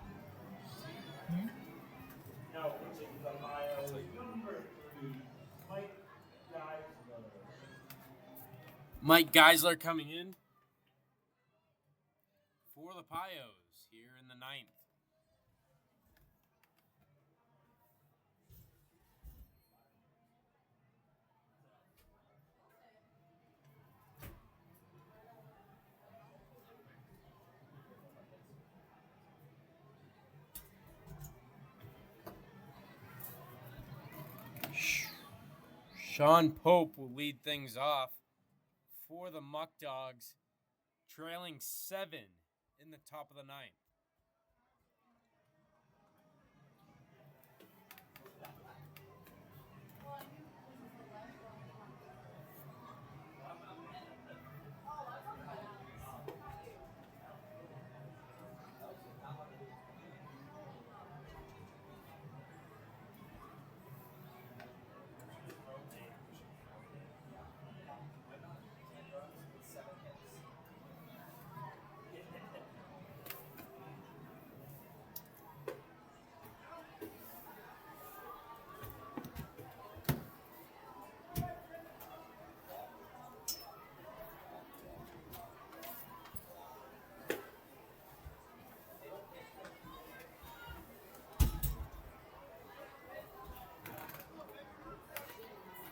Now, which is the Pios, number 3, Mike Geisler. Mike Geisler coming in for the Pios here in the 9th. Sean Pope will lead things off for the Muckdogs, trailing 7 in the top of the 9th.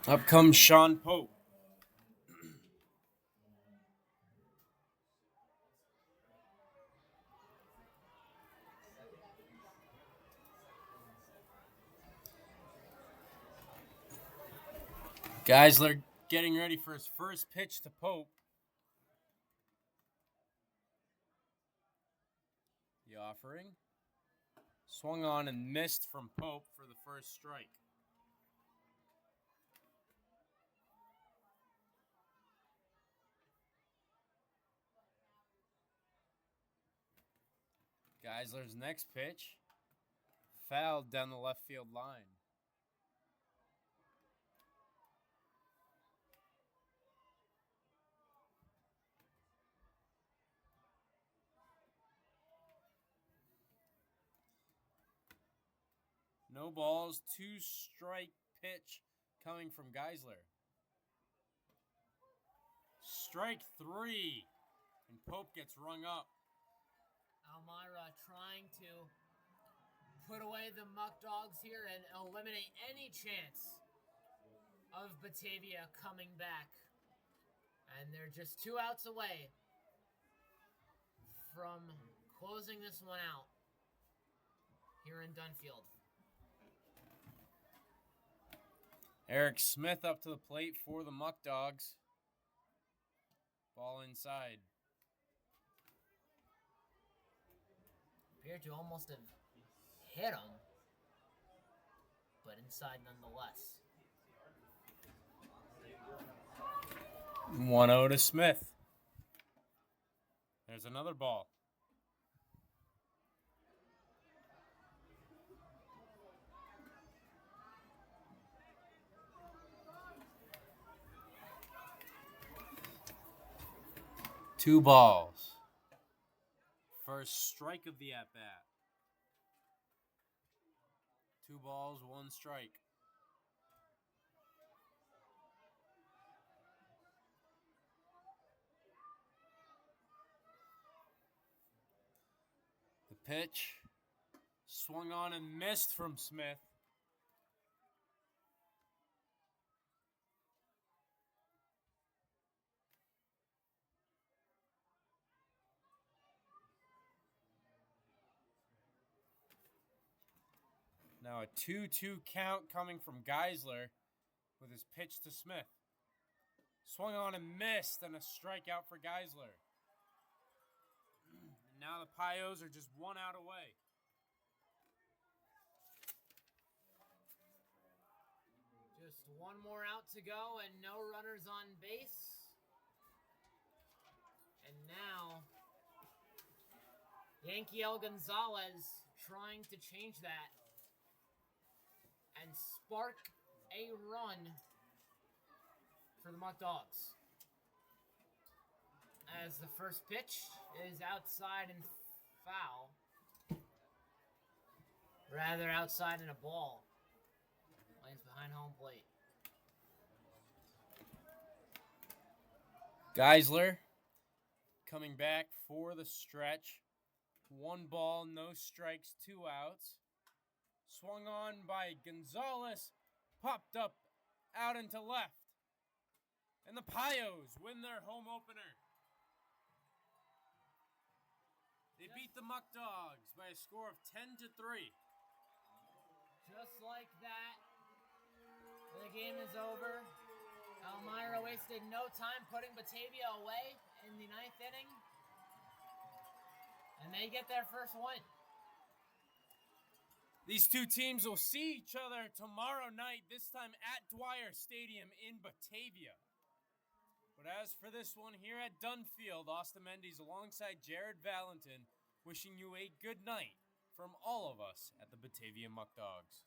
Up comes Sean Pope. Geisler getting ready for his first pitch to Pope. The offering. Swung on and missed from Pope for the first strike. Geisler's next pitch fouled down the left field line. No balls, 2-strike pitch coming from Geisler. Strike 3, and Pope gets rung up. Elmira trying to put away the Muckdogs here and eliminate any chance of Batavia coming back. And they're just 2 outs away from closing this one out here in Dunfield. Eric Smith up to the plate for the Muckdogs. Ball inside. Appeared to almost have hit him, but inside nonetheless. 1-0 to Smith. There's another ball. Two balls. First strike of the at-bat. 2 balls, 1 strike. pitch. Swung on and missed from Smith. Now a 2-2 count coming from Geisler with his pitch to Smith. Swung on and missed, and a strikeout for Geisler. And now the Pios are just 1 out away. Just one more out to go and no runners on base. And now, Yankiel Gonzalez trying to change that and spark a run for the Muckdogs. As the first pitch is outside and foul. Rather outside and a ball. Lands behind home plate. Geisler coming back for the stretch. 1 ball, no strikes, 2 outs. Swung on by Gonzalez. Popped up out into left. And the Pios win their home opener. They beat the Muckdogs by a score of 10-3. Just like that, the game is over. Elmira wasted no time putting Batavia away in the 9th inning. And they get their first win. These two teams will see each other tomorrow night, this time at Dwyer Stadium in Batavia. But as for this one here at Dunfield, Austin Mendes alongside Jared Valentin, wishing you a good night from all of us at the Batavia Muckdogs.